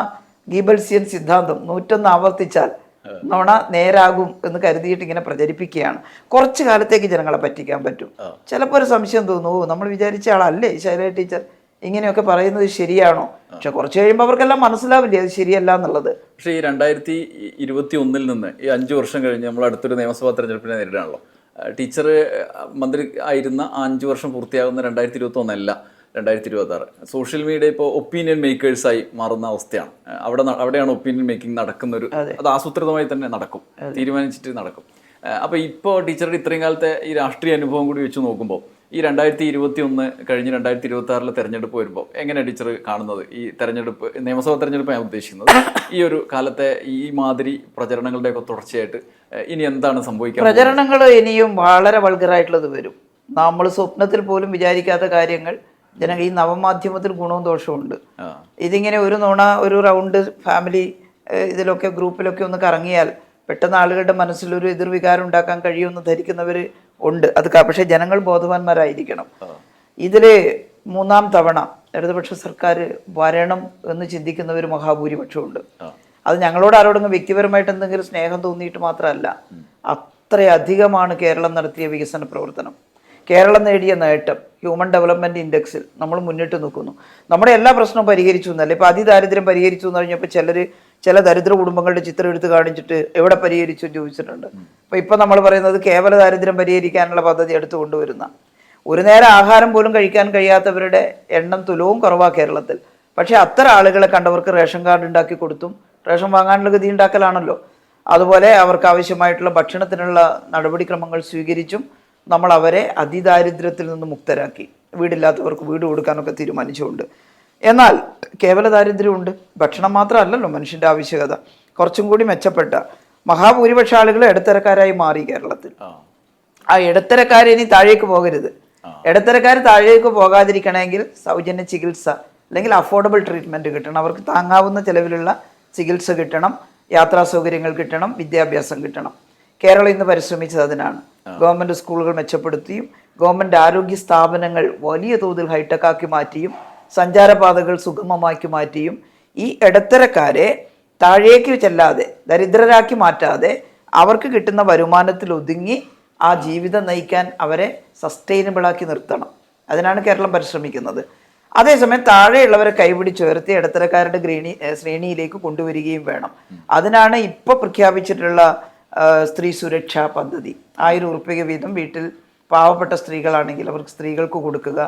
ഗീബൽസിയൻ സിദ്ധാന്തം 101 ആവർത്തിച്ചാൽ നുണ നേരാകും എന്ന് കരുതിയിട്ട് ഇങ്ങനെ പ്രചരിപ്പിക്കുകയാണ്. കുറച്ച് കാലത്തേക്ക് ജനങ്ങളെ പറ്റിക്കാൻ പറ്റും. ചിലപ്പോൾ ഒരു സംശയം തോന്നുന്നു, നമ്മൾ വിചാരിച്ച ആളല്ലേ ശൈലജ ടീച്ചർ ഇങ്ങനെയൊക്കെ പറയുന്നത് ശരിയാണോ? പക്ഷെ കുറച്ച് കഴിയുമ്പോൾ അവർക്കെല്ലാം മനസ്സിലാവില്ലേ അത് ശരിയല്ല എന്നുള്ളത്. പക്ഷേ ഈ 2021 നിന്ന് ഈ 5 വർഷം കഴിഞ്ഞ് നമ്മൾ അടുത്തൊരു നിയമസഭാ തെരഞ്ഞെടുപ്പിനെ നേരിടാണല്ലോ. ടീച്ചർ മന്ത്രി ആയിരുന്ന 5 വർഷം പൂർത്തിയാകുന്ന 2021 അല്ല, 2026. സോഷ്യൽ മീഡിയ ഇപ്പോൾ ഒപ്പീനിയൻ മേക്കേഴ്സായി മാറുന്ന അവസ്ഥയാണ്. അവിടെയാണ് ഒപ്പീനിയൻ മേക്കിംഗ് നടക്കുന്നൊരു, അത് ആസൂത്രിതമായി തന്നെ നടക്കും, തീരുമാനിച്ചിട്ട് നടക്കും. അപ്പോൾ ഇപ്പോൾ ടീച്ചറുടെ ഇത്രയും കാലത്തെ ഈ രാഷ്ട്രീയ അനുഭവം കൂടി വെച്ച് നോക്കുമ്പോൾ ഈ 2021 കഴിഞ്ഞ് 2026 തെരഞ്ഞെടുപ്പ് വരുമ്പോൾ എങ്ങനെ ടീച്ചർ കാണുന്നത് ഈ തെരഞ്ഞെടുപ്പ്, നിയമസഭാ തെരഞ്ഞെടുപ്പ് ഞാൻ ഉദ്ദേശിക്കുന്നത്, ഈ ഒരു കാലത്തെ ഈ മാതിരി പ്രചരണങ്ങളുടെയൊക്കെ തുടർച്ചയായിട്ട് ഇനി എന്താണ് സംഭവിക്കുക? പ്രചരണങ്ങൾ ഇനിയും വളരെ വൾഗറായിട്ടുള്ളത് വരും. നമ്മൾ സ്വപ്നത്തിൽ പോലും വിചാരിക്കാത്ത കാര്യങ്ങൾ ജനങ്ങൾ ഈ നവമാധ്യമത്തിൽ ഗുണവും ദോഷവും ഉണ്ട്. ഇതിങ്ങനെ ഒരു നുണ ഒരു റൗണ്ട് ഫാമിലി ഇതിലൊക്കെ ഗ്രൂപ്പിലൊക്കെ ഒന്ന് കറങ്ങിയാൽ പെട്ടെന്ന് ആളുകളുടെ മനസ്സിലൊരു എതിർവികാരം ഉണ്ടാക്കാൻ കഴിയുമെന്ന് ധരിക്കുന്നവർ ഉണ്ട്. അത് പക്ഷേ ജനങ്ങൾ ബോധവാന്മാരായിരിക്കണം. ഇതിൽ മൂന്നാം തവണ ഇടതുപക്ഷ സർക്കാർ വരണം എന്ന് ചിന്തിക്കുന്നവർ മഹാഭൂരിപക്ഷമുണ്ട്. അത് ഞങ്ങളോട് ആരോടെങ്കിലും വ്യക്തിപരമായിട്ട് എന്തെങ്കിലും സ്നേഹം തോന്നിയിട്ട് മാത്രമല്ല, അത്രയധികമാണ് കേരളം നടത്തിയ വികസന പ്രവർത്തനം, കേരളം നേടിയ നേട്ടം. ഹ്യൂമൻ ഡെവലപ്മെൻറ്റ് ഇൻഡെക്സിൽ നമ്മൾ മുന്നിട്ട് നിൽക്കുന്നു. നമ്മുടെ എല്ലാ പ്രശ്നവും പരിഹരിച്ചു എന്നല്ല. ഇപ്പോൾ അതിദാരിദ്ര്യം പരിഹരിച്ചു എന്ന് പറഞ്ഞപ്പോൾ ചില ദരിദ്ര കുടുംബങ്ങളുടെ ചിത്രം എടുത്ത് കാണിച്ചിട്ട് എവിടെ പരിഹരിച്ചു എന്ന് ചോദിച്ചിട്ടുണ്ട്. അപ്പോൾ ഇപ്പോൾ നമ്മൾ പറയുന്നത് കേവല ദാരിദ്ര്യം പരിഹരിക്കാനുള്ള പദ്ധതി എടുത്തു കൊണ്ടുവരുന്ന, ഒരു നേരം ആഹാരം പോലും കഴിക്കാൻ കഴിയാത്തവരുടെ എണ്ണം തുലവും കുറവാണ് കേരളത്തിൽ. പക്ഷേ അത്തരം ആളുകളെ കണ്ടവർക്ക് റേഷൻ കാർഡ് ഉണ്ടാക്കി കൊടുത്തും റേഷൻ വാങ്ങാനുള്ള ഗതി ഉണ്ടാക്കലാണല്ലോ. അതുപോലെ അവർക്ക് ആവശ്യമായിട്ടുള്ള ഭക്ഷണത്തിനുള്ള നടപടിക്രമങ്ങൾ സ്വീകരിച്ചും നമ്മൾ അവരെ അതിദാരിദ്ര്യത്തിൽ നിന്ന് മുക്തരാക്കി. വീടില്ലാത്തവർക്ക് വീട് കൊടുക്കാനൊക്കെ തീരുമാനിച്ചുകൊണ്ട്. എന്നാൽ കേവല ദാരിദ്ര്യമുണ്ട്. ഭക്ഷണം മാത്രമല്ലല്ലോ മനുഷ്യൻ്റെ ആവശ്യകത. കുറച്ചും കൂടി മെച്ചപ്പെട്ട മഹാഭൂരിപക്ഷ ആളുകൾ ഇടത്തരക്കാരായി മാറി കേരളത്തിൽ. ആ ഇടത്തരക്കാരെ ഇനി താഴേക്ക് പോകരുത്. ഇടത്തരക്കാർ താഴേക്ക് പോകാതിരിക്കണമെങ്കിൽ സൗജന്യ ചികിത്സ അല്ലെങ്കിൽ അഫോർഡബിൾ ട്രീറ്റ്മെൻറ്റ് കിട്ടണം. അവർക്ക് താങ്ങാവുന്ന ചിലവിലുള്ള ചികിത്സ കിട്ടണം, യാത്രാ സൗകര്യങ്ങൾ കിട്ടണം, വിദ്യാഭ്യാസം കിട്ടണം. കേരളം ഇന്ന് പരിശ്രമിച്ചത് അതിനാണ്. ഗവൺമെൻറ് സ്കൂളുകൾ മെച്ചപ്പെടുത്തിയും ഗവൺമെൻറ് ആരോഗ്യ സ്ഥാപനങ്ങൾ വലിയ തോതിൽ ഹൈടെക്കാക്കി മാറ്റിയും സഞ്ചാരപാതകൾ സുഗമമാക്കി മാറ്റിയും ഈ ഇടത്തരക്കാരെ താഴേക്ക് ചെല്ലാതെ ദരിദ്രരാക്കി മാറ്റാതെ അവർക്ക് കിട്ടുന്ന വരുമാനത്തിൽ ഒതുങ്ങി ആ ജീവിതം നയിക്കാൻ അവരെ സസ്റ്റൈനബിളാക്കി നിർത്തണം. അതിനാണ് കേരളം പരിശ്രമിക്കുന്നത്. അതേസമയം താഴെയുള്ളവരെ കൈപിടിച്ചുയർത്തി ഇടത്തരക്കാരുടെ ശ്രേണിയിലേക്ക് കൊണ്ടുവരികയും വേണം. അതിനാണ് ഇപ്പോൾ പ്രഖ്യാപിച്ചിട്ടുള്ള സ്ത്രീ സുരക്ഷാ പദ്ധതി. 1000 ഉറുപ്പിക വീതം വീട്ടിൽ പാവപ്പെട്ട സ്ത്രീകളാണെങ്കിൽ അവർക്ക് സ്ത്രീകൾക്ക് കൊടുക്കുക.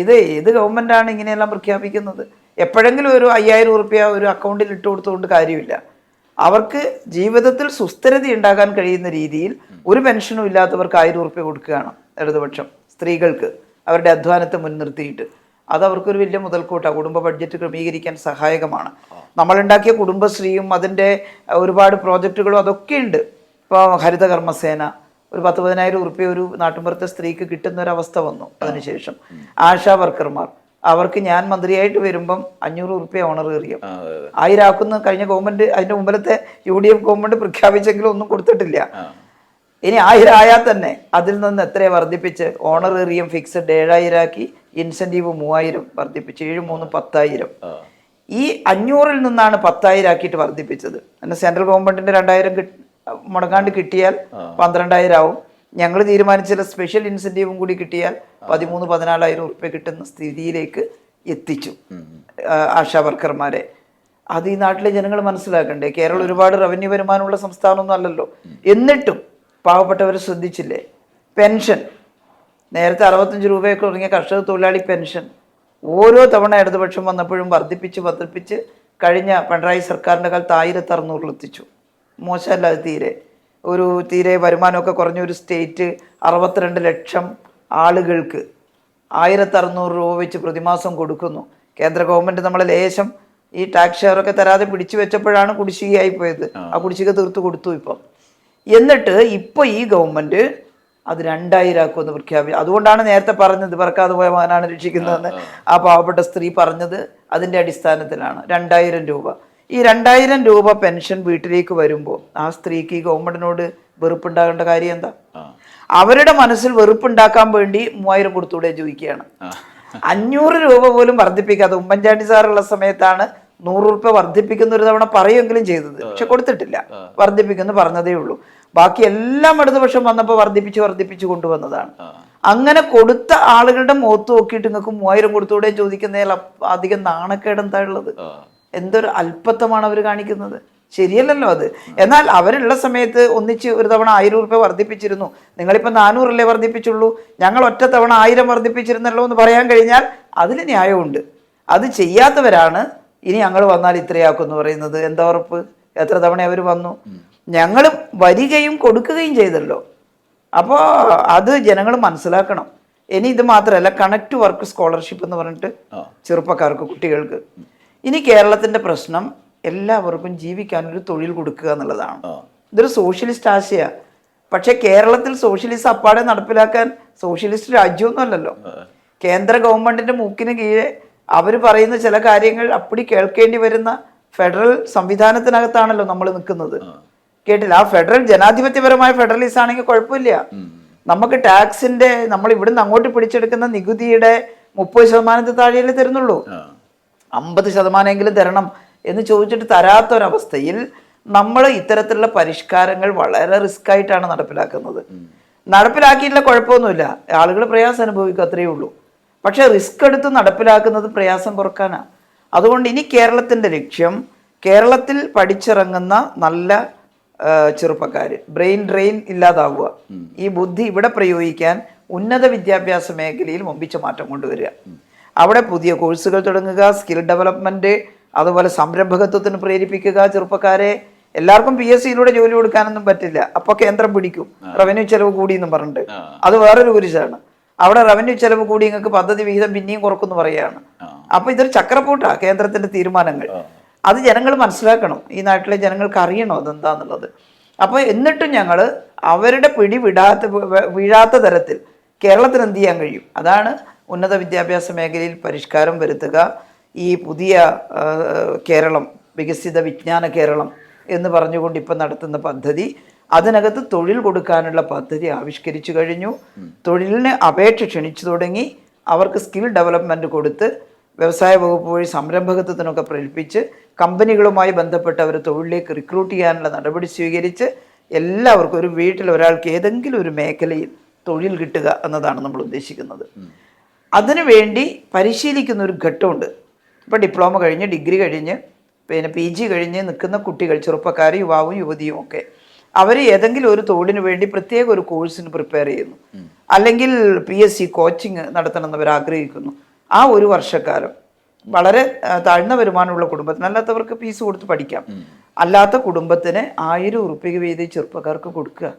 ഇത് ഏത് ഗവൺമെൻറ്റാണ് ഇങ്ങനെയെല്ലാം പ്രഖ്യാപിക്കുന്നത്? എപ്പോഴെങ്കിലും ഒരു 5000 ഉറുപ്പിക ഒരു അക്കൗണ്ടിൽ ഇട്ട് കൊടുത്തുകൊണ്ട് കാര്യമില്ല. അവർക്ക് ജീവിതത്തിൽ സുസ്ഥിരത ഉണ്ടാകാൻ കഴിയുന്ന രീതിയിൽ ഒരു പെൻഷനും ഇല്ലാത്തവർക്ക് 1000 ഉറുപ്പിക കൊടുക്കുകയാണ് ഇടതുപക്ഷം സ്ത്രീകൾക്ക്, അവരുടെ അധ്വാനത്തെ മുൻനിർത്തിയിട്ട്. അത് അവർക്കൊരു വലിയ മുതൽക്കൂട്ടാണ്. കുടുംബ ബഡ്ജറ്റ് ക്രമീകരിക്കാൻ സഹായകമാണ്. നമ്മളുണ്ടാക്കിയ കുടുംബശ്രീയും അതിൻ്റെ ഒരുപാട് പ്രോജക്റ്റുകളും അതൊക്കെ ഉണ്ട്. ഇപ്പോൾ ഹരിത കർമ്മസേന ഒരു 10-15,000 ഉറുപ്പിക ഒരു നാട്ടുമ്പുറത്തെ സ്ത്രീക്ക് കിട്ടുന്ന ഒരവസ്ഥ വന്നു. അതിനുശേഷം ആശാ വർക്കർമാർ, അവർക്ക് ഞാൻ മന്ത്രിയായിട്ട് വരുമ്പം 500 ഉറുപ്പിക ഓണറേറിയം 1000 ആക്കുന്ന കഴിഞ്ഞ ഗവൺമെൻറ്, അതിൻ്റെ മുമ്പിലത്തെ UDF ഗവൺമെൻറ് പ്രഖ്യാപിച്ചെങ്കിലും ഒന്നും കൊടുത്തിട്ടില്ല. ഇനി 1000 ആയാൽ തന്നെ അതിൽ നിന്ന് എത്രയെ വർദ്ധിപ്പിച്ച് ഓണറേറിയം ഫിക്സഡ് 7000 ആക്കി, ഇൻസെൻറ്റീവ് 3000 വർദ്ധിപ്പിച്ച് 7 3 10,000. ഈ 500-ൽ നിന്നാണ് 10,000 ആക്കിയിട്ട് വർദ്ധിപ്പിച്ചത്. പിന്നെ സെൻട്രൽ ഗവൺമെൻറ്റിൻ്റെ 2000 മുടങ്ങാണ്ട് കിട്ടിയാൽ 12,000 ആവും. ഞങ്ങൾ തീരുമാനിച്ച സ്പെഷ്യൽ ഇൻസെൻറ്റീവും കൂടി കിട്ടിയാൽ 13-14,000 ഉറുപ്പിക കിട്ടുന്ന സ്ഥിതിയിലേക്ക് എത്തിച്ചു ആശാ വർക്കർമാരെ. അത് ഈ നാട്ടിലെ ജനങ്ങൾ മനസ്സിലാക്കണ്ടേ? കേരളം ഒരുപാട് റവന്യൂ വരുമാനമുള്ള സംസ്ഥാനമൊന്നും അല്ലല്ലോ. എന്നിട്ടും പാവപ്പെട്ടവർ ശ്രദ്ധിച്ചില്ലേ? പെൻഷൻ നേരത്തെ 65 രൂപയൊക്കെ തുടങ്ങിയ കർഷക തൊഴിലാളി പെൻഷൻ ഓരോ തവണ ഇടതുപക്ഷം വന്നപ്പോഴും വർദ്ധിപ്പിച്ച് കഴിഞ്ഞ പിണറായി സർക്കാരിൻ്റെ കാലത്ത് 1600 എത്തിച്ചു. മോശമല്ല അത് തീരെ വരുമാനമൊക്കെ കുറഞ്ഞ ഒരു സ്റ്റേറ്റ് 62 ലക്ഷം ആളുകൾക്ക് 1600 രൂപ വെച്ച് പ്രതിമാസം കൊടുക്കുന്നു. കേന്ദ്ര ഗവൺമെൻറ് നമ്മളെ ലേശം ഈ ടാക്സ് ഷെയറൊക്കെ തരാതെ പിടിച്ചു വെച്ചപ്പോഴാണ് കുടിശ്ശികയായി പോയത്. ആ കുടിശ്ശിക തീർത്ത് കൊടുത്തു ഇപ്പം. എന്നിട്ട് ഇപ്പോൾ ഈ ഗവൺമെൻറ് അത് 2000 ആക്കുമെന്ന് പ്രഖ്യാപിച്ചു. അതുകൊണ്ടാണ് നേരത്തെ പറഞ്ഞത് പറക്കാതെ പോയ മകനാണ് രക്ഷിക്കുന്നതെന്ന് ആ പാവപ്പെട്ട സ്ത്രീ പറഞ്ഞത്. അതിൻ്റെ അടിസ്ഥാനത്തിലാണ് 2000 രൂപ. ഈ 2000 രൂപ പെൻഷൻ വീട്ടിലേക്ക് വരുമ്പോൾ ആ സ്ത്രീക്ക് ഈ ഗവൺമെൻറ്റിനോട് വെറുപ്പുണ്ടാകേണ്ട കാര്യം എന്താ? അവരുടെ മനസ്സിൽ വെറുപ്പുണ്ടാക്കാൻ വേണ്ടി 3000 കൊടുത്തൂടെ ചോദിക്കുകയാണ്. 500 രൂപ പോലും വർദ്ധിപ്പിക്കാതെ ഉമ്മൻചാണ്ടി സാറുള്ള സമയത്താണ് 100 രൂപ വർദ്ധിപ്പിക്കുന്ന ഒരു തവണ പറയുമെങ്കിലും ചെയ്തത്. പക്ഷെ കൊടുത്തിട്ടില്ല. വർദ്ധിപ്പിക്കുന്നു പറഞ്ഞതേ ഉള്ളൂ. ബാക്കി എല്ലാം ഇടതുപക്ഷം വന്നപ്പോൾ വർദ്ധിപ്പിച്ച് കൊണ്ടുവന്നതാണ്. അങ്ങനെ കൊടുത്ത ആളുകളുടെ മുഖത്ത് നോക്കിയിട്ട് നിങ്ങൾക്ക് 3000 കൊടുത്തൂടെ ചോദിക്കുന്നതിൽ അധികം നാണക്കേടെന്താ ഉള്ളത്? എന്തൊരു അല്പത്തമാണ് അവർ കാണിക്കുന്നത്. ശരിയല്ലല്ലോ അത്. എന്നാൽ അവരുള്ള സമയത്ത് ഒന്നിച്ച് ഒരു തവണ 1000 രൂപ വർദ്ധിപ്പിച്ചിരുന്നു. നിങ്ങളിപ്പോൾ 400 വർദ്ധിപ്പിച്ചുള്ളൂ, ഞങ്ങൾ ഒറ്റ തവണ 1000 വർദ്ധിപ്പിച്ചിരുന്നല്ലോ എന്ന് പറയാൻ കഴിഞ്ഞാൽ അതിൽ ന്യായമുണ്ട്. അത് ചെയ്യാത്തവരാണ് ഇനി ഞങ്ങൾ വന്നാൽ ഇത്രയാക്കുമെന്ന് പറയുന്നത്. എന്താ ഉറപ്പ്? എത്ര തവണ അവർ വന്നു? ഞങ്ങൾ വരികയും കൊടുക്കുകയും ചെയ്തല്ലോ. അപ്പോൾ അത് ജനങ്ങൾ മനസ്സിലാക്കണം. ഇനി ഇത് മാത്രമല്ല കണക്ട് വർക്ക് സ്കോളർഷിപ്പ് എന്ന് പറഞ്ഞിട്ട് ചെറുപ്പക്കാർക്ക് കുട്ടികൾക്ക്. ഇനി കേരളത്തിന്റെ പ്രശ്നം എല്ലാവർക്കും ജീവിക്കാനൊരു തൊഴിൽ കൊടുക്കുക എന്നുള്ളതാണ്. ഇതൊരു സോഷ്യലിസ്റ്റ് ആശയ. പക്ഷെ കേരളത്തിൽ സോഷ്യലിസ്റ്റ് അപ്പാടെ നടപ്പിലാക്കാൻ സോഷ്യലിസ്റ്റ് രാജ്യമൊന്നും അല്ലല്ലോ. കേന്ദ്ര ഗവൺമെന്റിന്റെ മൂക്കിന് കീഴെ അവർ പറയുന്ന ചില കാര്യങ്ങൾ അപ്പടി കേൾക്കേണ്ടി വരുന്ന ഫെഡറൽ സംവിധാനത്തിനകത്താണല്ലോ നമ്മൾ നിൽക്കുന്നത്. കേട്ടില്ല, ആ ഫെഡറൽ ജനാധിപത്യപരമായ ഫെഡറലിസ്റ്റ് ആണെങ്കിൽ കുഴപ്പമില്ല. നമുക്ക് ടാക്സിന്റെ നമ്മൾ ഇവിടുന്ന് അങ്ങോട്ട് പിടിച്ചെടുക്കുന്ന നികുതിയുടെ 30% താഴെയല്ലേ തരുന്നുള്ളൂ. 50% തരണം എന്ന് ചോദിച്ചിട്ട് തരാത്തൊരവസ്ഥയിൽ നമ്മൾ ഇത്തരത്തിലുള്ള പരിഷ്കാരങ്ങൾ വളരെ റിസ്ക് ആയിട്ടാണ് നടപ്പിലാക്കുന്നത്. നടപ്പിലാക്കിയിട്ടുള്ള കുഴപ്പമൊന്നുമില്ല, ആളുകൾ പ്രയാസം അനുഭവിക്കും, അത്രയേ ഉള്ളൂ. പക്ഷെ റിസ്ക് എടുത്ത് നടപ്പിലാക്കുന്നത് പ്രയാസം കുറക്കാനാണ്. അതുകൊണ്ട് ഇനി കേരളത്തിൻ്റെ ലക്ഷ്യം കേരളത്തിൽ പഠിച്ചിറങ്ങുന്ന നല്ല ചെറുപ്പക്കാർ ബ്രെയിൻ ഡ്രെയിൻ ഇല്ലാതാവുക, ഈ ബുദ്ധി ഇവിടെ പ്രയോഗിക്കാൻ ഉന്നത വിദ്യാഭ്യാസ മേഖലയിൽ വമ്പിച്ച മാറ്റം കൊണ്ടുവരിക, അവിടെ പുതിയ കോഴ്സുകൾ തുടങ്ങുക, സ്കിൽ ഡെവലപ്മെന്റ്, അതുപോലെ സംരംഭകത്വത്തിന് പ്രേരിപ്പിക്കുക ചെറുപ്പക്കാരെ. എല്ലാവർക്കും PSCയിലൂടെ ജോലി കൊടുക്കാനൊന്നും പറ്റില്ല, അപ്പൊ കേന്ദ്രം പിടിക്കും, റവന്യൂ ചെലവ് കൂടി എന്ന് പറഞ്ഞിട്ട്. അത് വേറൊരു കുരിശാണ്. അവിടെ റവന്യൂ ചെലവ് കൂടി നിങ്ങൾക്ക് പദ്ധതി വിഹിതം പിന്നെയും കുറക്കുന്നു പറയുകയാണ്. അപ്പൊ ഇതൊരു ചക്രപ്പൂട്ടാ കേന്ദ്രത്തിന്റെ തീരുമാനങ്ങൾ. അത് ജനങ്ങൾ മനസ്സിലാക്കണം, ഈ നാട്ടിലെ ജനങ്ങൾക്ക് അറിയണം അതെന്താന്നുള്ളത്. അപ്പോൾ എന്നിട്ടും ഞങ്ങൾ അവരുടെ പിടി വീഴാത്ത തരത്തിൽ കേരളത്തിന് എന്ത് ചെയ്യാൻ കഴിയും, അതാണ് ഉന്നത വിദ്യാഭ്യാസ മേഖലയിൽ പരിഷ്കാരം വരുത്തുക. ഈ പുതിയ കേരളം, വികസിത വിജ്ഞാന കേരളം എന്ന് പറഞ്ഞുകൊണ്ട് ഇപ്പം നടത്തുന്ന പദ്ധതി, അതിനകത്ത് തൊഴിൽ കൊടുക്കാനുള്ള പദ്ധതി ആവിഷ്കരിച്ചു കഴിഞ്ഞു. തൊഴിലിന് അപേക്ഷ ക്ഷണിച്ചു തുടങ്ങി. അവർക്ക് സ്കിൽ ഡെവലപ്മെൻറ്റ് കൊടുത്ത് വ്യവസായ വകുപ്പ് വഴി സംരംഭകത്വത്തിനൊക്കെ പ്രേരിപ്പിച്ച് കമ്പനികളുമായി ബന്ധപ്പെട്ട് അവർ തൊഴിലിലേക്ക് റിക്രൂട്ട് ചെയ്യാനുള്ള നടപടി സ്വീകരിച്ച് എല്ലാവർക്കും ഒരു വീട്ടിൽ ഒരാൾക്ക് ഏതെങ്കിലും ഒരു മേഖലയിൽ തൊഴിൽ കിട്ടുക എന്നതാണ് നമ്മൾ ഉദ്ദേശിക്കുന്നത്. അതിനുവേണ്ടി പരിശീലിക്കുന്ന ഒരു ഘട്ടമുണ്ട്. ഇപ്പോൾ ഡിപ്ലോമ കഴിഞ്ഞ്, ഡിഗ്രി കഴിഞ്ഞ്, പിന്നെ PG കഴിഞ്ഞ് നിൽക്കുന്ന കുട്ടികൾ, ചെറുപ്പക്കാർ, യുവാവും യുവതിയും ഒക്കെ, അവർ ഏതെങ്കിലും ഒരു തൊഴിലിന് വേണ്ടി പ്രത്യേക ഒരു കോഴ്സിന് പ്രിപ്പയർ ചെയ്യുന്നു, അല്ലെങ്കിൽ PSC കോച്ചിങ് നടത്തണമെന്ന് അവർ ആഗ്രഹിക്കുന്നു. ആ ഒരു വർഷക്കാലം വളരെ താഴ്ന്ന വരുമാനമുള്ള കുടുംബത്തിന്, അല്ലാത്തവർക്ക് ഫീസ് കൊടുത്ത് പഠിക്കാം, അല്ലാത്ത കുടുംബത്തിന് 1000 ഉറുപ്പിക വീതം ചെറുപ്പക്കാർക്ക് കൊടുക്കുക.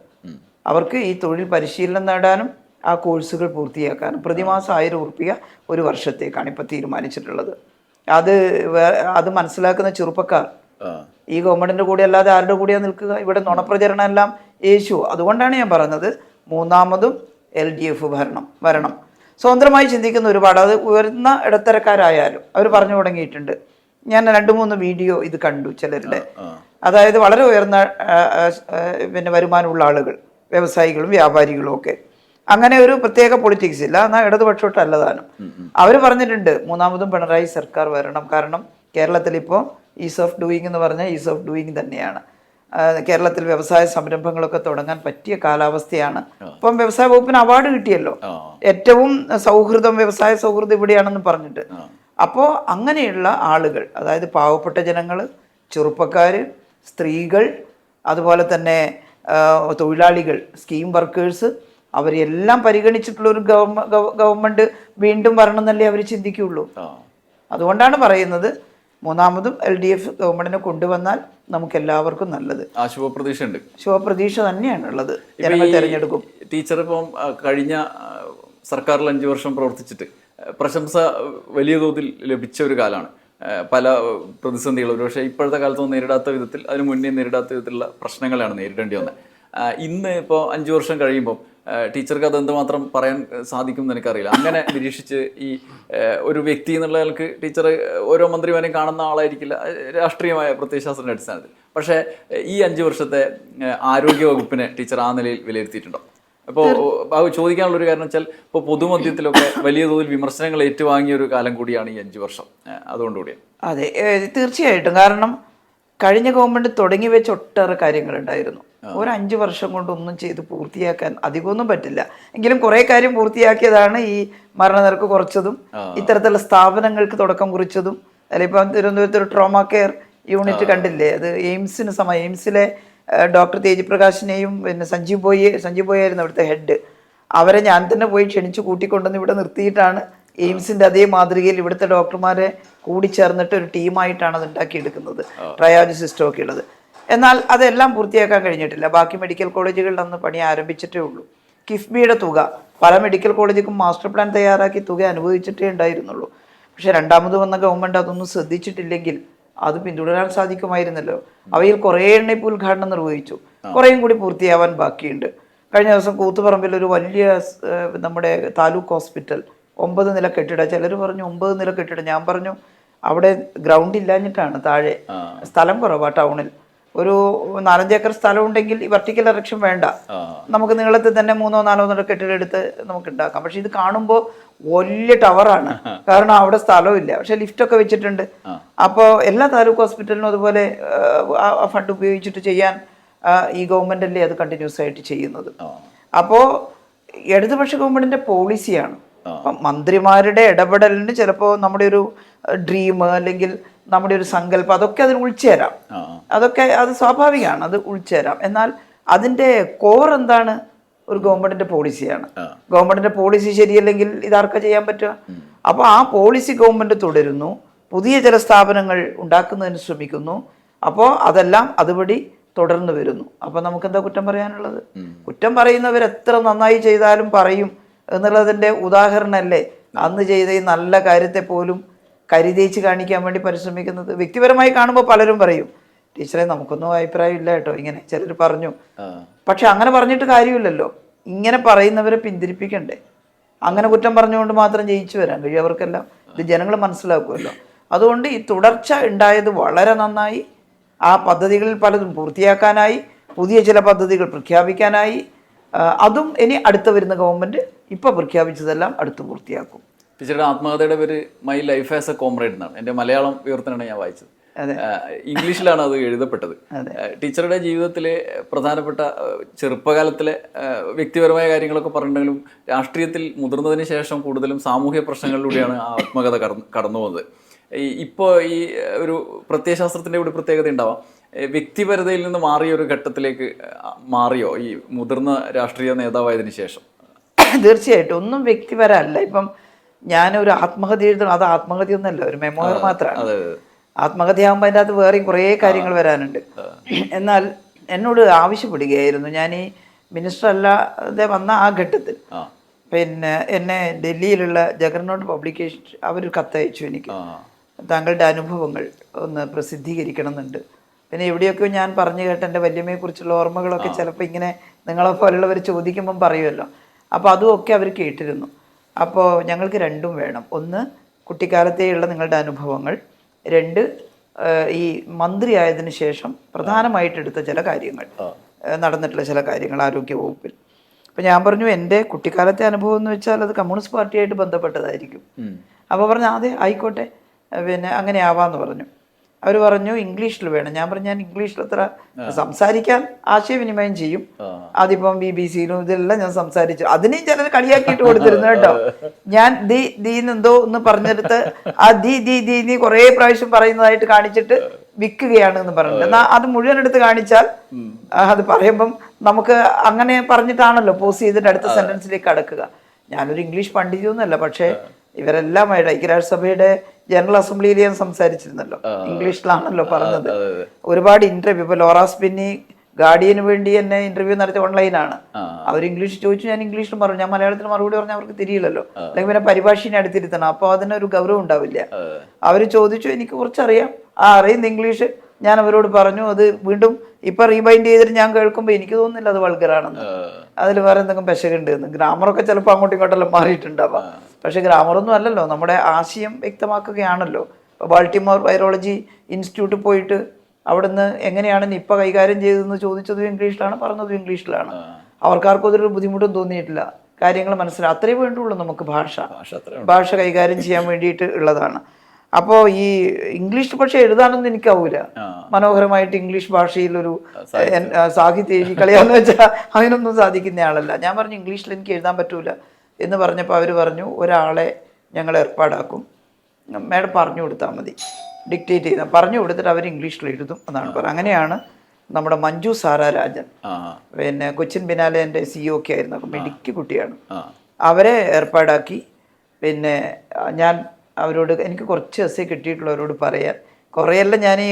അവർക്ക് ഈ തൊഴിൽ പരിശീലനം നേടാനും ആ കോഴ്സുകൾ പൂർത്തിയാക്കാനും പ്രതിമാസം 1000 ഉറുപ്പിക ഒരു വർഷത്തേക്കാണ് ഇപ്പോൾ തീരുമാനിച്ചിട്ടുള്ളത്. അത് മനസ്സിലാക്കുന്ന ചെറുപ്പക്കാർ ഈ ഗവൺമെന്റിന്റെ കൂടെ അല്ലാതെ ആരുടെ കൂടെയാണ് നിൽക്കുക? ഇവിടെ നുണപ്രചരണം എല്ലാം യേശു. അതുകൊണ്ടാണ് ഞാൻ പറഞ്ഞത് മൂന്നാമതും LDF വരണം. സ്വതന്ത്രമായി ചിന്തിക്കുന്ന ഒരുപാട്, അത് ഉയർന്ന ഇടത്തരക്കാരായാലും അവർ പറഞ്ഞു തുടങ്ങിയിട്ടുണ്ട്. ഞാൻ 2-3 വീഡിയോ ഇത് കണ്ടു ചിലരുടെ. അതായത് വളരെ ഉയർന്ന പിന്നെ വരുമാനമുള്ള ആളുകൾ, വ്യവസായികളും വ്യാപാരികളും ഒക്കെ. അങ്ങനെ ഒരു പ്രത്യേക പൊളിറ്റിക്സ് ഇല്ല, എന്നാൽ ഇടതുപക്ഷോട്ടല്ല താനും. അവർ പറഞ്ഞിട്ടുണ്ട് മൂന്നാമതും പിണറായി സർക്കാർ വരണം. കാരണം കേരളത്തിൽ ഇപ്പോൾ ഈസ് ഓഫ് ഡൂയിങ് എന്ന് പറഞ്ഞാൽ ഈസ് ഓഫ് ഡൂയിങ് തന്നെയാണ്. കേരളത്തിൽ വ്യവസായ സംരംഭങ്ങളൊക്കെ തുടങ്ങാൻ പറ്റിയ കാലാവസ്ഥയാണ്. ഇപ്പം വ്യവസായ വകുപ്പിന് അവാർഡ് കിട്ടിയല്ലോ, ഏറ്റവും വ്യവസായ സൗഹൃദം ഇവിടെയാണെന്ന് പറഞ്ഞിട്ട്. അപ്പോൾ അങ്ങനെയുള്ള ആളുകൾ, അതായത് പാവപ്പെട്ട ജനങ്ങൾ, ചെറുപ്പക്കാർ, സ്ത്രീകൾ, അതുപോലെ തന്നെ തൊഴിലാളികൾ, സ്കീം വർക്കേഴ്സ്, അവരെല്ലാം പരിഗണിച്ചിട്ടുള്ള ഒരു ഗവൺമെന്റ് വീണ്ടും വരണമെന്നല്ലേ അവർ ചിന്തിക്കുകയുള്ളൂ. അതുകൊണ്ടാണ് പറയുന്നത് മൂന്നാമതും LDF ഗവൺമെന്റിനെ കൊണ്ടുവന്നാൽ നമുക്ക് എല്ലാവർക്കും നല്ലത്. ശുഭപ്രതീക്ഷ ഉണ്ട്. ശുഭപ്രതീക്ഷ തന്നെയാണ് ഉള്ളത്. ജനങ്ങൾ തിരഞ്ഞെടുക്കും. ടീച്ചർ ഇപ്പം കഴിഞ്ഞ സർക്കാരിൽ 5 വർഷം പ്രവർത്തിച്ചിട്ട് പ്രശംസ വലിയ തോതിൽ ലഭിച്ച ഒരു കാലമാണ്. പല പ്രതിസന്ധികളും പക്ഷേ ഇപ്പോഴത്തെ കാലത്തൊന്നും നേരിടാത്ത വിധത്തിൽ, അതിന് മുന്നേ നേരിടാത്ത വിധത്തിലുള്ള പ്രശ്നങ്ങളാണ് നേരിടേണ്ടി വന്നത്. ഇന്ന് ഇപ്പോൾ 5 വർഷം കഴിയുമ്പോൾ ടീച്ചർക്ക് അത് എന്തുമാത്രം പറയാൻ സാധിക്കും എന്ന് എനിക്കറിയില്ല. അങ്ങനെ നിരീക്ഷിച്ച് ഈ ഒരു വ്യക്തി എന്നുള്ള ആൾക്ക് ടീച്ചർ ഓരോ മന്ത്രിമാരെയും കാണുന്ന ആളായിരിക്കില്ല രാഷ്ട്രീയമായ പ്രത്യയശാസ്ത്രത്തിന്റെ അടിസ്ഥാനത്തിൽ. പക്ഷേ ഈ 5 വർഷത്തെ ആരോഗ്യ വകുപ്പിനെ ടീച്ചർ ആ നിലയിൽ വിലയിരുത്തിയിട്ടുണ്ടോ? അപ്പോൾ ചോദിക്കാനുള്ളൊരു കാരണം വെച്ചാൽ ഇപ്പോൾ പൊതുമധ്യത്തിലൊക്കെ വലിയ തോതിൽ വിമർശനങ്ങൾ ഏറ്റുവാങ്ങിയ ഒരു കാലം കൂടിയാണ് ഈ 5 വർഷം. അതുകൊണ്ടുകൂടിയാണ്. അതെ, തീർച്ചയായിട്ടും. കാരണം കഴിഞ്ഞ ഗവൺമെന്റ് തുടങ്ങി വെച്ച ഒട്ടേറെ കാര്യങ്ങളുണ്ടായിരുന്നു. ഒരു 5 വർഷം കൊണ്ടൊന്നും ചെയ്ത് പൂർത്തിയാക്കാൻ അധികമൊന്നും പറ്റില്ല. എങ്കിലും കുറെ കാര്യം പൂർത്തിയാക്കിയതാണ് ഈ മരണനിരക്ക് കുറച്ചതും ഇത്തരത്തിലുള്ള സ്ഥാപനങ്ങൾക്ക് തുടക്കം കുറിച്ചതും. ഇപ്പം തിരുവനന്തപുരത്ത് ഒരു ട്രോമ കെയർ യൂണിറ്റ് കണ്ടില്ലേ? അത് എയിംസിലെ ഡോക്ടർ തേജപ്രകാശിനെയും പിന്നെ സഞ്ജീവ് ബോയ് ആയിരുന്നു അവിടുത്തെ ഹെഡ്. അവരെ ഞാൻ തന്നെ പോയി ക്ഷണിച്ച് കൂട്ടിക്കൊണ്ടുവന്ന് ഇവിടെ നിർത്തിയിട്ടാണ് എയിംസിന്റെ അതേ മാതൃകയിൽ ഇവിടുത്തെ ഡോക്ടർമാരെ കൂടിച്ചേർന്നിട്ട് ഒരു ടീമായിട്ടാണ് അത് ഉണ്ടാക്കിയെടുക്കുന്നത്, ട്രയാജ് സിസ്റ്റം ഒക്കെ ഉള്ളത്. എന്നാൽ അതെല്ലാം പൂർത്തിയാക്കാൻ കഴിഞ്ഞിട്ടില്ല. ബാക്കി മെഡിക്കൽ കോളേജുകളിൽ അന്ന് പണി ആരംഭിച്ചിട്ടേ ഉള്ളൂ. കിഫ്ബിയുടെ തുക പല മെഡിക്കൽ കോളേജുക്കും മാസ്റ്റർ പ്ലാൻ തയ്യാറാക്കി തുക അനുവദിച്ചിട്ടേ ഉണ്ടായിരുന്നുള്ളൂ. പക്ഷെ രണ്ടാമത് വന്ന ഗവൺമെൻറ് അതൊന്നും ശ്രദ്ധിച്ചിട്ടില്ലെങ്കിൽ അത് പിന്തുടരാൻ സാധിക്കുമായിരുന്നല്ലോ. അവയിൽ കുറേ എണ്ണ ഇപ്പോൾ ഉദ്ഘാടനം നിർവഹിച്ചു, കുറേയും കൂടി പൂർത്തിയാവാൻ ബാക്കിയുണ്ട്. കഴിഞ്ഞ ദിവസം കൂത്തുപറമ്പിൽ ഒരു വലിയ നമ്മുടെ താലൂക്ക് ഹോസ്പിറ്റൽ 9 നില കെട്ടിടം, ചിലർ പറഞ്ഞു 9 നില കെട്ടിടം. ഞാൻ പറഞ്ഞു അവിടെ ഗ്രൗണ്ട് ഇല്ലാഞ്ഞിട്ടാണ്, താഴെ സ്ഥലം കുറവാ. ടൗണിൽ ഒരു 4-5 ഏക്കർ സ്ഥലം ഉണ്ടെങ്കിൽ ഈ വെർട്ടിക്കൽ ഇറക്ഷൻ വേണ്ട, നമുക്ക് നീളത്തിൽ തന്നെ 3-4 നില കെട്ടിടം എടുത്ത് നമുക്ക് ഉണ്ടാക്കാം. പക്ഷെ ഇത് കാണുമ്പോൾ വലിയ ടവറാണ്, കാരണം അവിടെ സ്ഥലമില്ല. പക്ഷെ ലിഫ്റ്റൊക്കെ വെച്ചിട്ടുണ്ട്. അപ്പോൾ എല്ലാ താലൂക്ക് ഹോസ്പിറ്റലിനും അതുപോലെ ഫണ്ട് ഉപയോഗിച്ചിട്ട് ചെയ്യാൻ ഈ ഗവൺമെന്റ് അല്ലേ അത് കണ്ടിന്യൂസ് ആയിട്ട് ചെയ്യുന്നത്. അപ്പോൾ ഇടതുപക്ഷ ഗവൺമെന്റിന്റെ പോളിസിയാണ്. അപ്പം മന്ത്രിമാരുടെ ഇടപെടലിന് ചിലപ്പോൾ നമ്മുടെ ഒരു ഡ്രീം അല്ലെങ്കിൽ നമ്മുടെ ഒരു സങ്കല്പം അതൊക്കെ അതിന് ഉൾച്ചേരാം, അതൊക്കെ അത് സ്വാഭാവികമാണ്, അത് ഉൾച്ചേരാം. എന്നാൽ അതിൻ്റെ കോർ എന്താണ്? ഒരു ഗവൺമെന്റിന്റെ പോളിസിയാണ്. ഗവൺമെന്റിന്റെ പോളിസി ശരിയല്ലെങ്കിൽ ഇതാർക്കാ ചെയ്യാൻ പറ്റുക? അപ്പോൾ ആ പോളിസി ഗവൺമെന്റ് തുടരുന്നു, പുതിയ ചില സ്ഥാപനങ്ങൾ ഉണ്ടാക്കുന്നതിന് ശ്രമിക്കുന്നു. അപ്പോൾ അതെല്ലാം അതുവഴി തുടർന്ന് വരുന്നു. അപ്പോൾ നമുക്കെന്താ കുറ്റം പറയാനുള്ളത്? കുറ്റം പറയുന്നവർ എത്ര നന്നായി ചെയ്താലും പറയും എന്നുള്ളതിൻ്റെ ഉദാഹരണമല്ലേ അന്ന് ചെയ്ത ഈ നല്ല കാര്യത്തെ പോലും കരുതേച്ച് കാണിക്കാൻ വേണ്ടി പരിശ്രമിക്കുന്നത്. വ്യക്തിപരമായി കാണുമ്പോൾ പലരും പറയും, ടീച്ചറെ നമുക്കൊന്നും അഭിപ്രായം ഇല്ല കേട്ടോ, ഇങ്ങനെ ചിലർ പറഞ്ഞു. പക്ഷെ അങ്ങനെ പറഞ്ഞിട്ട് കാര്യമില്ലല്ലോ, ഇങ്ങനെ പറയുന്നവരെ പിന്തിരിപ്പിക്കണ്ടേ? അങ്ങനെ കുറ്റം പറഞ്ഞുകൊണ്ട് മാത്രം ജയിച്ചു വരാൻ കഴിയും അവർക്കെല്ലാം? ഇത് ജനങ്ങൾ മനസ്സിലാക്കുമല്ലോ. അതുകൊണ്ട് ഈ തുടർച്ച ഉണ്ടായത് വളരെ നന്നായി. ആ പദ്ധതികളിൽ പലതും പൂർത്തിയാക്കാനായി, പുതിയ ചില പദ്ധതികൾ പ്രഖ്യാപിക്കാനായി. അതും ഇനി അടുത്ത വരുന്ന ഗവൺമെന്റ് ഇപ്പൊ പ്രഖ്യാപിച്ചതെല്ലാം അടുത്ത് പൂർത്തിയാക്കും. ടീച്ചറുടെ ആത്മകഥയുടെ പേര് my life as A comrade എന്നാണ്. എൻ്റെ മലയാളം വിവർത്തനമാണ് ഞാൻ വായിച്ചത്. ഇംഗ്ലീഷിലാണ് അത് എഴുതപ്പെട്ടത്. ടീച്ചറുടെ ജീവിതത്തിലെ പ്രധാനപ്പെട്ട ചെറുപ്പകാലത്തിലെ വ്യക്തിപരമായ കാര്യങ്ങളൊക്കെ പറഞ്ഞിട്ടുണ്ടെങ്കിലും രാഷ്ട്രീയത്തിൽ മുതിർന്നതിന് ശേഷം കൂടുതലും സാമൂഹ്യ പ്രശ്നങ്ങളിലൂടെയാണ് ആ ആത്മകഥ കടന്നു പോകുന്നത്. ഇപ്പോൾ ഈ ഒരു പ്രത്യയശാസ്ത്രത്തിൻ്റെ കൂടി പ്രത്യേകത ഉണ്ടാവാം, വ്യക്തിപരതയിൽ നിന്ന് മാറിയ ഒരു ഘട്ടത്തിലേക്ക് മാറിയോ ഈ മുതിർന്ന രാഷ്ട്രീയ നേതാവായതിനു ശേഷം? തീർച്ചയായിട്ടും ഒന്നും വ്യക്തിപരമല്ല. ഇപ്പം ഞാനൊരു ആത്മഹത്യ എഴുതണം, അത് ആത്മഹത്യയൊന്നുമല്ല, ഒരു മെമ്മോയർ മാത്രമാണ്. ആത്മഹത്യയാകുമ്പോൾ അതിൻ്റെ അകത്ത് വേറെയും കുറേ കാര്യങ്ങൾ വരാനുണ്ട്. എന്നാൽ എന്നോട് ആവശ്യപ്പെടുകയായിരുന്നു, ഞാൻ ഈ മിനിസ്റ്റർ അല്ലാതെ വന്ന ആ ഘട്ടത്തിൽ പിന്നെ എന്നെ ഡൽഹിയിലുള്ള ജഗർനോട്ട് പബ്ലിക്കേഷൻ അവർ കത്തയച്ചു എനിക്ക്, താങ്കളുടെ അനുഭവങ്ങൾ ഒന്ന് പ്രസിദ്ധീകരിക്കണം എന്നുണ്ട്. പിന്നെ എവിടെയൊക്കെ ഞാൻ പറഞ്ഞു കേട്ട എൻ്റെ വല്യമ്മയെക്കുറിച്ചുള്ള ഓർമ്മകളൊക്കെ ചിലപ്പോൾ ഇങ്ങനെ നിങ്ങളെ പോലുള്ളവർ ചോദിക്കുമ്പം പറയുമല്ലോ. അപ്പോൾ അതുമൊക്കെ അവർ കേട്ടിരുന്നു. അപ്പോൾ ഞങ്ങൾക്ക് രണ്ടും വേണം. ഒന്ന്, കുട്ടിക്കാലത്തെയുള്ള നിങ്ങളുടെ അനുഭവങ്ങൾ. 2, ഈ മന്ത്രിയായതിനു ശേഷം പ്രധാനമായിട്ടെടുത്ത ചില കാര്യങ്ങൾ, നടന്നിട്ടുള്ള ചില കാര്യങ്ങൾ ആരോഗ്യ വകുപ്പിൽ. അപ്പം ഞാൻ പറഞ്ഞു എൻ്റെ കുട്ടിക്കാലത്തെ അനുഭവം എന്ന് വെച്ചാൽ അത് കമ്മ്യൂണിസ്റ്റ് പാർട്ടിയായിട്ട് ബന്ധപ്പെട്ടതായിരിക്കും. അപ്പോൾ പറഞ്ഞു അതെ ആയിക്കോട്ടെ, പിന്നെ അങ്ങനെ ആവാമെന്ന് പറഞ്ഞു. അവർ പറഞ്ഞു ഇംഗ്ലീഷിൽ വേണം. ഞാൻ പറഞ്ഞു ഞാൻ ഇംഗ്ലീഷിൽ അത്ര സംസാരിക്കാൻ ആശയവിനിമയം ചെയ്യും, അതിപ്പം BBC-യിലും ഇതെല്ലാം ഞാൻ സംസാരിച്ചു. അതിനെയും ചിലർ കളിയാക്കിയിട്ട് കൊടുത്തിരുന്നു കേട്ടോ. ഞാൻ ദീന്നെന്തോ ഒന്ന് പറഞ്ഞെടുത്ത് ആ ദീ കുറേ പ്രാവശ്യം പറയുന്നതായിട്ട് കാണിച്ചിട്ട് വിൽക്കുകയാണ് എന്ന് പറഞ്ഞിട്ട്, എന്നാൽ അത് മുഴുവൻ എടുത്ത് കാണിച്ചാൽ അത് പറയുമ്പം നമുക്ക് അങ്ങനെ പറഞ്ഞിട്ടാണല്ലോ പോസ് ചെയ്തിട്ട് അടുത്ത സെന്റൻസിലേക്ക് കടക്കുക. ഞാനൊരു ഇംഗ്ലീഷ് പണ്ഡിതയൊന്നുമല്ല, പക്ഷേ ഇവരെല്ലാമായിട്ട് ഐക്യരാഷ്ട്രസഭയുടെ ജനറൽ അസംബ്ലിയിൽ ഞാൻ സംസാരിച്ചിരുന്നല്ലോ, ഇംഗ്ലീഷിലാണല്ലോ പറഞ്ഞത്. ഒരുപാട് ഇന്റർവ്യൂ, ഇപ്പോൾ ലോറാസ് പിന്നി ഗാർഡിയന് വേണ്ടി എന്നെ ഇന്റർവ്യൂ നടത്തി ഓൺലൈനാണ്. അവർ ഇംഗ്ലീഷ് ചോദിച്ചു, ഞാൻ ഇംഗ്ലീഷിൽ പറഞ്ഞു. ഞാൻ മലയാളത്തിൽ മറുപടി പറഞ്ഞാൽ അവർക്ക് തിരിയില്ലല്ലോ, അല്ലെങ്കിൽ പിന്നെ പരിഭാഷയെ അടുത്തിരുത്തണം, അപ്പോൾ അതിനൊരു ഗൗരവം ഉണ്ടാവില്ല. അവർ ചോദിച്ചു, എനിക്ക് കുറച്ചറിയാം, അറിയുന്ന ഇംഗ്ലീഷ് ഞാൻ അവരോട് പറഞ്ഞു. അത് വീണ്ടും ഇപ്പൊ റീബൈൻഡ് ചെയ്തിട്ട് ഞാൻ കേൾക്കുമ്പോൾ എനിക്ക് തോന്നുന്നില്ല അത് വൾഗറാണെന്ന്, അതിൽ വേറെ എന്തെങ്കിലും പെശകുണ്ട് എന്ന്. ഗ്രാമറൊക്കെ ചിലപ്പോൾ അങ്ങോട്ടും ഇങ്ങോട്ടെല്ലാം മാറിയിട്ടുണ്ടാവാം, പക്ഷെ ഗ്രാമറൊന്നും അല്ലല്ലോ, നമ്മുടെ ആശയം വ്യക്തമാക്കുകയാണല്ലോ. ഇപ്പോൾ ബാൾട്ടിമോർ വൈറോളജി ഇൻസ്റ്റിറ്റ്യൂട്ടിൽ പോയിട്ട് അവിടുന്ന് എങ്ങനെയാണ് നിപ്പ കൈകാര്യം ചെയ്തതെന്ന് ചോദിച്ചതും ഇംഗ്ലീഷിലാണ്, പറഞ്ഞതും ഇംഗ്ലീഷിലാണ്. അവർക്കാർക്കും അതൊരു ബുദ്ധിമുട്ടും തോന്നിയിട്ടില്ല, കാര്യങ്ങൾ മനസ്സിലാവും. അത്രയേ വേണ്ടുള്ളൂ നമുക്ക് ഭാഷ കൈകാര്യം ചെയ്യാൻ വേണ്ടിയിട്ട് ഉള്ളതാണ്. അപ്പോൾ ഈ ഇംഗ്ലീഷ് പക്ഷെ എഴുതാനൊന്നും എനിക്കാവൂല. മനോഹരമായിട്ട് ഇംഗ്ലീഷ് ഭാഷയിൽ ഒരു സാഹിത്യ എഴുതി കളയാന്ന് വെച്ചാൽ അതിനൊന്നും സാധിക്കുന്ന ആളല്ല. ഞാൻ പറഞ്ഞു ഇംഗ്ലീഷിൽ എനിക്ക് എഴുതാൻ പറ്റൂല എന്ന് പറഞ്ഞപ്പോൾ അവർ പറഞ്ഞു ഒരാളെ ഞങ്ങൾ ഏർപ്പാടാക്കും, മേഡം പറഞ്ഞു കൊടുത്താൽ മതി, ഡിക്റ്റേറ്റ് ചെയ്താൽ പറഞ്ഞു കൊടുത്തിട്ട് അവർ ഇംഗ്ലീഷിൽ എഴുതും എന്നാണ് പറയുന്നത്. അങ്ങനെയാണ് നമ്മുടെ മഞ്ജു സാറാ രാജൻ, പിന്നെ കൊച്ചിൻ ബിനാലേൻ്റെ CEO ഒക്കെ ആയിരുന്നു, അപ്പം മിടുക്കി കുട്ടിയാണ്, അവരെ ഏർപ്പാടാക്കി. പിന്നെ ഞാൻ അവരോട് എനിക്ക് കുറച്ച് എസ്സേ കിട്ടിയിട്ടുള്ളവരോട് പറയാൻ, കുറേയെല്ലാം ഞാൻ ഈ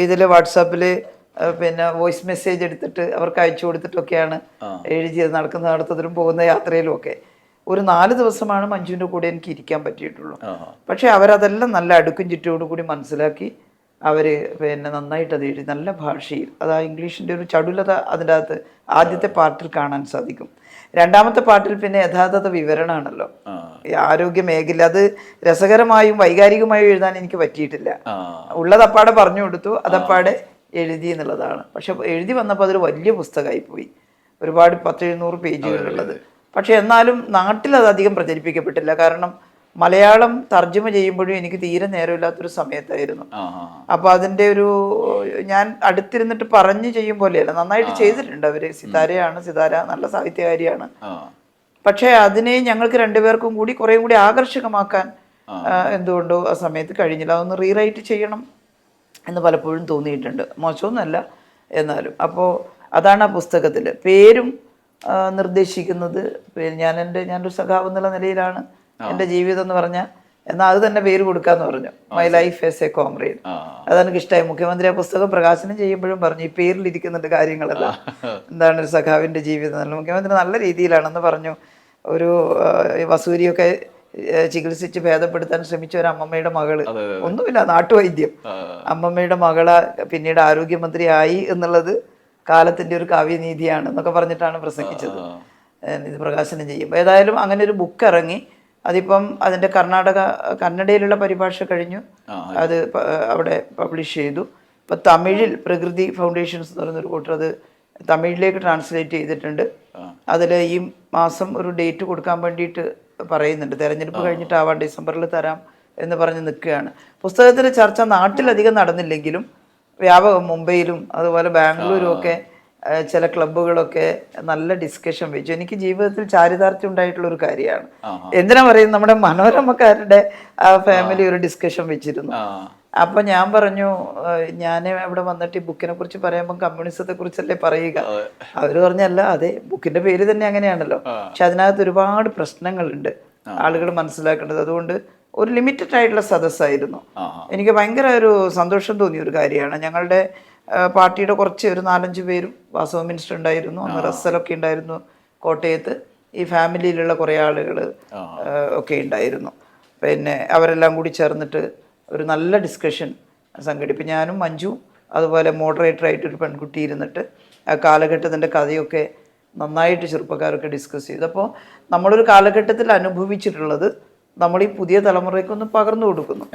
ഇതിൽ വാട്സാപ്പിൽ പിന്നെ വോയിസ് മെസ്സേജ് എടുത്തിട്ട് അവർക്ക് അയച്ചു കൊടുത്തിട്ടൊക്കെയാണ് എഴുതിയത്, നടക്കുന്ന നടത്തത്തിലും പോകുന്ന യാത്രയിലും ഒക്കെ. ഒരു 4 ദിവസമാണ് മഞ്ജുവിൻ്റെ കൂടെ എനിക്ക് ഇരിക്കാൻ പറ്റിയിട്ടുള്ളൂ. പക്ഷെ അവരതെല്ലാം നല്ല അടുക്കും ചിട്ടയോടു കൂടി മനസ്സിലാക്കി അവർ പിന്നെ നന്നായിട്ട് അത് എഴുതി, നല്ല ഭാഷയിൽ. അത് ആ ഇംഗ്ലീഷിൻ്റെ ഒരു ചടുലത അതിൻ്റെ അകത്ത് ആദ്യത്തെ പാർട്ടിൽ കാണാൻ സാധിക്കും. രണ്ടാമത്തെ പാട്ടിൽ പിന്നെ യഥാർത്ഥ വിവരണമാണല്ലോ, ഈ ആരോഗ്യ മേഖല. അത് രസകരമായും വൈകാരികമായും എഴുതാൻ എനിക്ക് പറ്റിയിട്ടില്ല. ഉള്ളതപ്പാടെ പറഞ്ഞു കൊടുത്തു, അതപ്പാടെ എഴുതി എന്നുള്ളതാണ്. പക്ഷെ എഴുതി വന്നപ്പോൾ അതൊരു വലിയ പുസ്തകമായി പോയി, ഒരുപാട് 100-700 പേജുകളുള്ളത്. പക്ഷെ എന്നാലും നാട്ടിൽ അത് അധികം പ്രചരിപ്പിക്കപ്പെട്ടില്ല. കാരണം മലയാളം തർജ്ജമ ചെയ്യുമ്പോഴും എനിക്ക് തീരെ നേരമില്ലാത്തൊരു സമയത്തായിരുന്നു. അപ്പൊ അതിൻ്റെ ഒരു ഞാൻ അടുത്തിരുന്നിട്ട് പറഞ്ഞു ചെയ്യും പോലെയല്ല, നന്നായിട്ട് ചെയ്തിട്ടുണ്ട് അവര്. സിതാര നല്ല സാഹിത്യകാരിയാണ്. പക്ഷെ അതിനെ ഞങ്ങൾക്ക് രണ്ടുപേർക്കും കൂടി കുറേ കൂടി ആകർഷകമാക്കാൻ എന്തുകൊണ്ടോ ആ സമയത്ത് കഴിഞ്ഞില്ല. അതൊന്ന് റീറൈറ്റ് ചെയ്യണം എന്ന് പലപ്പോഴും തോന്നിയിട്ടുണ്ട്, മോശമൊന്നുമല്ല എന്നാലും. അപ്പോൾ അതാണ് ആ പുസ്തകത്തിൽ പേരും നിർദ്ദേശിക്കുന്നത്. ഞാനൊരു സഖാവ് എന്നുള്ള നിലയിലാണ് എൻ്റെ ജീവിതം എന്ന് പറഞ്ഞാൽ, എന്നാൽ അത് തന്നെ പേര് കൊടുക്കാന്ന് പറഞ്ഞു, my life as A comrade. അതെനിക്ക് ഇഷ്ടമായി. മുഖ്യമന്ത്രി ആ പുസ്തകം പ്രകാശനം ചെയ്യുമ്പോഴും പറഞ്ഞു ഈ പേരിലിരിക്കുന്നുണ്ട് കാര്യങ്ങളല്ല, എന്താണ് ഒരു സഖാവിൻ്റെ ജീവിതം എന്നുള്ള. മുഖ്യമന്ത്രി നല്ല രീതിയിലാണെന്ന് പറഞ്ഞു. ഒരു വസൂരിയൊക്കെ ചികിത്സിച്ച് ഭേദപ്പെടുത്താൻ ശ്രമിച്ച ഒരു അമ്മമ്മയുടെ മകള്, ഒന്നുമില്ല നാട്ടുവൈദ്യം, അമ്മമ്മയുടെ മകള് പിന്നീട് ആരോഗ്യമന്ത്രി ആയി എന്നുള്ളത് കാലത്തിന്റെ ഒരു കാവ്യനീതിയാണ് എന്നൊക്കെ പറഞ്ഞിട്ടാണ് പ്രസംഗിച്ചത് ഇത് പ്രകാശനം ചെയ്യുമ്പോൾ. ഏതായാലും അങ്ങനെ ഒരു ബുക്ക് ഇറങ്ങി. അതിപ്പം അതിൻ്റെ കന്നഡയിലുള്ള പരിഭാഷ കഴിഞ്ഞു, അത് അവിടെ പബ്ലിഷ് ചെയ്തു. ഇപ്പം തമിഴിൽ പ്രകൃതി ഫൗണ്ടേഷൻസ് എന്ന് പറയുന്നൊരു കൂട്ടർ അത് തമിഴിലേക്ക് ട്രാൻസ്ലേറ്റ് ചെയ്തിട്ടുണ്ട്. അതിൽ ഈ മാസം ഒരു ഡേറ്റ് കൊടുക്കാൻ വേണ്ടിയിട്ട് പറയുന്നുണ്ട്, തെരഞ്ഞെടുപ്പ് കഴിഞ്ഞിട്ടാവാം, ഡിസംബറിൽ തരാം എന്ന് പറഞ്ഞ് നിൽക്കുകയാണ്. പുസ്തകത്തിൻ്റെ ചർച്ച നാട്ടിലധികം നടന്നില്ലെങ്കിലും വ്യാപകം മുംബൈയിലും അതുപോലെ ബാംഗ്ലൂരും ഒക്കെ ചില ക്ലബ്ബുകളൊക്കെ നല്ല ഡിസ്കഷൻ വെച്ചു. എനിക്ക് ജീവിതത്തിൽ ചാരിതാർത്ഥ്യം ഉണ്ടായിട്ടുള്ള ഒരു കാര്യമാണ്. എന്തിനാ പറയുന്നത്, നമ്മുടെ മനോരമക്കാരുടെ ആ ഫാമിലി ഒരു ഡിസ്കഷൻ വെച്ചിരുന്നു. അപ്പൊ ഞാൻ പറഞ്ഞു, ഞാൻ അവിടെ വന്നിട്ട് ഈ ബുക്കിനെ കുറിച്ച് പറയുമ്പോൾ കമ്മ്യൂണിസത്തെ കുറിച്ചല്ലേ പറയുക. അവര് പറഞ്ഞല്ല, അതെ ബുക്കിന്റെ പേര് തന്നെ അങ്ങനെയാണല്ലോ, പക്ഷെ അതിനകത്ത് ഒരുപാട് പ്രശ്നങ്ങളുണ്ട് ആളുകൾ മനസ്സിലാക്കേണ്ടത്. അതുകൊണ്ട് ഒരു ലിമിറ്റഡ് ആയിട്ടുള്ള സദസ്സായിരുന്നു. എനിക്ക് ഭയങ്കര ഒരു സന്തോഷം തോന്നിയ ഒരു കാര്യമാണ്. ഞങ്ങളുടെ പാർട്ടിയുടെ കുറച്ച് ഒരു 4-5 പേരും, വാസവ മിനിസ്റ്റർ ഉണ്ടായിരുന്നു, അന്ന് റസ്സലൊക്കെ ഉണ്ടായിരുന്നു കോട്ടയത്ത്, ഈ ഫാമിലിയിലുള്ള കുറേ ആളുകൾ ഒക്കെ ഉണ്ടായിരുന്നു. പിന്നെ അവരെല്ലാം കൂടി ചേർന്നിട്ട് ഒരു നല്ല ഡിസ്കഷൻ സംഘടിപ്പിച്ചു. ഞാനും മഞ്ജു അതുപോലെ മോഡറേറ്ററായിട്ടൊരു പെൺകുട്ടി ഇരുന്നിട്ട് ആ കാലഘട്ടത്തിൻ്റെ കഥയൊക്കെ നന്നായിട്ട് ചെറുപ്പക്കാരൊക്കെ ഡിസ്കസ് ചെയ്തു. അപ്പോൾ നമ്മളൊരു കാലഘട്ടത്തിൽ അനുഭവിച്ചിട്ടുള്ളത് നമ്മൾ ഈ പുതിയ തലമുറയ്ക്കൊന്ന് പകർന്നു കൊടുക്കുന്നു.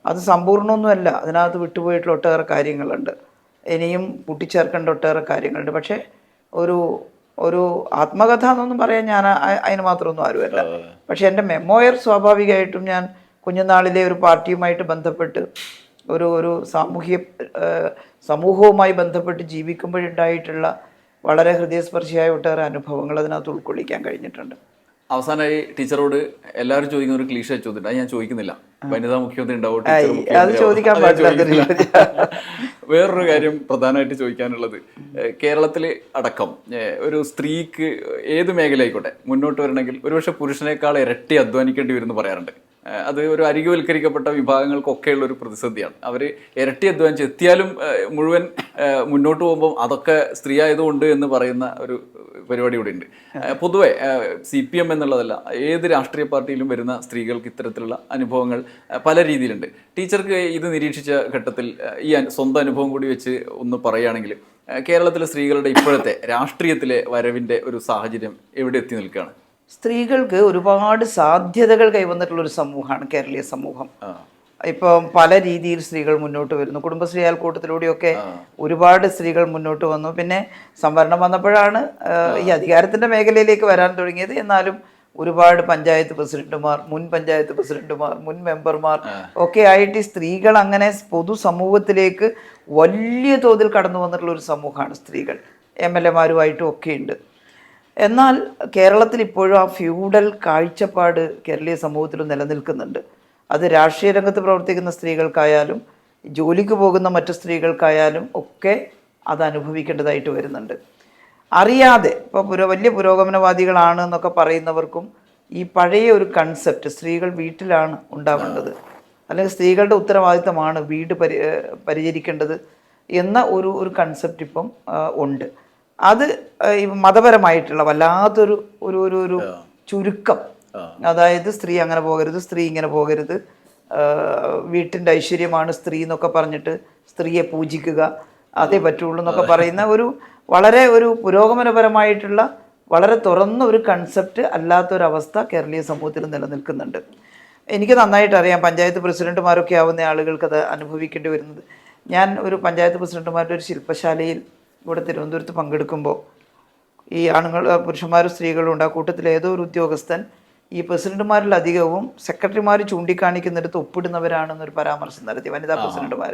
അത് സമ്പൂർണ്ണമൊന്നുമല്ല, അതിനകത്ത് വിട്ടുപോയിട്ടുള്ള ഒട്ടേറെ കാര്യങ്ങളുണ്ട്, ഇനിയും കൂട്ടിച്ചേർക്കേണ്ട ഒട്ടേറെ കാര്യങ്ങളുണ്ട്. പക്ഷേ ഒരു ആത്മകഥ എന്നൊന്നും പറയാൻ ഞാൻ അതിന് മാത്രമൊന്നും ആരുമല്ല. പക്ഷെ എൻ്റെ മെമ്മോയർ സ്വാഭാവികമായിട്ടും ഞാൻ കുഞ്ഞുനാളിലെ ഒരു പാർട്ടിയുമായിട്ട് ബന്ധപ്പെട്ട് ഒരു സമൂഹവുമായി ബന്ധപ്പെട്ട് ജീവിക്കുമ്പോഴുണ്ടായിട്ടുള്ള വളരെ ഹൃദയസ്പർശിയായ ഒട്ടേറെ അനുഭവങ്ങൾ അതിനകത്ത് ഉൾക്കൊള്ളിക്കാൻ കഴിഞ്ഞിട്ടുണ്ട്. അവസാനമായി ടീച്ചറോട് എല്ലാവരും ചോദിക്കുന്ന ഒരു ക്ലീഷ ചോദ്യം, അത് ഞാൻ ചോദിക്കുന്നില്ല, വനിതാ മുഖ്യമന്ത്രി ഉണ്ടാവും. വേറൊരു കാര്യം പ്രധാനമായിട്ട് ചോദിക്കാനുള്ളത്, കേരളത്തിൽ അടക്കം ഒരു സ്ത്രീക്ക് ഏത് മേഖല ആയിക്കോട്ടെ മുന്നോട്ട് വരണമെങ്കിൽ ഒരുപക്ഷെ പുരുഷനേക്കാൾ ഇരട്ടി അധ്വാനിക്കേണ്ടി വരുമെന്ന് പറയാറുണ്ട്. അത് ഒരു അരികുവൽക്കരിക്കപ്പെട്ട വിഭാഗങ്ങൾക്കൊക്കെയുള്ള ഒരു പ്രതിസന്ധിയാണ്. അവർ ഇരട്ടി അധ്വാനിച്ച് എത്തിയാലും മുഴുവൻ മുന്നോട്ട് പോകുമ്പോൾ അതൊക്കെ സ്ത്രീ ആയതുകൊണ്ട് എന്ന് പറയുന്ന ഒരു പരിപാടി കൂടെ ഉണ്ട്. പൊതുവെ CPM എന്നുള്ളതല്ല, ഏത് രാഷ്ട്രീയ പാർട്ടിയിലും വരുന്ന സ്ത്രീകൾക്ക് ഇത്തരത്തിലുള്ള അനുഭവങ്ങൾ പല രീതിയിലുണ്ട്. ടീച്ചർക്ക് ഇത് നിരീക്ഷിച്ച ഘട്ടത്തിൽ ഈ സ്വന്തം അനുഭവം കൂടി വെച്ച് ഒന്ന് പറയുകയാണെങ്കിൽ, കേരളത്തിലെ സ്ത്രീകളുടെ ഇപ്പോഴത്തെ രാഷ്ട്രീയത്തിലെ വരവിൻ്റെ ഒരു സാഹചര്യം എവിടെ എത്തി നിൽക്കുകയാണ്? സ്ത്രീകൾക്ക് ഒരുപാട് സാധ്യതകൾ കൈവന്നിട്ടുള്ള ഒരു സമൂഹമാണ് കേരളീയ സമൂഹം. ഇപ്പം പല രീതിയിൽ സ്ത്രീകൾ മുന്നോട്ട് വരുന്നു. കുടുംബശ്രീ അയൽക്കൂട്ടത്തിലൂടെയൊക്കെ ഒരുപാട് സ്ത്രീകൾ മുന്നോട്ട് വന്നു. പിന്നെ സംവരണം വന്നപ്പോഴാണ് ഈ അധികാരത്തിൻ്റെ മേഖലയിലേക്ക് വരാൻ തുടങ്ങിയത്. എന്നാലും ഒരുപാട് പഞ്ചായത്ത് പ്രസിഡന്റുമാർ, മുൻ പഞ്ചായത്ത് പ്രസിഡന്റുമാർ, മുൻ മെമ്പർമാർ ഒക്കെ ആയിട്ട് ഈ സ്ത്രീകൾ അങ്ങനെ പൊതുസമൂഹത്തിലേക്ക് വലിയ തോതിൽ കടന്നു വന്നിട്ടുള്ള ഒരു സമൂഹമാണ് സ്ത്രീകൾ. MLA-മാരുമായിട്ടും ഒക്കെ ഉണ്ട്. എന്നാൽ കേരളത്തിൽ ഇപ്പോഴും ആ ഫ്യൂഡൽ കാഴ്ചപ്പാട് കേരളീയ സമൂഹത്തിൽ നിലനിൽക്കുന്നുണ്ട്. അത് രാഷ്ട്രീയ രംഗത്ത് പ്രവർത്തിക്കുന്ന സ്ത്രീകൾക്കായാലും ജോലിക്ക് പോകുന്ന മറ്റു സ്ത്രീകൾക്കായാലും ഒക്കെ അത് അനുഭവിക്കേണ്ടതായിട്ട് വരുന്നുണ്ട്. അറിയാതെ ഇപ്പോൾ വലിയ പുരോഗമനവാദികളാണ് എന്നൊക്കെ പറയുന്നവർക്കും ഈ പഴയ ഒരു കൺസെപ്റ്റ്, സ്ത്രീകൾ വീട്ടിലാണ് ഉണ്ടാവേണ്ടത്, അല്ലെങ്കിൽ സ്ത്രീകളുടെ ഉത്തരവാദിത്തമാണ് വീട് പരിചരിക്കേണ്ടത്, എന്ന ഒരു കൺസെപ്റ്റ് ഇപ്പം ഉണ്ട്. അത് ഈ മതപരമായിട്ടുള്ള വല്ലാത്തൊരു ഒരു ഒരു ഒരു ചുരുക്കം, അതായത് സ്ത്രീ അങ്ങനെ പോകരുത്, സ്ത്രീ ഇങ്ങനെ പോകരുത്, വീട്ടിൻ്റെ ഐശ്വര്യമാണ് സ്ത്രീ എന്നൊക്കെ പറഞ്ഞിട്ട് സ്ത്രീയെ പൂജിക്കുക, അതേ പറ്റുള്ളൂ എന്നൊക്കെ പറയുന്ന വളരെ ഒരു പുരോഗമനപരമായിട്ടുള്ള വളരെ തുറന്ന ഒരു കൺസെപ്റ്റ് അല്ലാത്തൊരവസ്ഥ കേരളീയ സമൂഹത്തിൽ നിലനിൽക്കുന്നുണ്ട്. എനിക്ക് നന്നായിട്ട് അറിയാം, പഞ്ചായത്ത് പ്രസിഡന്റുമാരൊക്കെ ആവുന്ന ആളുകൾക്ക് അത് അനുഭവിക്കേണ്ടി വരുന്നത്. ഞാൻ ഒരു പഞ്ചായത്ത് പ്രസിഡന്റുമാരുടെ ഒരു ശില്പശാലയിൽ ഇവിടെ തിരുവനന്തപുരത്ത് പങ്കെടുക്കുമ്പോൾ ഈ ആണുങ്ങൾ പുരുഷന്മാരും സ്ത്രീകളും ഉണ്ട്. ആ കൂട്ടത്തിൽ ഏതോ ഒരു ഉദ്യോഗസ്ഥൻ ഈ പ്രസിഡന്റുമാരിലധികവും സെക്രട്ടറിമാർ ചൂണ്ടിക്കാണിക്കുന്നിടത്ത് ഒപ്പിടുന്നവരാണെന്നൊരു പരാമർശം നടത്തി, വനിതാ പ്രസിഡന്റുമാർ.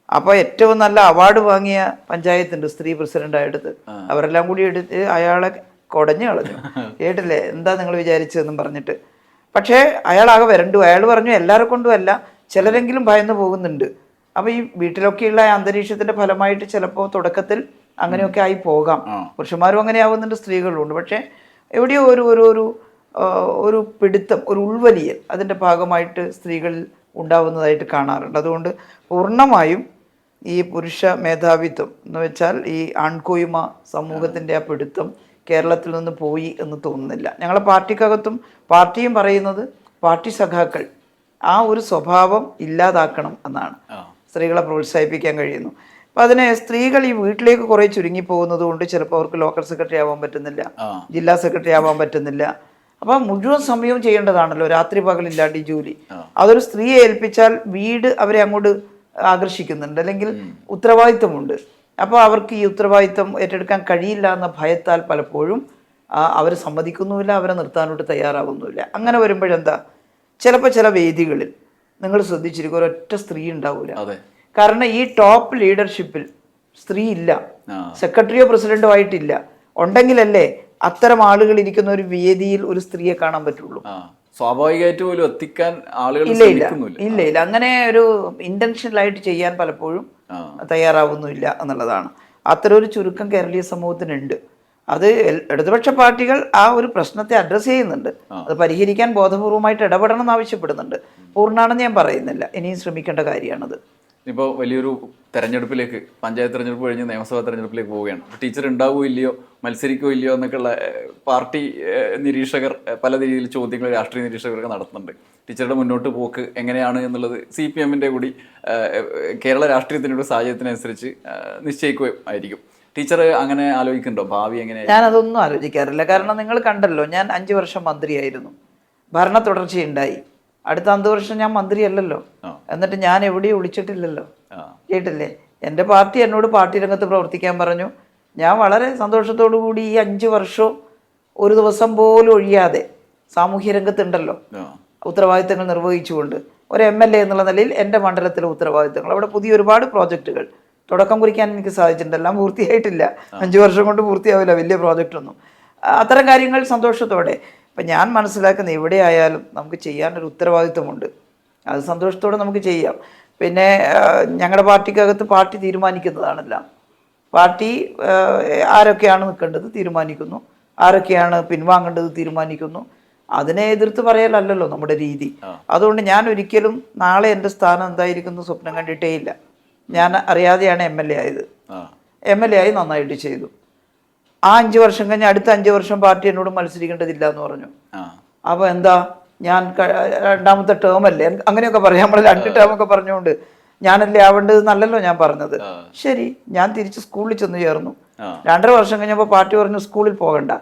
അപ്പോൾ ഏറ്റവും നല്ല അവാർഡ് വാങ്ങിയ പഞ്ചായത്തുണ്ട് സ്ത്രീ പ്രസിഡന്റായെടുത്ത്, അവരെല്ലാം കൂടി എടുത്ത് അയാളെ കുടഞ്ഞു കളഞ്ഞു. കേട്ടില്ലേ എന്താ നിങ്ങൾ വിചാരിച്ചതെന്നും പറഞ്ഞിട്ട്. പക്ഷേ അയാളാകെ വരണ്ടു. അയാൾ പറഞ്ഞു എല്ലാവരെ കൊണ്ടും അല്ല, ചിലരെങ്കിലും ഭയന്ന് പോകുന്നുണ്ട്. അപ്പോൾ ഈ വീട്ടിലൊക്കെയുള്ള അന്തരീക്ഷത്തിൻ്റെ ഫലമായിട്ട് ചിലപ്പോൾ തുടക്കത്തിൽ അങ്ങനെയൊക്കെ ആയി പോകാം. പുരുഷന്മാരും അങ്ങനെ ആവുന്നുണ്ട്, സ്ത്രീകളും ഉണ്ട്. പക്ഷേ എവിടെയോ ഒരു പിടുത്തം, ഒരു ഉൾവലിയൽ അതിൻ്റെ ഭാഗമായിട്ട് സ്ത്രീകളിൽ ഉണ്ടാവുന്നതായിട്ട് കാണാറുണ്ട്. അതുകൊണ്ട് പൂർണ്ണമായും ഈ പുരുഷ മേധാവിത്വം എന്ന് വെച്ചാൽ ഈ ആൺകോയ്മ സമൂഹത്തിൻ്റെ ആ പിടുത്തം കേരളത്തിൽ നിന്ന് പോയി എന്ന് തോന്നുന്നില്ല. ഞങ്ങളെ പാർട്ടിക്കകത്തും പാർട്ടിയും പറയുന്നത് പാർട്ടി സഖാക്കൾ ആ ഒരു സ്വഭാവം ഇല്ലാതാക്കണം എന്നാണ്. സ്ത്രീകളെ പ്രോത്സാഹിപ്പിക്കാൻ കഴിയുന്നു. അപ്പം അതിനെ സ്ത്രീകൾ ഈ വീട്ടിലേക്ക് കുറേ ചുരുങ്ങി പോകുന്നത് കൊണ്ട് ചിലപ്പോൾ അവർക്ക് ലോക്കൽ സെക്രട്ടറി ആവാൻ പറ്റുന്നില്ല, ജില്ലാ സെക്രട്ടറി ആവാൻ പറ്റുന്നില്ല. അപ്പം മുഴുവൻ സമയവും ചെയ്യേണ്ടതാണല്ലോ, രാത്രി പകലില്ലാണ്ട് ഈ ജോലി. അതൊരു സ്ത്രീയെ ഏൽപ്പിച്ചാൽ വീട് അവരെ അങ്ങോട്ട് ആകർഷിക്കുന്നുണ്ട്, അല്ലെങ്കിൽ ഉത്തരവാദിത്വമുണ്ട്. അപ്പോൾ അവർക്ക് ഈ ഉത്തരവാദിത്വം ഏറ്റെടുക്കാൻ കഴിയില്ല എന്ന ഭയത്താൽ പലപ്പോഴും അവർ സമ്മതിക്കുന്നുമില്ല, അവരെ നിർത്താനോട്ട് തയ്യാറാകുന്നുമില്ല. അങ്ങനെ വരുമ്പോഴെന്താ, ചിലപ്പോൾ ചില വേദികളിൽ നിങ്ങൾ ശ്രദ്ധിച്ചിരിക്കും ഒരൊറ്റ സ്ത്രീ ഉണ്ടാവില്ല. കാരണം ഈ ടോപ്പ് ലീഡർഷിപ്പിൽ സ്ത്രീ ഇല്ല, സെക്രട്ടറിയോ പ്രസിഡന്റോ ആയിട്ടില്ല. ഉണ്ടെങ്കിലല്ലേ അത്തരം ആളുകൾ ഇരിക്കുന്ന ഒരു വേദിയിൽ ഒരു സ്ത്രീയെ കാണാൻ പറ്റുള്ളൂ. സ്വാഭാവികമായിട്ട് പോലും എത്തിക്കാൻ ആളുകൾ ഇല്ല. അങ്ങനെ ഒരു ഇന്റൻഷനലായിട്ട് ചെയ്യാൻ പലപ്പോഴും തയ്യാറാവുന്നില്ല എന്നുള്ളതാണ്. അത്തരം ഒരു ചുരുക്കം കേരളീയ സമൂഹത്തിനുണ്ട്. അത് ഇടതുപക്ഷ പാർട്ടികൾ ആ ഒരു പ്രശ്നത്തെ അഡ്രസ്സ് ചെയ്യുന്നുണ്ട്, അത് പരിഹരിക്കാൻ ബോധപൂർവമായിട്ട് ഇടപെടണം എന്ന് ആവശ്യപ്പെടുന്നുണ്ട്. പൂർണ്ണമാണെന്ന് ഞാൻ പറയുന്നില്ല, ഇനിയും ശ്രമിക്കേണ്ട കാര്യമാണത്. ഇപ്പോൾ വലിയൊരു തെരഞ്ഞെടുപ്പിലേക്ക്, പഞ്ചായത്ത് തെരഞ്ഞെടുപ്പ് കഴിഞ്ഞ് നിയമസഭാ തെരഞ്ഞെടുപ്പിലേക്ക് പോവുകയാണ്. ടീച്ചർ ഉണ്ടാവുമോ ഇല്ലയോ, മത്സരിക്കുകയോ ഇല്ലയോ എന്നൊക്കെയുള്ള പാർട്ടി നിരീക്ഷകർ പല രീതിയിൽ ചോദ്യങ്ങൾ രാഷ്ട്രീയ നിരീക്ഷകരൊക്കെ നടത്തുന്നുണ്ട്. ടീച്ചറുടെ മുന്നോട്ട് പോക്ക് എങ്ങനെയാണ് എന്നുള്ളത് CPM-ൻ്റെ കൂടി കേരള രാഷ്ട്രീയത്തിൻ്റെ സാഹചര്യത്തിനനുസരിച്ച് നിശ്ചയിക്കുകയും ആയിരിക്കും. ടീച്ചർ അങ്ങനെ ആലോചിക്കുന്നുണ്ടോ ഭാവി എങ്ങനെ? ഞാനതൊന്നും ആലോചിക്കാറില്ല. കാരണം നിങ്ങൾ കണ്ടല്ലോ, ഞാൻ 5 വർഷം മന്ത്രിയായിരുന്നു, ഭരണ തുടർച്ചയുണ്ടായി. അടുത്ത 5 വർഷം ഞാൻ മന്ത്രിയല്ലല്ലോ, എന്നിട്ട് ഞാൻ എവിടെയും ഒളിച്ചിട്ടില്ലല്ലോ. കേട്ടില്ലേ, എൻ്റെ പാർട്ടി എന്നോട് പാർട്ടി രംഗത്ത് പ്രവർത്തിക്കാൻ പറഞ്ഞു. ഞാൻ വളരെ സന്തോഷത്തോടു കൂടി ഈ 5 വർഷവും ഒരു ദിവസം പോലും ഒഴിയാതെ സാമൂഹ്യ രംഗത്തുണ്ടല്ലോ, ഉത്തരവാദിത്തങ്ങൾ നിർവഹിച്ചുകൊണ്ട് ഒരു MLA എന്നുള്ള നിലയിൽ എൻ്റെ മണ്ഡലത്തിലെ ഉത്തരവാദിത്തങ്ങൾ, അവിടെ പുതിയ ഒരുപാട് പ്രോജക്റ്റുകൾ തുടക്കം കുറിക്കാൻ എനിക്ക് സാധിച്ചിട്ടുണ്ട്. എല്ലാം പൂർത്തിയായിട്ടില്ല, 5 വർഷം കൊണ്ട് പൂർത്തിയാവില്ല വലിയ പ്രോജക്റ്റൊന്നും. അത്തരം കാര്യങ്ങൾ സന്തോഷത്തോടെ ഇപ്പം ഞാൻ മനസ്സിലാക്കുന്ന എവിടെയായാലും നമുക്ക് ചെയ്യാനൊരു ഉത്തരവാദിത്വമുണ്ട്, അത് സന്തോഷത്തോടെ നമുക്ക് ചെയ്യാം. പിന്നെ ഞങ്ങളുടെ പാർട്ടിക്കകത്ത് പാർട്ടി തീരുമാനിക്കുന്നതാണെല്ലാം. പാർട്ടി ആരൊക്കെയാണ് നിൽക്കേണ്ടത് തീരുമാനിക്കുന്നു, ആരൊക്കെയാണ് പിൻവാങ്ങേണ്ടത് തീരുമാനിക്കുന്നു. അതിനെ എതിർത്ത് പറയലല്ലോ നമ്മുടെ രീതി. അതുകൊണ്ട് ഞാൻ ഒരിക്കലും നാളെ എൻ്റെ സ്ഥാനം എന്തായിരിക്കുന്നു സ്വപ്നം കണ്ടിട്ടേ ഇല്ല. ഞാൻ അറിയാതെയാണ് MLA ആയത്. MLA ആയി നന്നായിട്ട് ചെയ്തു. ആ 5 വർഷം കഴിഞ്ഞ് അടുത്ത 5 വർഷം പാർട്ടി എന്നോട് മത്സരിക്കേണ്ടതില്ല എന്ന് പറഞ്ഞു. അപ്പോൾ എന്താ, ഞാൻ 2ാമത്തെ ടേം അല്ലേ, അങ്ങനെയൊക്കെ പറയാം. നമ്മൾ 2 ടേമൊക്കെ പറഞ്ഞുകൊണ്ട് ഞാനല്ലേ ആവേണ്ടത് നല്ലല്ലോ ഞാൻ പറഞ്ഞത്. ശരി, ഞാൻ തിരിച്ച് സ്കൂളിൽ ചെന്ന് ചേർന്നു. 2.5 വർഷം കഴിഞ്ഞപ്പോൾ പാർട്ടി പറഞ്ഞു സ്കൂളിൽ പോകണ്ട,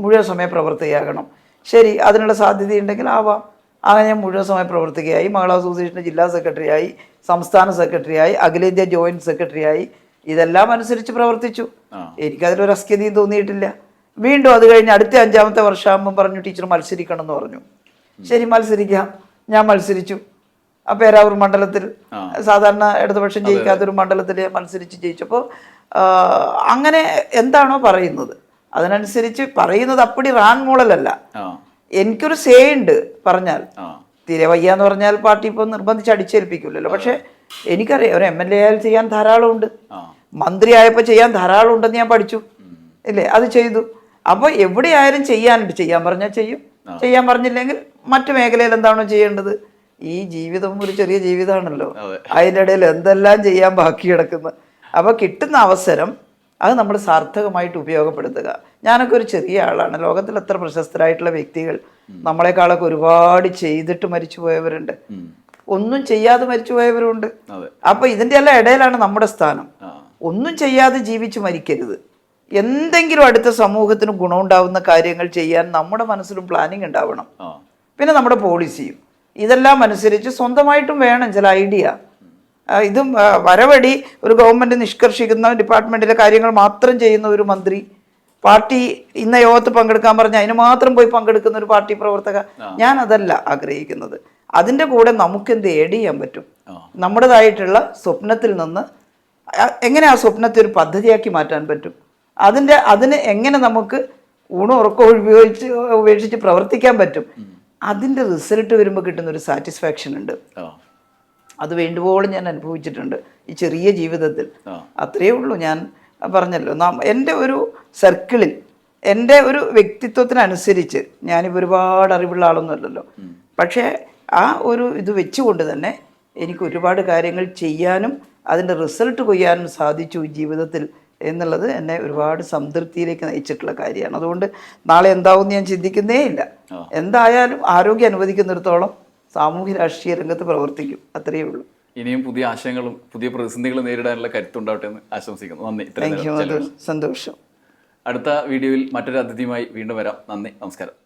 മുഴുവൻ സമയ പ്രവർത്തകയാകണം. ശരി, അതിനുള്ള സാധ്യതയുണ്ടെങ്കിൽ ആവാം. അങ്ങനെ ഞാൻ മുഴുവൻ സമയ പ്രവർത്തകയായി, മഹിളാ അസോസിയേഷൻ്റെ ജില്ലാ സെക്രട്ടറിയായി, സംസ്ഥാന സെക്രട്ടറിയായി, അഖിലേന്ത്യാ ജോയിന്റ് സെക്രട്ടറിയായി. ഇതെല്ലാം അനുസരിച്ച് പ്രവർത്തിച്ചു. എനിക്കതിലൊരു അസ്കതിയും തോന്നിയിട്ടില്ല. വീണ്ടും അത് കഴിഞ്ഞ് അടുത്ത 5ാമത്തെ വർഷമാകുമ്പം പറഞ്ഞു ടീച്ചർ മത്സരിക്കണം എന്ന് പറഞ്ഞു. ശരി, മത്സരിക്കാം. ഞാൻ മത്സരിച്ചു. ആ പേരാവൂർ മണ്ഡലത്തിൽ, സാധാരണ ഇടതുപക്ഷം ജയിക്കാത്തൊരു മണ്ഡലത്തിൽ മത്സരിച്ച് ജയിച്ചപ്പോൾ അങ്ങനെ എന്താണോ പറയുന്നത് അതിനനുസരിച്ച് പറയുന്നത്. അപ്പടി റാൻ മോളലല്ല, എനിക്കൊരു സേ ഉണ്ട്. പറഞ്ഞാൽ തീരെ വയ്യാന്ന് പറഞ്ഞാൽ പാർട്ടി ഇപ്പോൾ നിർബന്ധിച്ച് അടിച്ചേൽപ്പിക്കില്ലല്ലോ. പക്ഷെ എനിക്കറിയാം ഒരു MLA ആയാൽ ചെയ്യാൻ ധാരാളമുണ്ട്, മന്ത്രി ആയപ്പോൾ ചെയ്യാൻ ധാരാളം ഉണ്ടെന്ന് ഞാൻ പഠിച്ചു ഇല്ലേ, അത് ചെയ്തു. അപ്പോൾ എവിടെയായാലും ചെയ്യാനുണ്ട്. ചെയ്യാൻ പറഞ്ഞാൽ ചെയ്യും, ചെയ്യാൻ പറഞ്ഞില്ലെങ്കിൽ മറ്റു മേഖലയിൽ എന്താണോ ചെയ്യേണ്ടത് ഈ ജീവിതം ഒരു ചെറിയ ജീവിതമാണല്ലോ, അതെ. അതിൻ്റെ ഇടയിൽ എന്തെല്ലാം ചെയ്യാൻ ബാക്കി കിടക്കുന്നു. അപ്പോൾ കിട്ടുന്ന അവസരം അത് നമ്മൾ സാർത്ഥകമായിട്ട് ഉപയോഗപ്പെടുത്തുക. ഞാനൊക്കെ ഒരു ചെറിയ ആളാണ്. ലോകത്തിൽ എത്ര പ്രശസ്തരായിട്ടുള്ള വ്യക്തികൾ നമ്മളെക്കാളൊക്കെ ഒരുപാട് ചെയ്തിട്ട് മരിച്ചു പോയവരുണ്ട്, ഒന്നും ചെയ്യാതെ മരിച്ചു പോയവരുണ്ട്. അപ്പൊ ഇതിൻ്റെ എല്ലാം ഇടയിലാണ് നമ്മുടെ സ്ഥാനം. ഒന്നും ചെയ്യാതെ ജീവിച്ച് മരിക്കരുത്. എന്തെങ്കിലും അടുത്ത സമൂഹത്തിന് ഗുണമുണ്ടാവുന്ന കാര്യങ്ങൾ ചെയ്യാൻ നമ്മുടെ മനസ്സിലും പ്ലാനിങ് ഉണ്ടാവണം. പിന്നെ നമ്മുടെ പോളിസിയും ഇതെല്ലാം അനുസരിച്ച് സ്വന്തമായിട്ടും വേണം ചില ഐഡിയ. ഇതും വരവടി ഒരു ഗവൺമെന്റ് നിഷ്കർഷിക്കുന്ന ഡിപ്പാർട്ട്മെന്റിലെ കാര്യങ്ങൾ മാത്രം ചെയ്യുന്ന ഒരു മന്ത്രി, പാർട്ടി ഇന്ന യോഗത്ത് പങ്കെടുക്കാൻ പറഞ്ഞാൽ അതിന് മാത്രം പോയി പങ്കെടുക്കുന്ന ഒരു പാർട്ടി പ്രവർത്തക, ഞാൻ അതല്ല ആഗ്രഹിക്കുന്നത്. അതിൻ്റെ കൂടെ നമുക്കെന്ത് ഏഡ് ചെയ്യാൻ പറ്റും? നമ്മുടേതായിട്ടുള്ള സ്വപ്നത്തിൽ നിന്ന് എങ്ങനെ ആ സ്വപ്നത്തെ ഒരു പദ്ധതിയാക്കി മാറ്റാൻ പറ്റും? അതിന് എങ്ങനെ നമുക്ക് ഊണും ഉറക്കവും ഉപേക്ഷിച്ച് പ്രവർത്തിക്കാൻ പറ്റും? അതിൻ്റെ റിസൾട്ട് വരുമ്പോൾ കിട്ടുന്ന ഒരു സാറ്റിസ്ഫാക്ഷൻ ഉണ്ട്. അത് വേണ്ടുവോളം ഞാൻ അനുഭവിച്ചിട്ടുണ്ട് ഈ ചെറിയ ജീവിതത്തിൽ. അത്രയേ ഉള്ളൂ. ഞാൻ പറഞ്ഞല്ലോ, എൻ്റെ ഒരു സർക്കിളിൽ, എൻ്റെ ഒരു വ്യക്തിത്വത്തിനനുസരിച്ച്, ഞാനിപ്പോൾ ഒരുപാട് അറിവുള്ള ആളൊന്നും അല്ലല്ലോ, പക്ഷേ ആ ഒരു ഇത് വെച്ചുകൊണ്ട് തന്നെ എനിക്ക് ഒരുപാട് കാര്യങ്ങൾ ചെയ്യാനും അതിൻ്റെ റിസൾട്ട് കൊയ്യാനും സാധിച്ചു ഈ ജീവിതത്തിൽ എന്നുള്ളത് എന്നെ ഒരുപാട് സംതൃപ്തിയിലേക്ക് നയിച്ചിട്ടുള്ള കാര്യമാണ്. അതുകൊണ്ട് നാളെ എന്താവും ഞാൻ ചിന്തിക്കുന്നേ ഇല്ല. എന്തായാലും ആരോഗ്യം അനുവദിക്കുന്നിടത്തോളം സാമൂഹ്യ രാഷ്ട്രീയ രംഗത്ത് പ്രവർത്തിക്കും. അത്രയേ ഉള്ളൂ. ഇനിയും പുതിയ ആശയങ്ങളും പുതിയ പ്രതിസന്ധികളും നേരിടാനുള്ള കരുത്തുണ്ടാവട്ടെ എന്ന് ആശംസിക്കുന്നു. നന്ദി. സന്തോഷം. അടുത്ത വീഡിയോയിൽ മറ്റൊരു അതിഥിയുമായി വീണ്ടും വരാം. നന്ദി, നമസ്കാരം.